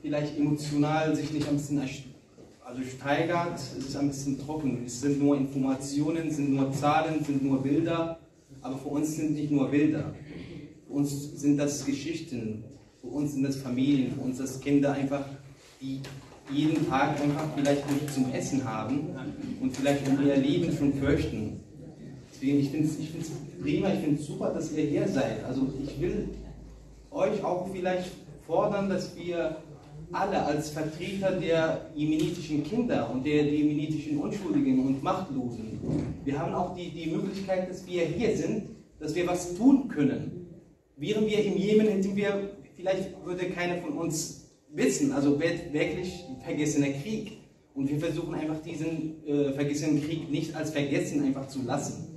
Speaker 12: vielleicht emotional sich nicht ein bisschen steigert. Es ist ein bisschen trocken. Es sind nur Informationen, sind nur Zahlen, sind nur Bilder. Aber für uns sind nicht nur Bilder. Für uns sind das Geschichten. Für uns sind das Familien. Für uns das Kinder einfach, die jeden Tag einfach vielleicht nicht zum Essen haben und vielleicht um ihr Leben schon fürchten. Deswegen, ich finde es prima, ich finde es super, dass ihr hier seid. Also ich will euch auch vielleicht fordern, dass wir alle als Vertreter der jemenitischen Kinder und der jemenitischen Unschuldigen und Machtlosen, wir haben auch die Möglichkeit, dass wir hier sind, dass wir was tun können. Wären wir im Jemen, hätten wir, vielleicht würde keiner von uns wissen, also wirklich Vergessener Krieg. Und wir versuchen einfach diesen Vergessenen Krieg nicht als vergessen einfach zu lassen.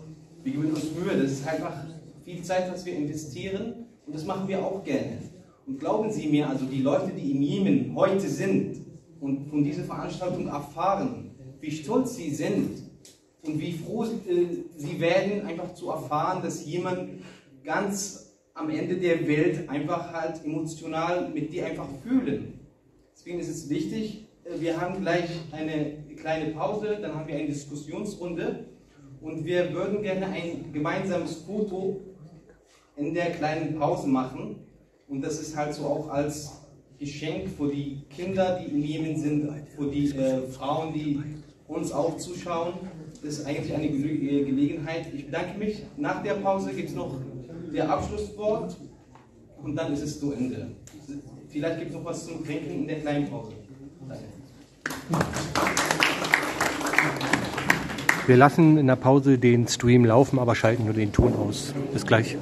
Speaker 12: Wir geben uns Mühe, das ist einfach viel Zeit, was wir investieren und das machen wir auch gerne. Und glauben Sie mir, also die Leute, die im Jemen heute sind und von dieser Veranstaltung erfahren, wie stolz sie sind und wie froh sie werden, einfach zu erfahren, dass jemand ganz am Ende der Welt einfach halt emotional mit dir einfach fühlen. Deswegen ist es wichtig, wir haben gleich eine kleine Pause, dann haben wir eine Diskussionsrunde und wir würden gerne ein gemeinsames Foto in der kleinen Pause machen. Und das ist halt so auch als Geschenk für die Kinder, die im Jemen sind, für die Frauen, die uns auch zuschauen. Das ist eigentlich eine Gelegenheit. Ich bedanke mich. Nach der Pause gibt es noch der Abschlusswort und dann ist es zu Ende. Vielleicht gibt es noch was zum Trinken in der kleinen Pause. Danke.
Speaker 5: Wir lassen in der Pause den Stream laufen, aber schalten nur den Ton aus. Bis gleich.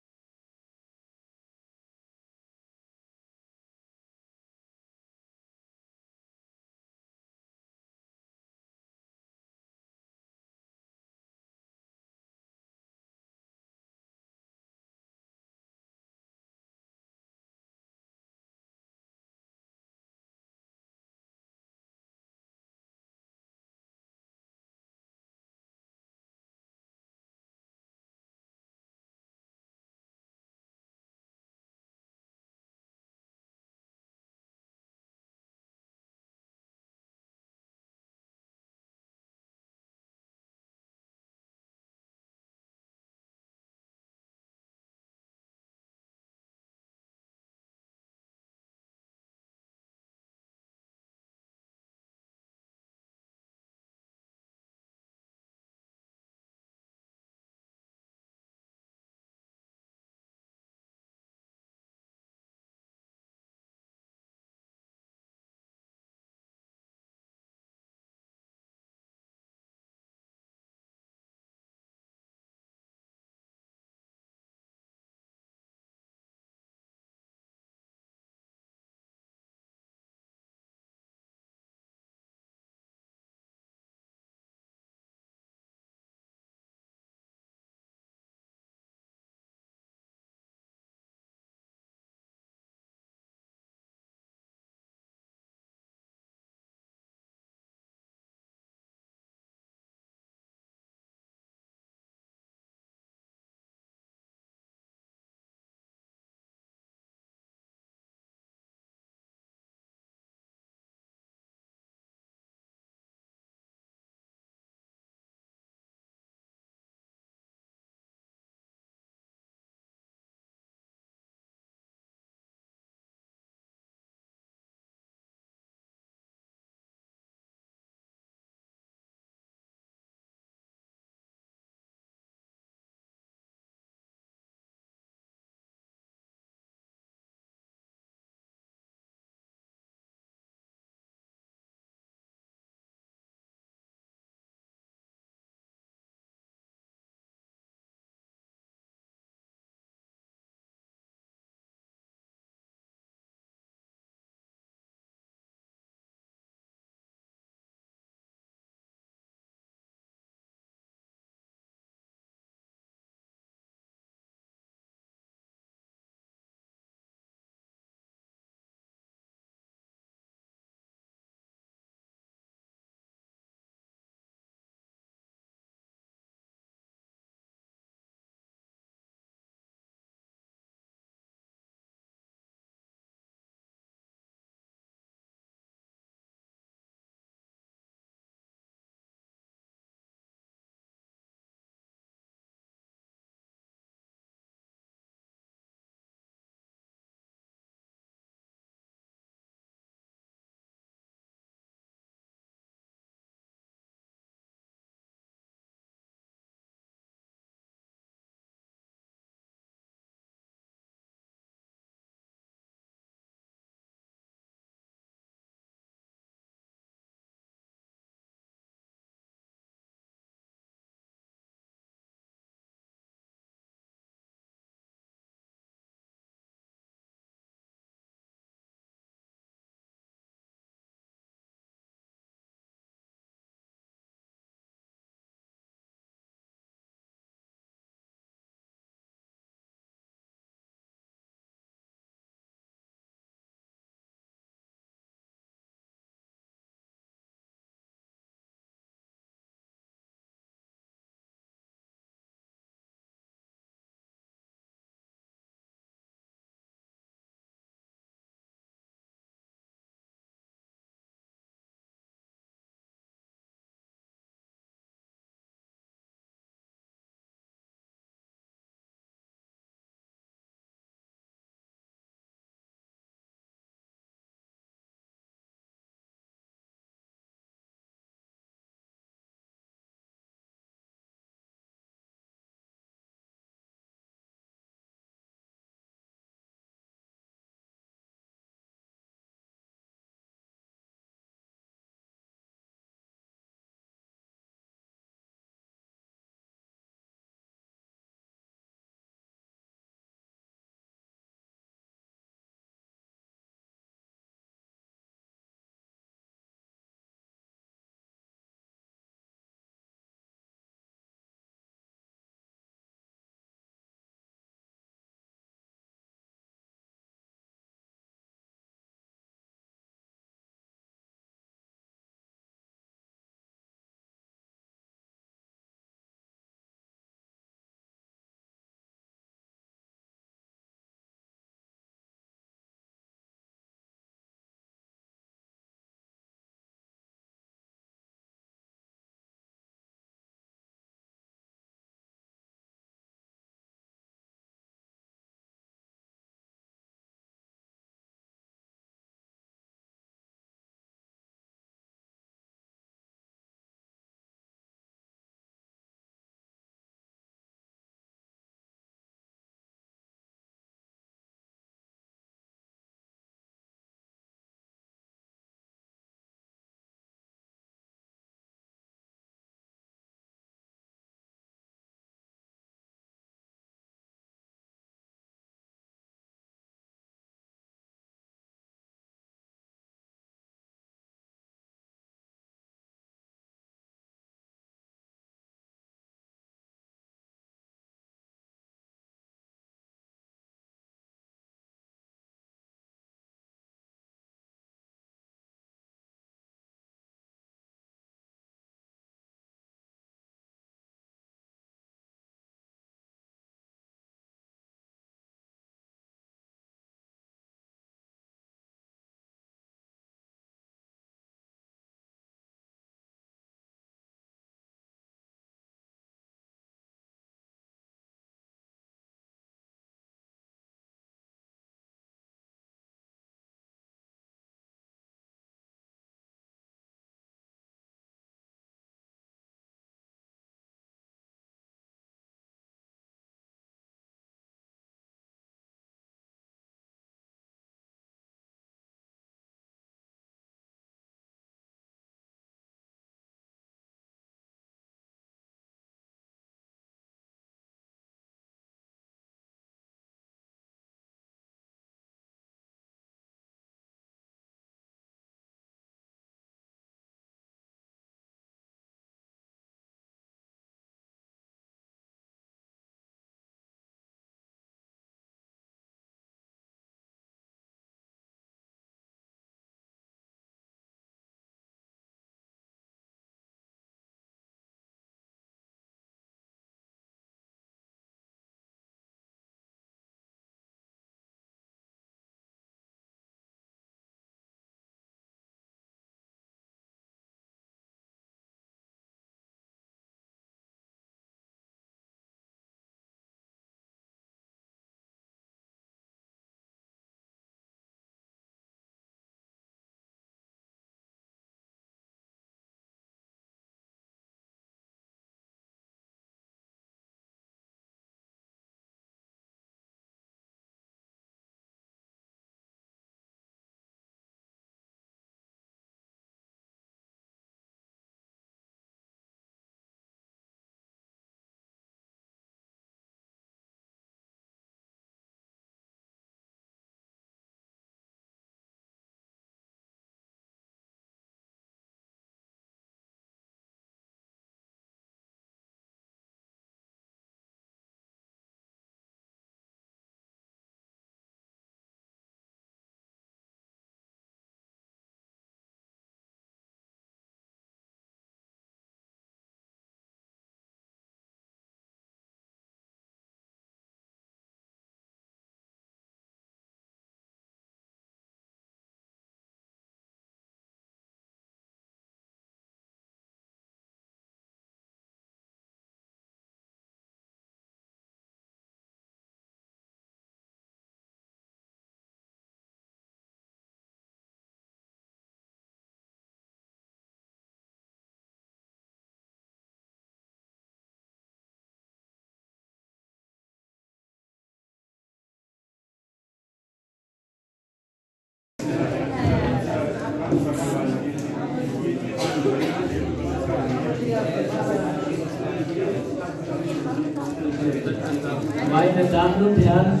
Speaker 3: Meine Damen und Herren,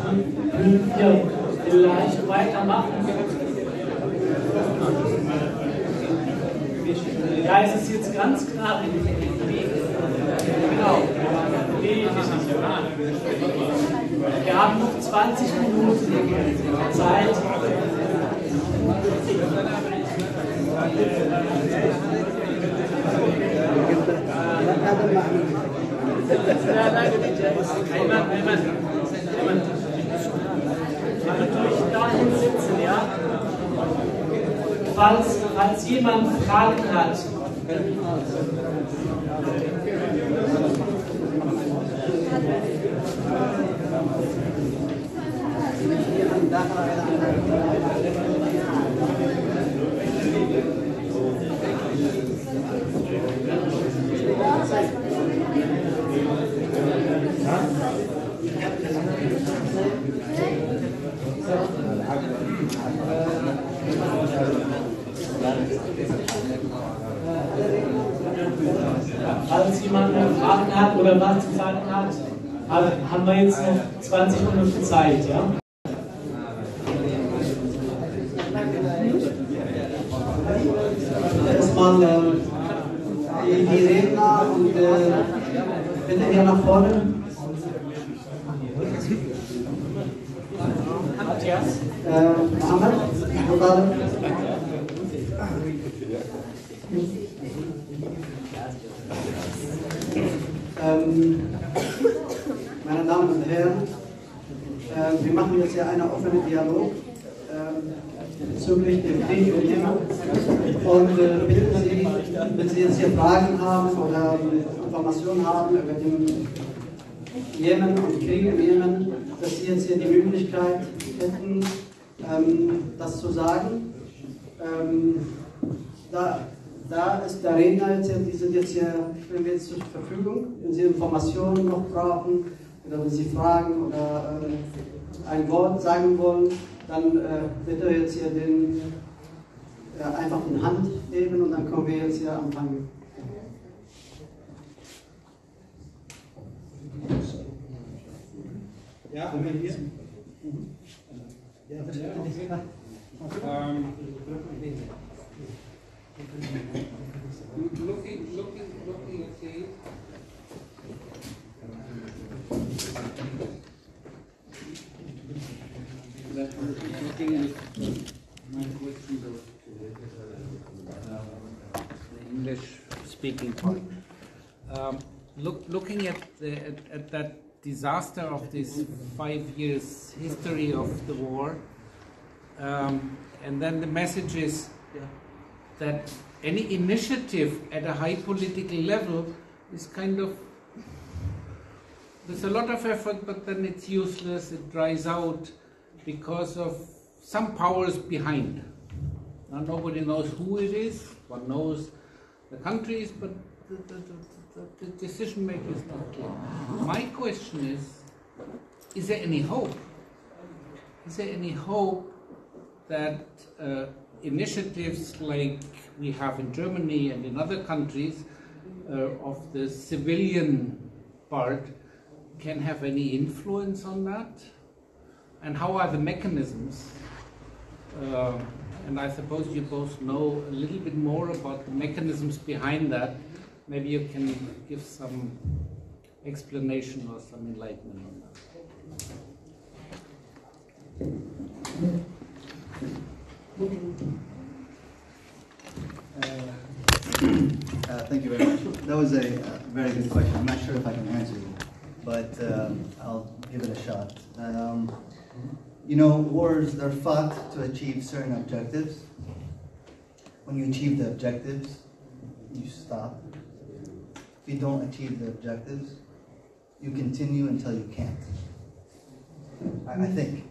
Speaker 3: können wir vielleicht weitermachen? Ja, es ist jetzt ganz klar, genau. Wir haben noch 20 Minuten Zeit. Natürlich dahin sitzen, ja? Falls jemand Fragen hat. Falls jemand Fragen hat oder was zu sagen hat, haben wir jetzt noch 20 Minuten Zeit, ja?
Speaker 13: Erstmal die Redner und bitte hier nach vorne. Meine Damen und Herren, wir machen jetzt hier einen offenen Dialog bezüglich dem Krieg in Jemen und bitten Sie, wenn Sie jetzt hier Fragen haben oder Informationen haben über den Jemen und Krieg im Jemen, dass Sie jetzt hier die Möglichkeit hätten, das zu sagen. Da ist der Redner jetzt, die sind jetzt hier, stellen wir jetzt zur Verfügung, wenn Sie Informationen noch brauchen oder wenn Sie Fragen oder ein Wort sagen wollen, dann bitte jetzt hier einfach die Hand heben und dann können wir jetzt hier anfangen.
Speaker 14: Ja, haben wir hier? Ja, das looking okay. Looking at my questions of the English-speaking part. Looking at that disaster of this 5 years history of the war, and then the message is that any initiative at a high political level is kind of, there's a lot of effort, but then it's useless, it dries out because of some powers behind. Now nobody knows who it is, one knows the countries, but the decision maker is not clear. My question is there any hope? Is there any hope that initiatives like we have in Germany and in other countries of the civilian part can have any influence on that? And how are the mechanisms? And I suppose you both know a little bit more about the mechanisms behind that. Maybe you can give some explanation or some enlightenment on that.
Speaker 8: Thank you very much. That was a very good question. I'm not sure if I can answer you, but I'll give it a shot. You know, wars are fought to achieve certain objectives. When you achieve the objectives, you stop. If you don't achieve the objectives, you continue until you can't. I think.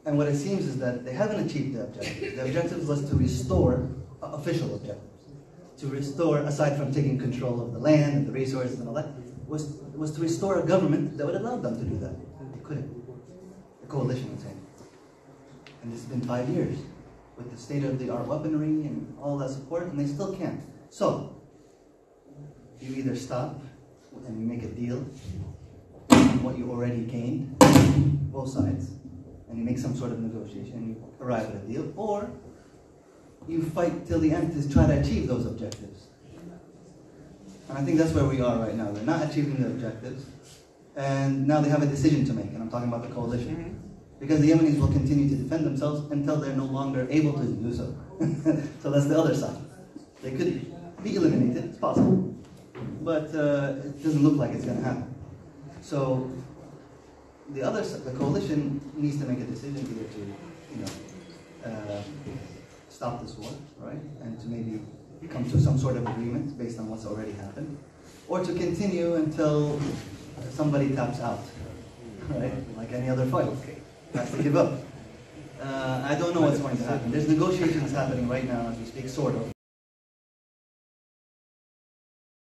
Speaker 8: And what it seems is that they haven't achieved the objectives. The objectives was to restore official objectives. To restore, aside from taking control of the land and the resources and all that, was to restore a government that would allow them to do that. They couldn't. The coalition was saying. And it's been 5 years with the state-of-the-art weaponry and all that support, and they still can't. So, You either stop and you make a deal on what you already gained, both sides, and you make some sort of negotiation and you arrive at a deal, or you fight till the end to try to achieve those objectives. And I think that's where we are right now. They're not achieving the objectives, and now they have a decision to make, and I'm talking about the coalition. Because the Yemenis will continue to defend themselves until they're no longer able to do so. So that's the other side. They could be eliminated, it's possible, but it doesn't look like it's going to happen. So the other side, the coalition needs to make a decision either to, stop this war, right, and to maybe come to some sort of agreement based on what's already happened, or to continue until somebody taps out, right, like any other fight. Has to give up. I don't know what's going to happen. There's negotiations happening right now as we speak, sort of.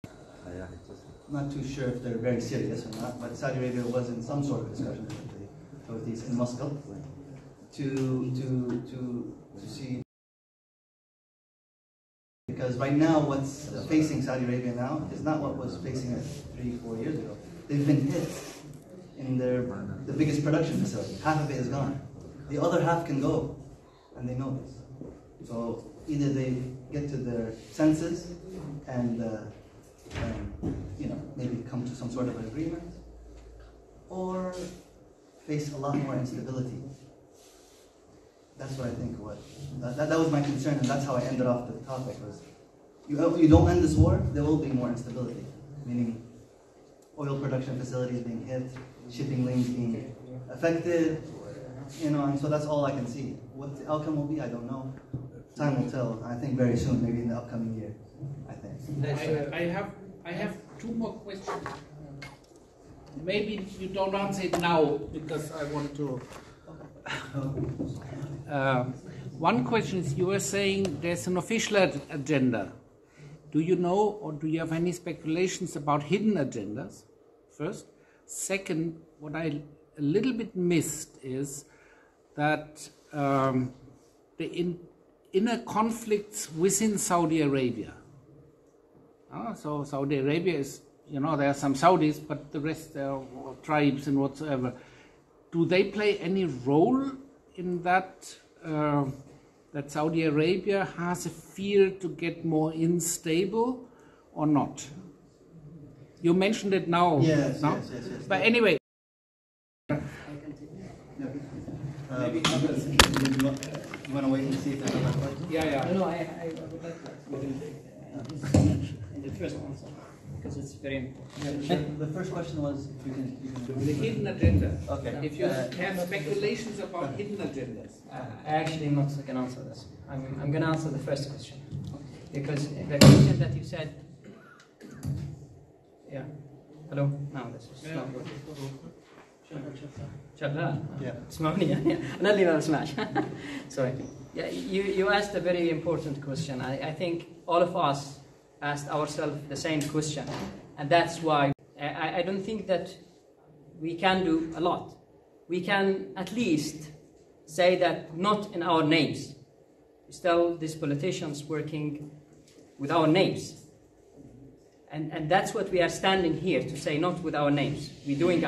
Speaker 8: I'm not too sure if they're very serious or not, but Saudi Arabia was in some sort of discussion with the authorities in Muscat to see. Because right now, what's facing Saudi Arabia now is not what was facing it 3-4 years ago. They've been hit in the biggest production facility. Half of it is gone. The other half can go, and they know this. So either they get to their senses and maybe come to some sort of agreement, or face a lot more instability. That's what I think. That was my concern, and that's how I ended off the topic. Was you don't end this war, there will be more instability, meaning oil production facilities being hit, shipping lanes being affected, and so that's all I can see. What the outcome will be, I don't know. Time will tell. I think very soon, maybe in the upcoming year. I think.
Speaker 14: I have two more questions. Maybe you don't answer it now because I want to. One question is, you were saying there's an official agenda. Do you know, or do you have any speculations about hidden agendas? First. Second, what I a little bit missed is that the inner conflicts within Saudi Arabia. So Saudi Arabia is, there are some Saudis, but the rest are tribes and whatsoever. Do they play any role in that? That Saudi Arabia has a fear to get more unstable, or not? You mentioned it now.
Speaker 8: Yes,
Speaker 14: no?
Speaker 8: yes.
Speaker 14: But anyway.
Speaker 8: Maybe others. You want to wait and see if there's another question?
Speaker 14: Yeah.
Speaker 9: No, I would like to in the first answer, because it's very important.
Speaker 8: The first question was, if you can
Speaker 14: the hidden agenda.
Speaker 8: Okay.
Speaker 14: If you have speculations about hidden agendas.
Speaker 9: I actually am not going to answer this. I'm going to answer the first question. Because the question that you said... Yeah. Hello? No, this is not good. Sorry. Yeah, you asked a very important question. I think all of us asked ourselves the same question. And that's why I don't think that we can do a lot. We can at least say that not in our names. Still, these politicians working with our names. And that's what we are standing here to say, not with our names. We're doing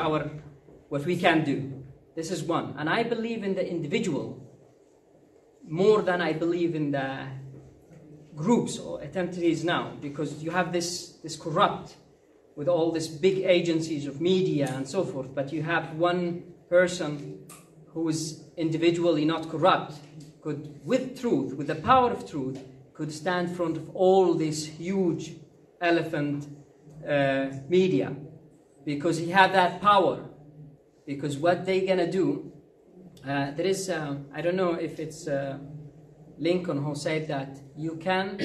Speaker 9: what we can do. This is one. And I believe in the individual more than I believe in the groups or entities now, because you have this corrupt with all these big agencies of media and so forth, but you have one person who is individually not corrupt, could, with truth, with the power of truth, could stand in front of all this huge elephant media, because he had that power. Because what they're gonna do, there is, I don't know if it's Lincoln who said that you can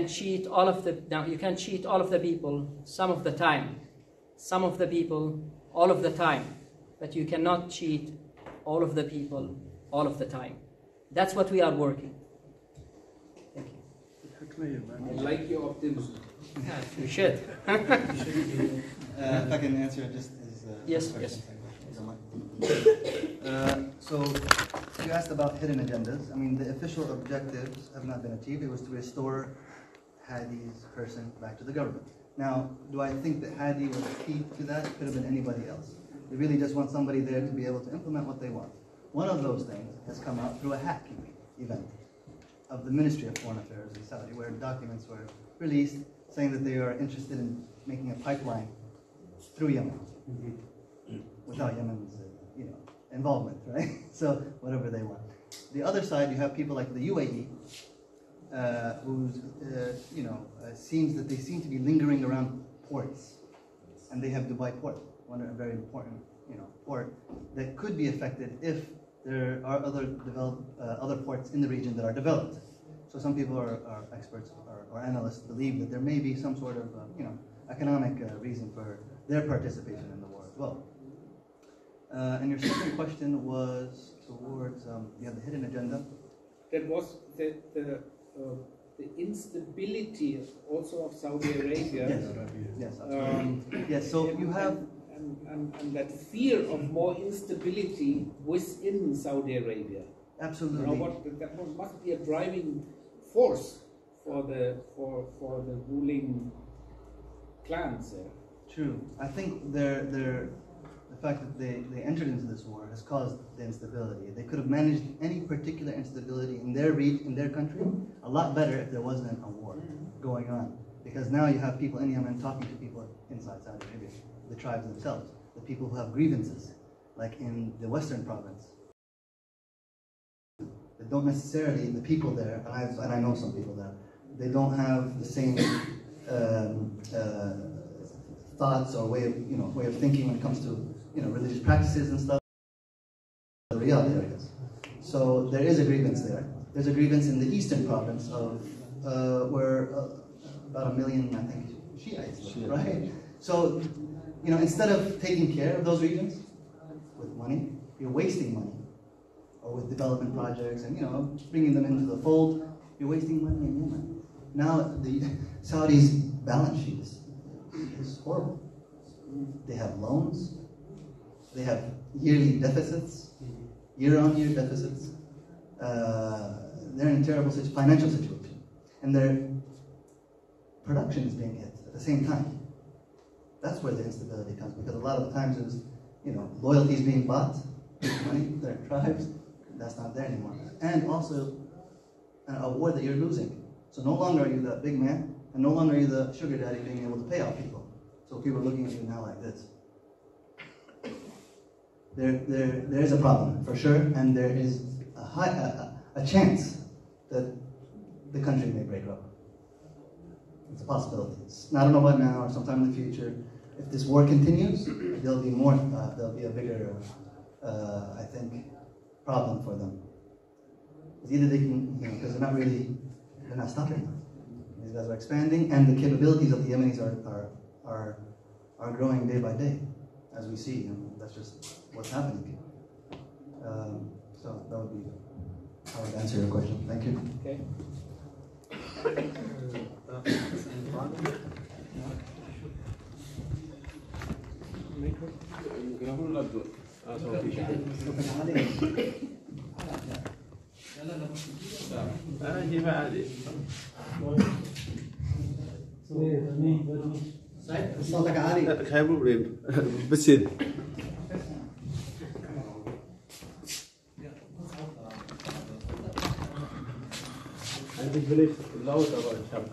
Speaker 9: cheat all of the, now you can cheat all of the people some of the time, some of the people all of the time, but you cannot cheat all of the people all of the time. That's what we are working. Thank you.
Speaker 14: I like your optimism.
Speaker 9: We should.
Speaker 8: If I can answer just as
Speaker 9: yes.
Speaker 8: So you asked about hidden agendas. I mean, the official objectives have not been achieved. It was to restore Hadi's person back to the government. Now, do I think that Hadi was key to that? It could have been anybody else. They really just want somebody there to be able to implement what they want. One of those things has come out through a hacking event of the Ministry of Foreign Affairs in Saudi, where documents were released saying that they are interested in making a pipeline through Yemen, without Yemen's involvement, right? So whatever they want. The other side, you have people like the UAE, who's seems that they seem to be lingering around ports, and they have Dubai port, one a very important port that could be affected if there are other ports in the region that are developed. So some people are experts or analysts believe that there may be some sort of economic reason for their participation in the war as well. And your second question was towards the hidden agenda.
Speaker 14: That was the instability also of Saudi Arabia.
Speaker 8: Yes. Yes. So you have
Speaker 14: and that fear of more instability within Saudi Arabia.
Speaker 8: Absolutely.
Speaker 14: That must be a driving force for the ruling clans there.
Speaker 8: True. I think the fact that they entered into this war has caused the instability. They could have managed any particular instability in their country a lot better if there wasn't a war going on. Because now you have people in Yemen talking to people inside Saudi Arabia, the tribes themselves, the people who have grievances, like in the western province. They don't necessarily, the people there, and I know some people there, they don't have the same thoughts or way of thinking when it comes to religious practices and stuff. The Riyadh areas. So there is a grievance there. There's a grievance in the eastern province of where about 1 million, I think, Shiites live, right? So instead of taking care of those regions with money, you're wasting money. Or with development projects and bringing them into the fold, you're wasting money in Yemen. Now the Saudis' balance sheet is horrible. They have loans, they have yearly deficits, year-on-year deficits. They're in a terrible financial situation, and their production is being hit at the same time. That's where the instability comes, because a lot of the times it was, loyalty is being bought with money, their tribes. That's not there anymore. And also a war that you're losing. So no longer are you the big man, and no longer are you the sugar daddy being able to pay off people. So people are looking at you now like this. There is a problem, for sure, and there is a chance that the country may break up. It's a possibility. I don't know about now or sometime in the future. If this war continues, there'll be a bigger, I think, problem for them. It's either they can, because they're not stopping. These guys are expanding, and the capabilities of the Yemenis are growing day by day, as we see. That's just what's happening. So that would be how I would answer your question. Thank you.
Speaker 14: Okay.
Speaker 15: صوتك عالي. Kein Problem. Ein bisschen. Eigentlich bin ich laut, aber ich habe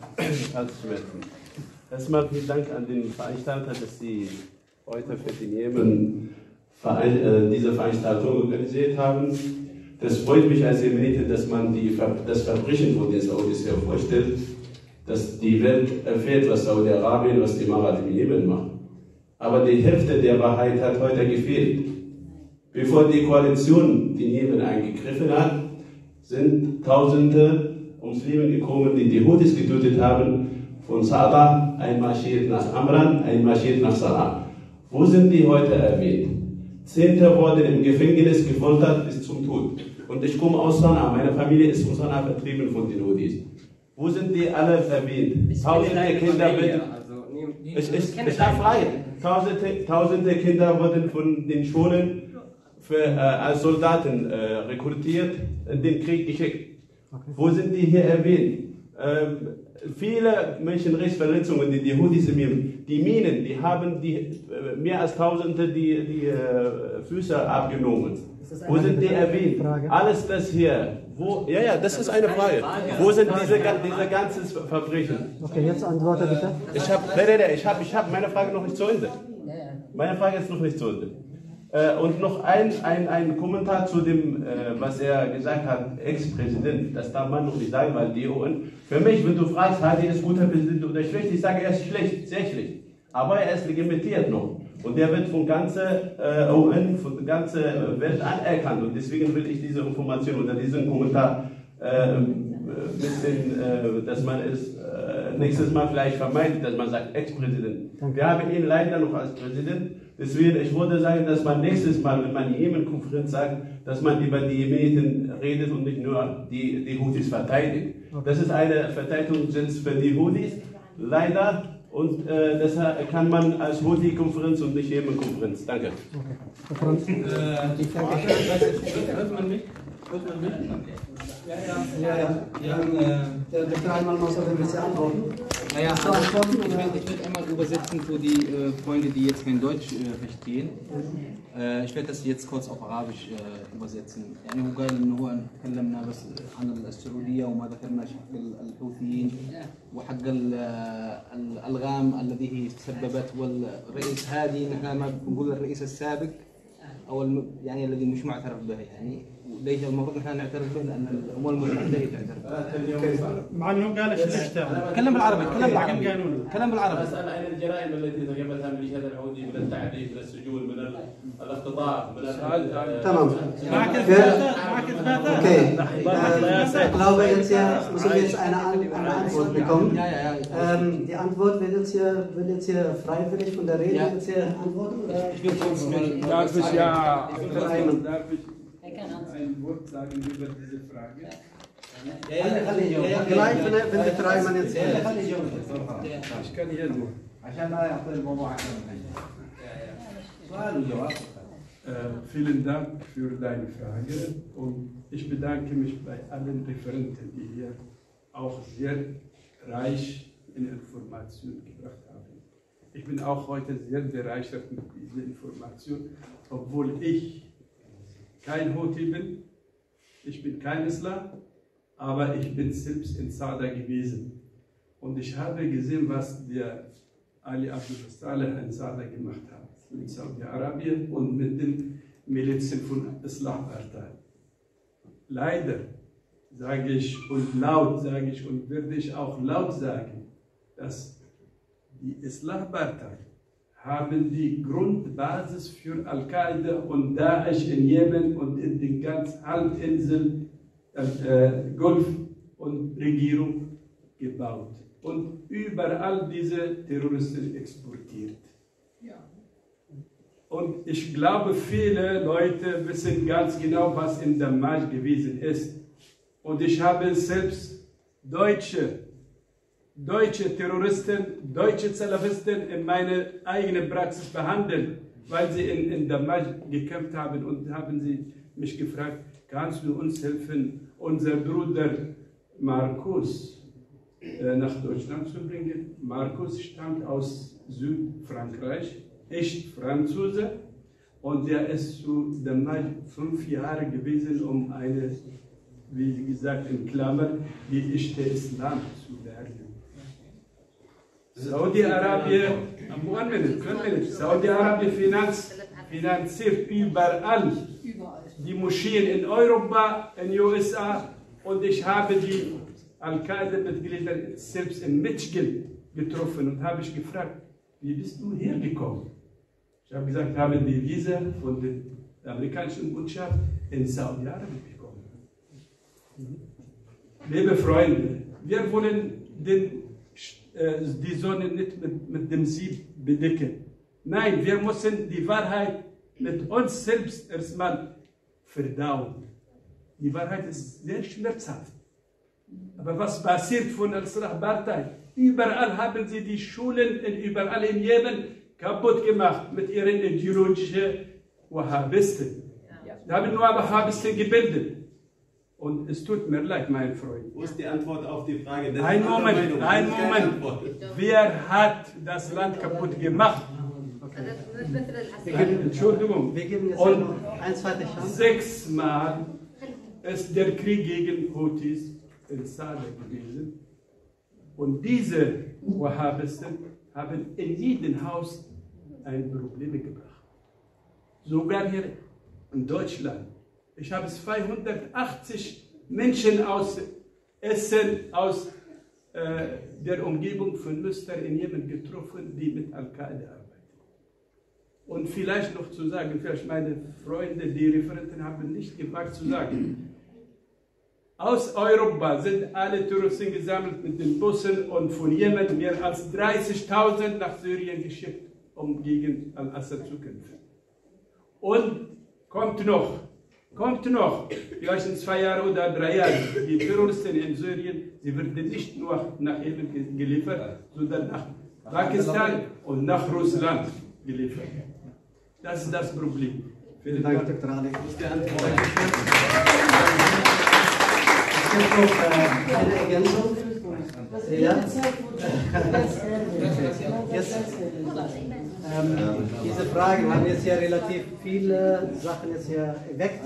Speaker 15: Halsschmerzen. Erstmal vielen Dank an den Veranstalter, dass Sie heute für den Jemen diese Veranstaltung organisiert haben. Das freut mich als Jemenite, dass man das Verbrechen von den Saudis hier vorstellt, dass die Welt erfährt, was Saudi Arabien, was die Emiraten im Jemen machen. Aber die Hälfte der Wahrheit hat heute gefehlt. Bevor die Koalition den Jemen eingegriffen hat, sind Tausende ums Leben gekommen, die Houthis getötet haben, von Sabah, einmarschiert nach Amran, einmarschiert nach Sanaa. Wo sind die heute erwähnt? Zehnte wurden im Gefängnis gefoltert bis zum Tod. Und ich komme aus Sanaa, meine Familie ist von Sanaa vertrieben von den Houthis. Wo sind die alle erwähnt? Tausende Kinder ich habe frei. Tausende Kinder wurden von den Schulen als Soldaten rekrutiert, in den Krieg geschickt. Okay. Wo sind die hier erwähnt? viele Menschenrechtsverletzungen, die Houthis im Jemen, die Minen, die haben mehr als Tausende die Füße abgenommen. Wo sind die erwähnt? Alles das hier. Ja, das ist eine Frage. Wo sind diese ganzen Verbrechen?
Speaker 13: Okay, jetzt antworte bitte.
Speaker 15: Ich habe meine Frage noch nicht zu Ende. Meine Frage ist noch nicht zu Ende. Und noch ein Kommentar zu dem, was er gesagt hat, Ex-Präsident. Das darf man noch nicht sagen, weil die UN. Für mich, wenn du fragst, Hadi ist guter Präsident oder schlecht, ich sage, er ist schlecht, sehr schlecht. Aber er ist legitimiert noch. Und er wird von ganzer UN, von der ganzen Welt anerkannt. Und deswegen will ich diese Information oder diesen Kommentar dass man es nächstes Mal vielleicht vermeidet, dass man sagt Ex-Präsident. Wir haben ihn leider noch als Präsident. Deswegen, ich würde sagen, dass man nächstes Mal, wenn man die Jemen-Konferenz sagt, dass man über die Jemeniten redet und nicht nur die Houthis verteidigt. Das ist eine Verteidigung für die Houthis, leider. Und deshalb kann man als Houthi-Konferenz und nicht Jemen-Konferenz. Danke.
Speaker 12: Die Frage, hört man mich? Ja.
Speaker 13: Der Dr. Einmal muss auf ein bisschen antworten.
Speaker 12: Naja, also ich werde einmal übersetzen für die Freunde, die jetzt kein Deutsch verstehen. Ich werde das jetzt kurz auf Arabisch übersetzen. يعني هو قال إنه هو تكلمنا بس عن السعودية وما ذكرناش حق الحوثيين وحق الألغام الذي هي تسببت والرئيس هادي نحن ما بنقول الرئيس السابق أو يعني الذي مش معترف به يعني ليش المفروض نحن نعترف به لأن الأمم المتحدة هي تعترف
Speaker 16: مع أنه قال
Speaker 12: تكلم بالعربي تكلم بالعربي
Speaker 15: أسأل عن الجرائم التي ارتكبتها ميليشيات الحوثي من التعذيب من السجون من الاختطاف من
Speaker 13: تمام. Okay. Ich glaube, jetzt hier müssen wir jetzt eine Antwort bekommen. Die Antwort wird jetzt hier freiwillig von der Rede jetzt hier antworten?
Speaker 16: Ich will kurz mal darf ich ein Wort sagen über diese Frage?
Speaker 13: Gleich, wenn der Dreimann jetzt
Speaker 16: Ich kann hier nur. Vielen Dank für deine Frage und ich bedanke mich bei allen Referenten, die hier auch sehr reich in Informationen gebracht haben. Ich bin auch heute sehr bereichert mit dieser Information, obwohl ich kein Houthi bin, ich bin kein Islam, aber ich bin selbst in Sada gewesen. Und ich habe gesehen, was der Ali Abdul Saleh in Sada gemacht hat, in Saudi Arabien und mit den Milizen von Islampartei. Leider sage ich und laut sage ich und werde ich auch laut sagen, dass die Islampartei haben die Grundbasis für Al-Qaida und Daesh in Jemen und in den ganzen Halbinsel, Golf und Regierung gebaut und überall diese Terroristen exportiert. Und ich glaube, viele Leute wissen ganz genau, was in Damaj gewesen ist. Und ich habe selbst deutsche Terroristen, deutsche Salafisten in meiner eigenen Praxis behandelt, weil sie in Damaj gekämpft haben und haben sie mich gefragt, kannst du uns helfen, unser Bruder Markus nach Deutschland zu bringen? Markus stammt aus Südfrankreich, ich Franzose, und er ist zu Damaj 5 Jahre gewesen, um eine, wie gesagt in Klammern, die echte Islam zu lernen. Saudi Arabien finanziert überall die Moscheen in Europa, in den USA, und ich habe die Al-Qaida-Mitglieder selbst in Michigan getroffen und habe ich gefragt, wie bist du hergekommen? Ich habe gesagt, ich habe die Visa von der amerikanischen Botschaft in Saudi Arabien bekommen. Liebe Freunde, wir wollen die Sonne nicht mit dem Sieb bedecken. Nein, wir müssen die Wahrheit mit uns selbst erstmal verdauen. Die Wahrheit ist sehr schmerzhaft. Aber was passiert von der Islampartei? Überall haben sie die Schulen überall in Jemen kaputt gemacht mit ihren ideologischen Wahhabisten. Sie haben nur Wahhabisten gebildet. Und es tut mir leid, mein Freund.
Speaker 15: Wo ist die Antwort auf die Frage? Das
Speaker 16: Ein Moment. Wer hat das Land kaputt gemacht? Okay. Entschuldigung.
Speaker 13: Wir geben jetzt
Speaker 16: Und
Speaker 13: noch ein zweites Chance.
Speaker 16: 6-mal ist der Krieg gegen Houthis in Saudi gewesen. Und diese Wahhabisten haben in jedem Haus ein Problem gebracht. Sogar hier in Deutschland. Ich habe 280 Menschen aus Essen, aus der Umgebung von Münster in Jemen getroffen, die mit Al-Qaida arbeiten. Und vielleicht noch zu sagen, vielleicht meine Freunde, die Referenten haben nicht gewagt zu sagen, aus Europa sind alle Touristen gesammelt mit den Bussen und von Jemen mehr als 30.000 nach Syrien geschickt, um gegen Al-Assad zu kämpfen. Und kommt noch, vielleicht in 2 Jahren oder 3 Jahren, die Terroristen in Syrien, sie werden nicht nur nach Jemen geliefert, sondern nach Pakistan und nach Russland geliefert. Das ist das Problem.
Speaker 13: Vielen Dank, Dr. Ali.
Speaker 16: Das ist die Antwort.
Speaker 13: Es gibt noch eine Ergänzung. Ja? Jetzt, diese Frage, wir haben jetzt ja relativ viele Sachen jetzt hier geweckt,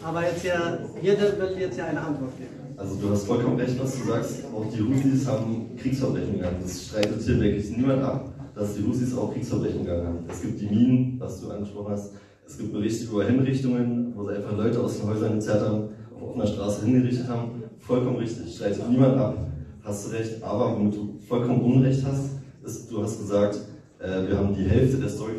Speaker 13: aber jetzt ja, jeder will jetzt ja eine Antwort geben.
Speaker 7: Also du hast vollkommen recht, was du sagst. Auch die Houthis haben Kriegsverbrechen begangen. Das streitet hier wirklich niemand ab, dass die Houthis auch Kriegsverbrechen begangen haben. Es gibt die Minen, was du angesprochen hast. Es gibt Berichte über Hinrichtungen, wo sie einfach Leute aus den Häusern gezerrt haben, auf offener Straße hingerichtet haben. Vollkommen richtig, streitet niemand ab. Hast du recht, aber womit du vollkommen Unrecht hast, ist, du hast gesagt, wir haben die Hälfte der Story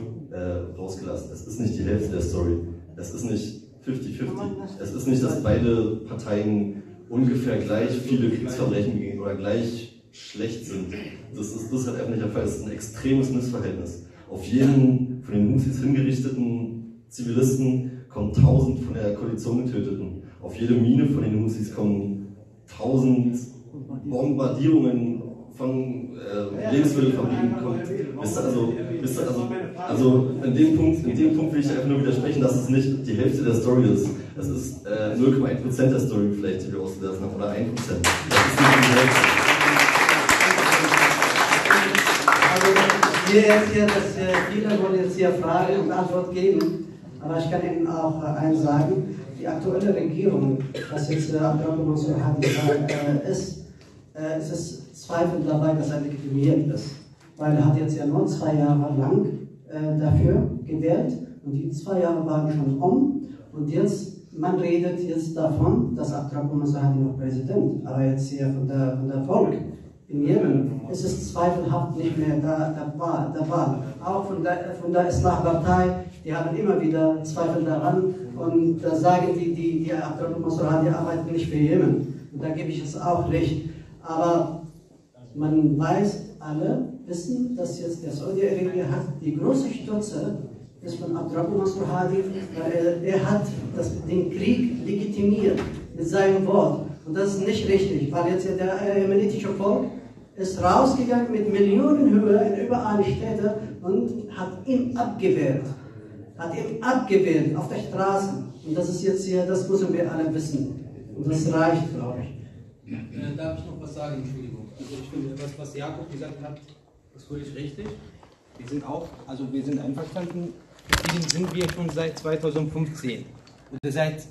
Speaker 7: rausgelassen. Es ist nicht die Hälfte der Story. Es ist nicht 50-50. Es ist nicht, dass beide Parteien ungefähr gleich viele Kriegsverbrechen begehen oder gleich schlecht sind. Das ist halt einfach nicht der Fall. Es ist ein extremes Missverhältnis. Auf jeden von den Houthis hingerichteten Zivilisten kommen 1000 von der Koalition Getöteten. Auf jede Mine von den Houthis kommen 1000 Bombardierungen von Lebensmittelfabriken. Also in dem Punkt will ich einfach nur widersprechen, dass es nicht die Hälfte der Story ist. Es ist 0,1% der Story vielleicht, die wir ausgelassen haben, oder 1%. Das ist nicht die Hälfte.
Speaker 13: Also ich sehe jetzt hier, dass viele wollen jetzt hier Fragen und Antwort geben, aber ich kann Ihnen auch eins sagen, die aktuelle Regierung, was jetzt Abgeordnete so ist, es ist Zweifel dabei, dass er legitimiert ist. Weil er hat jetzt ja nur 2 Jahre lang dafür gewählt und die 2 Jahre waren schon und jetzt, man redet jetzt davon, dass Abgeordnete noch Präsident, aber jetzt hier von der Volk in Jemen ist es zweifelhaft nicht mehr der Wahl. Auch von der Islah-Partei, die haben immer wieder Zweifel daran und da sagen die Abgeordneten, die arbeiten nicht für Jemen. Und da gebe ich es auch recht. Aber man weiß, alle wissen, dass jetzt der Saudi Arabien hat die große Stütze ist von Abdurrahman Hadi, weil er hat den Krieg legitimiert mit seinem Wort. Und das ist nicht richtig, weil jetzt der jemenitische Volk ist rausgegangen mit Millionenhöhe in überall Städte und hat ihn abgewehrt. Auf der Straße. Und das ist jetzt hier, das müssen wir alle wissen. Und das reicht, glaube ich.
Speaker 12: Darf ich noch was sagen? Entschuldigung. Also ich finde, was Jakob gesagt hat, ist völlig richtig. Wir sind einverstanden. Deswegen sind wir schon seit 2015. Oder seit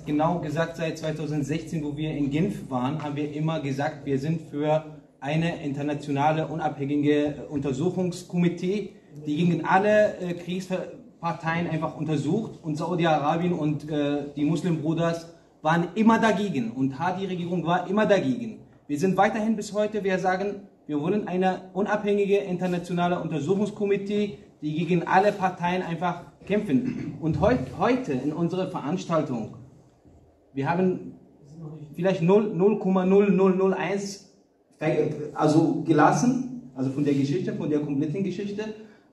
Speaker 12: 2016, wo wir in Genf waren, haben wir immer gesagt, wir sind für eine internationale unabhängige Untersuchungskomitee, die gegen alle Kriegsparteien einfach untersucht. Und Saudi Arabien und die Muslimbruder waren immer dagegen und Hadi-Regierung war immer dagegen. Wir sind weiterhin bis heute, wir sagen, wir wollen eine unabhängige internationale Untersuchungskomitee, die gegen alle Parteien einfach kämpfen. Und heute in unserer Veranstaltung, wir haben vielleicht 0,0001 also gelassen, also von der Geschichte, von der kompletten Geschichte,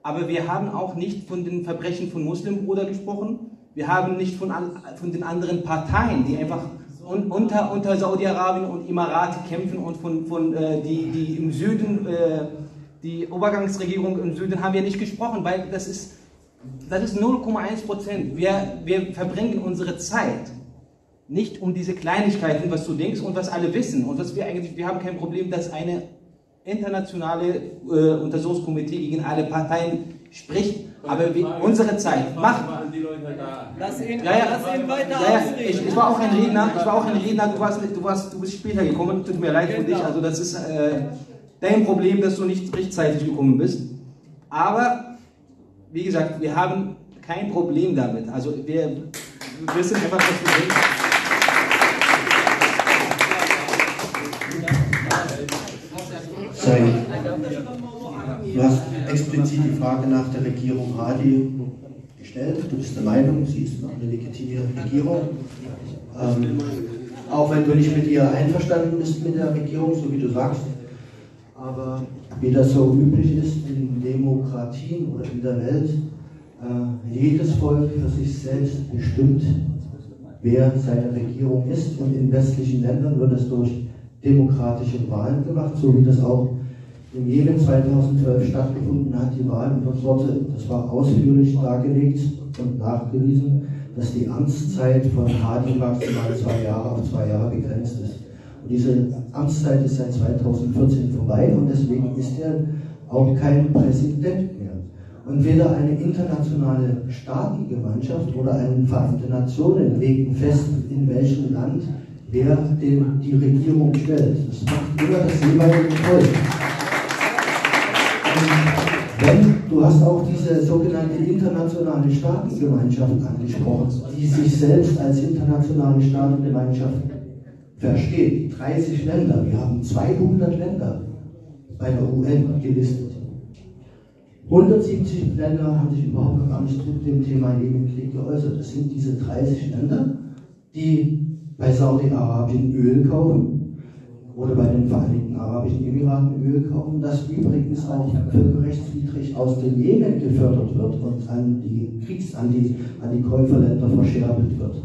Speaker 12: aber wir haben auch nicht von den Verbrechen von Muslimbruder gesprochen. Wir haben nicht von den anderen Parteien, die einfach unter Saudi-Arabien und Emirate kämpfen und die im Süden, die Übergangsregierung im Süden haben wir nicht gesprochen, weil das ist 0,1%. Wir verbringen unsere Zeit nicht um diese Kleinigkeiten, was du denkst und was alle wissen. Und was wir eigentlich, wir haben kein Problem, dass eine internationale Untersuchungskomitee gegen alle Parteien spricht. Aber unsere Zeit macht.
Speaker 17: Lass ihn weiter ausreden.
Speaker 12: Ich war auch ein Redner, du bist später gekommen, tut mir leid für dich, also das ist dein Problem, dass du nicht rechtzeitig gekommen bist. Aber, wie gesagt, wir haben kein Problem damit, also wir wissen einfach, was wir denken.
Speaker 18: Du hast explizit die Frage nach der Regierung Hadi gestellt. Du bist der Meinung, sie ist eine legitime Regierung. Auch wenn du nicht mit ihr einverstanden bist mit der Regierung, so wie du sagst. Aber wie das so üblich ist in Demokratien oder in der Welt, jedes Volk für sich selbst bestimmt, wer seine Regierung ist. Und in westlichen Ländern wird es durch demokratische Wahlen gemacht, so wie das auch im Jemen 2012 stattgefunden hat, die Wahlen. Und dort, das war ausführlich dargelegt und nachgewiesen, dass die Amtszeit von Hadi maximal 2 Jahre auf 2 Jahre begrenzt ist. Und diese Amtszeit ist seit 2014 vorbei und deswegen ist er auch kein Präsident mehr. Und weder eine internationale Staatengemeinschaft oder eine Vereinten Nationen legen fest, in welchem Land wer die Regierung stellt. Das macht immer das jeweilige Volk. Du hast auch diese sogenannte internationale Staatengemeinschaft angesprochen, die sich selbst als internationale Staatengemeinschaft versteht. 30 Länder, wir haben 200 Länder bei der UN gelistet. 170 Länder haben sich überhaupt noch gar nicht zu dem Thema Jemen-Krieg geäußert. Das sind diese 30 Länder, die bei Saudi Arabien Öl kaufen oder bei den Vereinigten Arabischen Emiraten Öl kaufen, das übrigens auch völkerrechtswidrig aus dem Jemen gefördert wird und an die Käuferländer verscherbelt wird.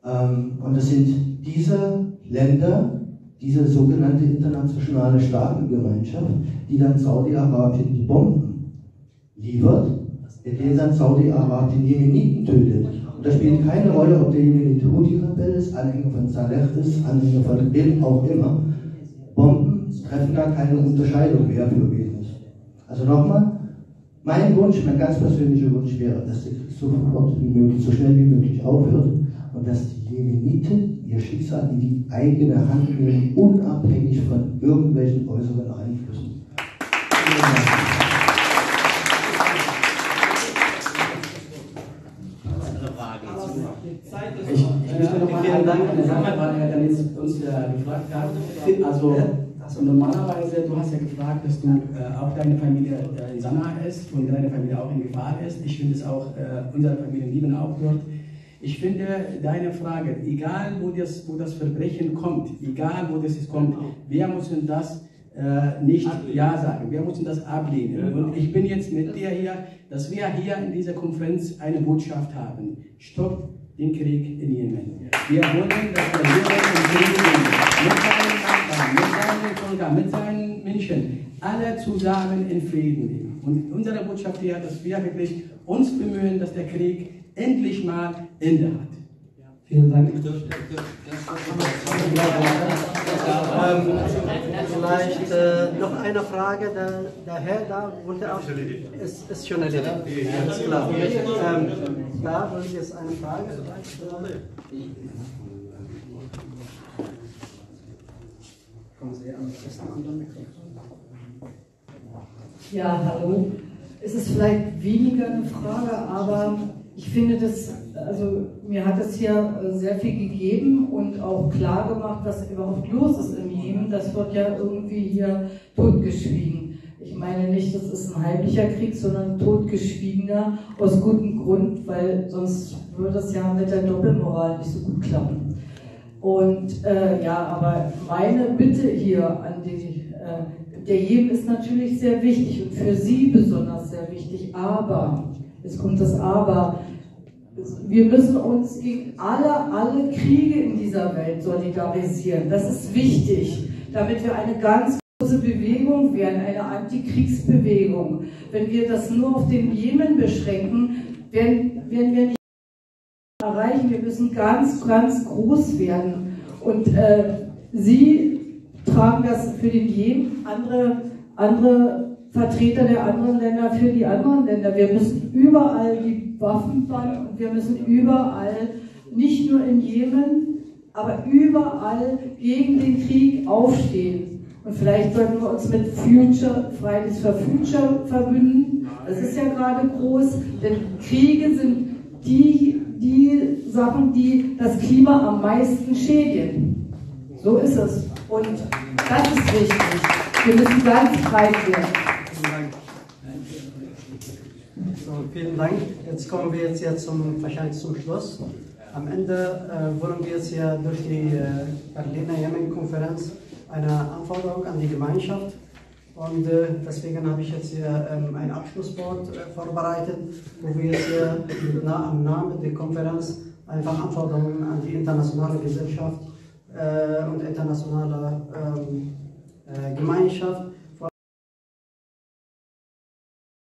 Speaker 18: Und es sind diese Länder, diese sogenannte internationale Staatengemeinschaft, die dann Saudi-Arabien die Bomben liefert, mit denen dann Saudi-Arabien Jemeniten tötet. Und das spielt keine Rolle, ob der Jemenite Houthi-Rebell ist, Anhänger von Saleh ist, Anhänger von wem auch immer. Bomben treffen da keine Unterscheidung mehr für wen ist. Also nochmal, mein Wunsch, mein ganz persönlicher Wunsch wäre, dass der Krieg sofort wie möglich, so schnell wie möglich aufhört und dass die Jemeniten ihr Schicksal in die eigene Hand nehmen, unabhängig von irgendwelchen äußeren Einflüssen.
Speaker 4: Ich möchte nochmal einen Dank an den Sammler, weil er dann jetzt uns gefragt hat. Also normalerweise, du hast ja gefragt, dass du auch deine Familie in Sanaa ist und deine Familie auch in Gefahr ist. Ich finde es auch, unsere Familien lieben auch dort. Ich finde deine Frage, egal wo das Verbrechen kommt, egal wo das kommt, wir müssen das nicht Ja sagen, wir müssen das ablehnen. Und ich bin jetzt mit dir hier, dass wir hier in dieser Konferenz eine Botschaft haben. Stopp den Krieg in Jemen. Wir wollen, dass der Jemen in Frieden mit seinen Nachbarn, mit seinen Völkern, mit seinen Menschen, alle zusammen in Frieden leben. Und unsere Botschaft hier, dass wir wirklich uns bemühen, dass der Krieg endlich mal Ende hat.
Speaker 13: Vielen Dank. Vielleicht noch eine Frage. Der Herr da wollte auch. Ist schon erledigt. Alles klar. Da wollte ich jetzt eine Frage. Kommen Sie am besten an das Mikrofon.
Speaker 19: Ja, hallo. Es ist vielleicht weniger eine Frage, aber ich finde das, also mir hat es hier sehr viel gegeben und auch klar gemacht, was überhaupt los ist im Jemen. Das wird ja irgendwie hier totgeschwiegen. Ich meine nicht, das ist ein heimlicher Krieg, sondern totgeschwiegener aus gutem Grund, weil sonst würde es ja mit der Doppelmoral nicht so gut klappen. Und ja, aber meine Bitte hier an der Jemen ist natürlich sehr wichtig und für Sie besonders sehr wichtig, aber, jetzt kommt das Aber, wir müssen uns gegen alle Kriege in dieser Welt solidarisieren. Das ist wichtig, damit wir eine ganz große Bewegung werden, eine Antikriegsbewegung. Wenn wir das nur auf den Jemen beschränken, werden wir nicht erreichen. Wir müssen ganz, ganz groß werden. Und Sie tragen das für den Jemen, andere Vertreter der anderen Länder für die anderen Länder. Wir müssen überall die Waffen bannen und wir müssen überall, nicht nur in Jemen, aber überall gegen den Krieg aufstehen. Und vielleicht sollten wir uns mit Fridays for Future verbünden. Das ist ja gerade groß, denn Kriege sind die Sachen, die das Klima am meisten schädigen. So ist es. Und das ist wichtig. Wir müssen ganz breit werden.
Speaker 13: So, vielen Dank. Jetzt kommen wir jetzt wahrscheinlich zum Schluss. Am Ende wollen wir jetzt hier durch die Berliner Jemen-Konferenz eine Anforderung an die Gemeinschaft. Und deswegen habe ich jetzt hier ein Abschlusswort vorbereitet, wo wir jetzt hier am Namen der Konferenz einfach Anforderungen an die internationale Gesellschaft und internationale Gemeinschaft,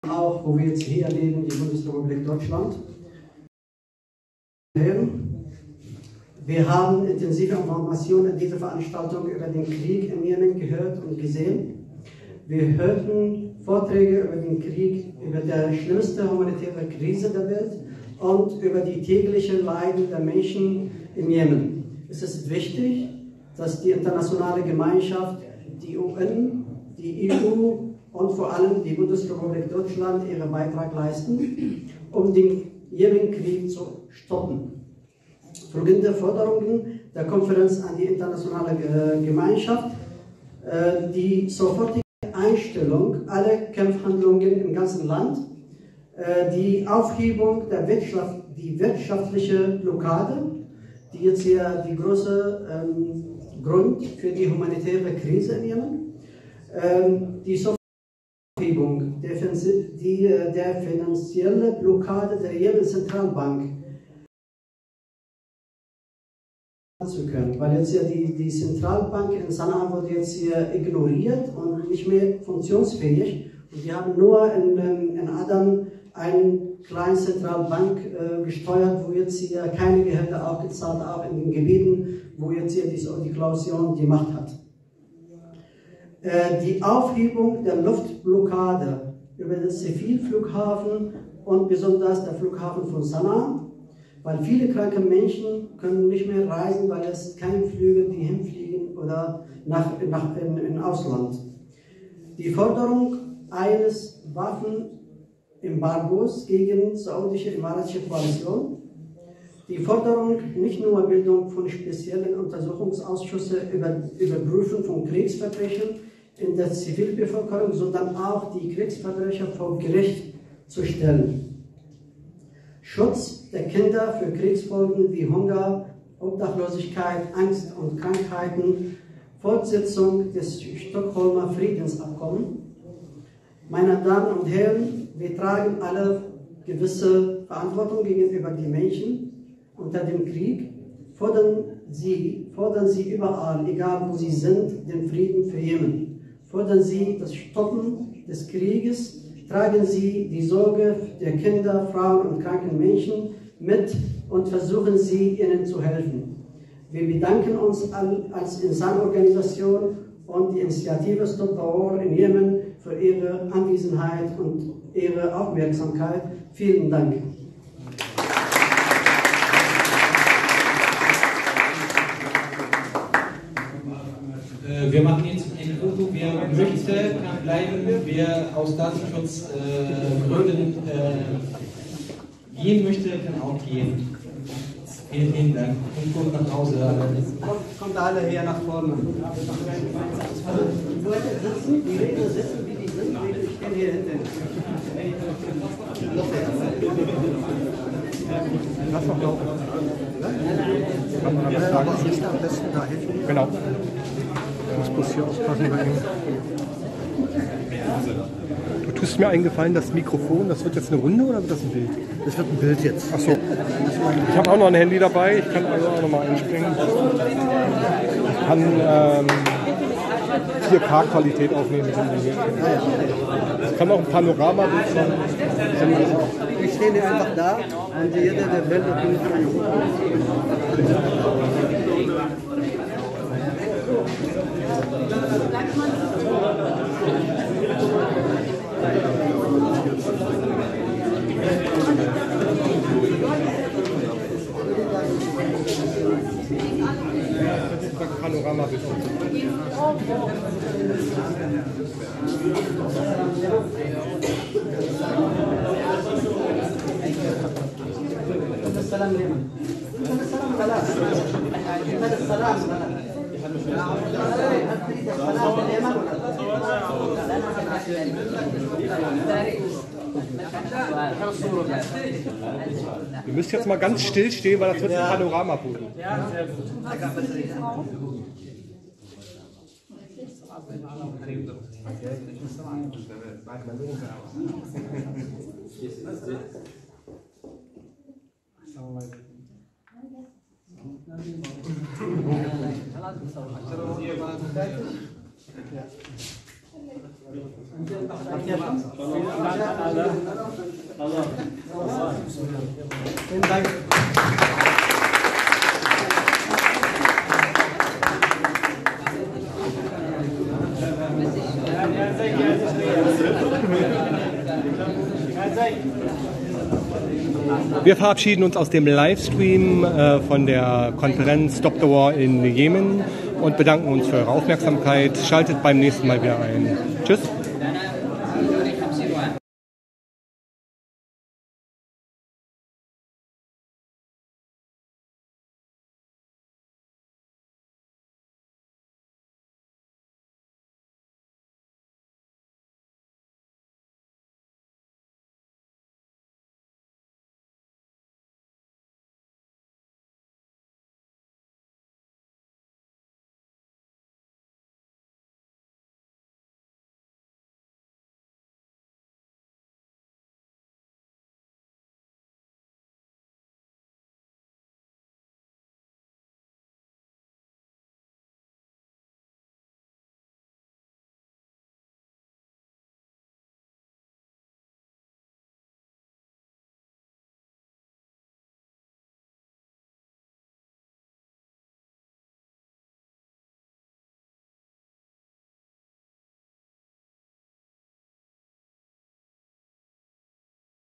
Speaker 13: auch wo wir jetzt hier leben, die Bundesrepublik Deutschland. Wir haben intensive Informationen in dieser Veranstaltung über den Krieg im Jemen gehört und gesehen. Wir hörten Vorträge über den Krieg, über die schlimmste humanitäre Krise der Welt und über die täglichen Leiden der Menschen im Jemen. Es ist wichtig, dass die internationale Gemeinschaft, die UN, die EU und vor allem die Bundesrepublik Deutschland ihren Beitrag leisten, um den Jemenkrieg zu stoppen. Folgende Forderungen der Konferenz an die internationale Gemeinschaft: die sofortige Einstellung aller Kampfhandlungen im ganzen Land, die Aufhebung der wirtschaftliche Blockade, die jetzt hier die große Grund für die humanitäre Krise in Jemen, die Aufhebung der finanziellen Blockade der Jemen-Zentralbank zu können, weil jetzt ja die Zentralbank in Sanaa wurde jetzt hier ignoriert und nicht mehr funktionsfähig. Und wir haben nur in Adan eine kleine Zentralbank gesteuert, wo jetzt hier keine Gehälter aufgezahlt, auch in den Gebieten, wo jetzt hier die Koalition die Macht hat. Die Aufhebung der Luftblockade über den Zivilflughafen und besonders der Flughafen von Sanaa, weil viele kranke Menschen können nicht mehr reisen, weil es keine Flüge, die hinfliegen oder in Ausland. Die Forderung eines Waffenembargos gegen saudische-emiratische Koalition. Die Forderung nicht nur Bildung von speziellen Untersuchungsausschüssen über Überprüfung von Kriegsverbrechen in der Zivilbevölkerung, sondern auch die Kriegsverbrecher vor Gericht zu stellen. Schutz der Kinder für Kriegsfolgen wie Hunger, Obdachlosigkeit, Angst und Krankheiten, Fortsetzung des Stockholmer Friedensabkommens. Meine Damen und Herren, wir tragen alle gewisse Verantwortung gegenüber den Menschen unter dem Krieg. Fordern Sie überall, egal wo Sie sind, den Frieden für Jemen. Fordern Sie das Stoppen des Krieges. Tragen Sie die Sorge der Kinder, Frauen und kranken Menschen mit und versuchen Sie, ihnen zu helfen. Wir bedanken uns als INSAN-Organisation und die Initiative Stop the War in Jemen für Ihre Anwesenheit und Ihre Aufmerksamkeit. Vielen Dank.
Speaker 12: Wir machen jetzt ein Foto. Wer möchte, kann bleiben. Wer aus Datenschutzgründen gehen möchte, kann auch gehen. Vielen Dank. Und kommt nach Hause.
Speaker 13: Kommt alle hier nach vorne. Die Leute sitzen, die Redner sitzen, wie die sind. Wir stehen hier hinten.
Speaker 6: Lass doch laufen. Am besten da hinten.
Speaker 5: Genau. Ich muss bloß hier aufpassen bei ihm. Du tust mir einen Gefallen, das Mikrofon, das wird jetzt eine Runde oder wird das ein Bild?
Speaker 6: Das wird ein Bild jetzt.
Speaker 5: Achso. Ich habe auch noch ein Handy dabei, ich kann also auch nochmal einspringen. Ich kann 4K-Qualität aufnehmen mit dem Handy. Ich kann auch ein Panoramabild machen.
Speaker 6: Ich
Speaker 13: stehen hier einfach da und jeder, der will, der kann
Speaker 5: Panorama bitte. Ihr müsst jetzt mal ganz still stehen, weil das wird ein Panoramafoto.
Speaker 3: Ja, sehr gut.
Speaker 13: Vielen Dank.
Speaker 5: Wir verabschieden uns aus dem Livestream von der Konferenz Stop the War in Jemen und bedanken uns für eure Aufmerksamkeit. Schaltet beim nächsten Mal wieder ein. Tschüss.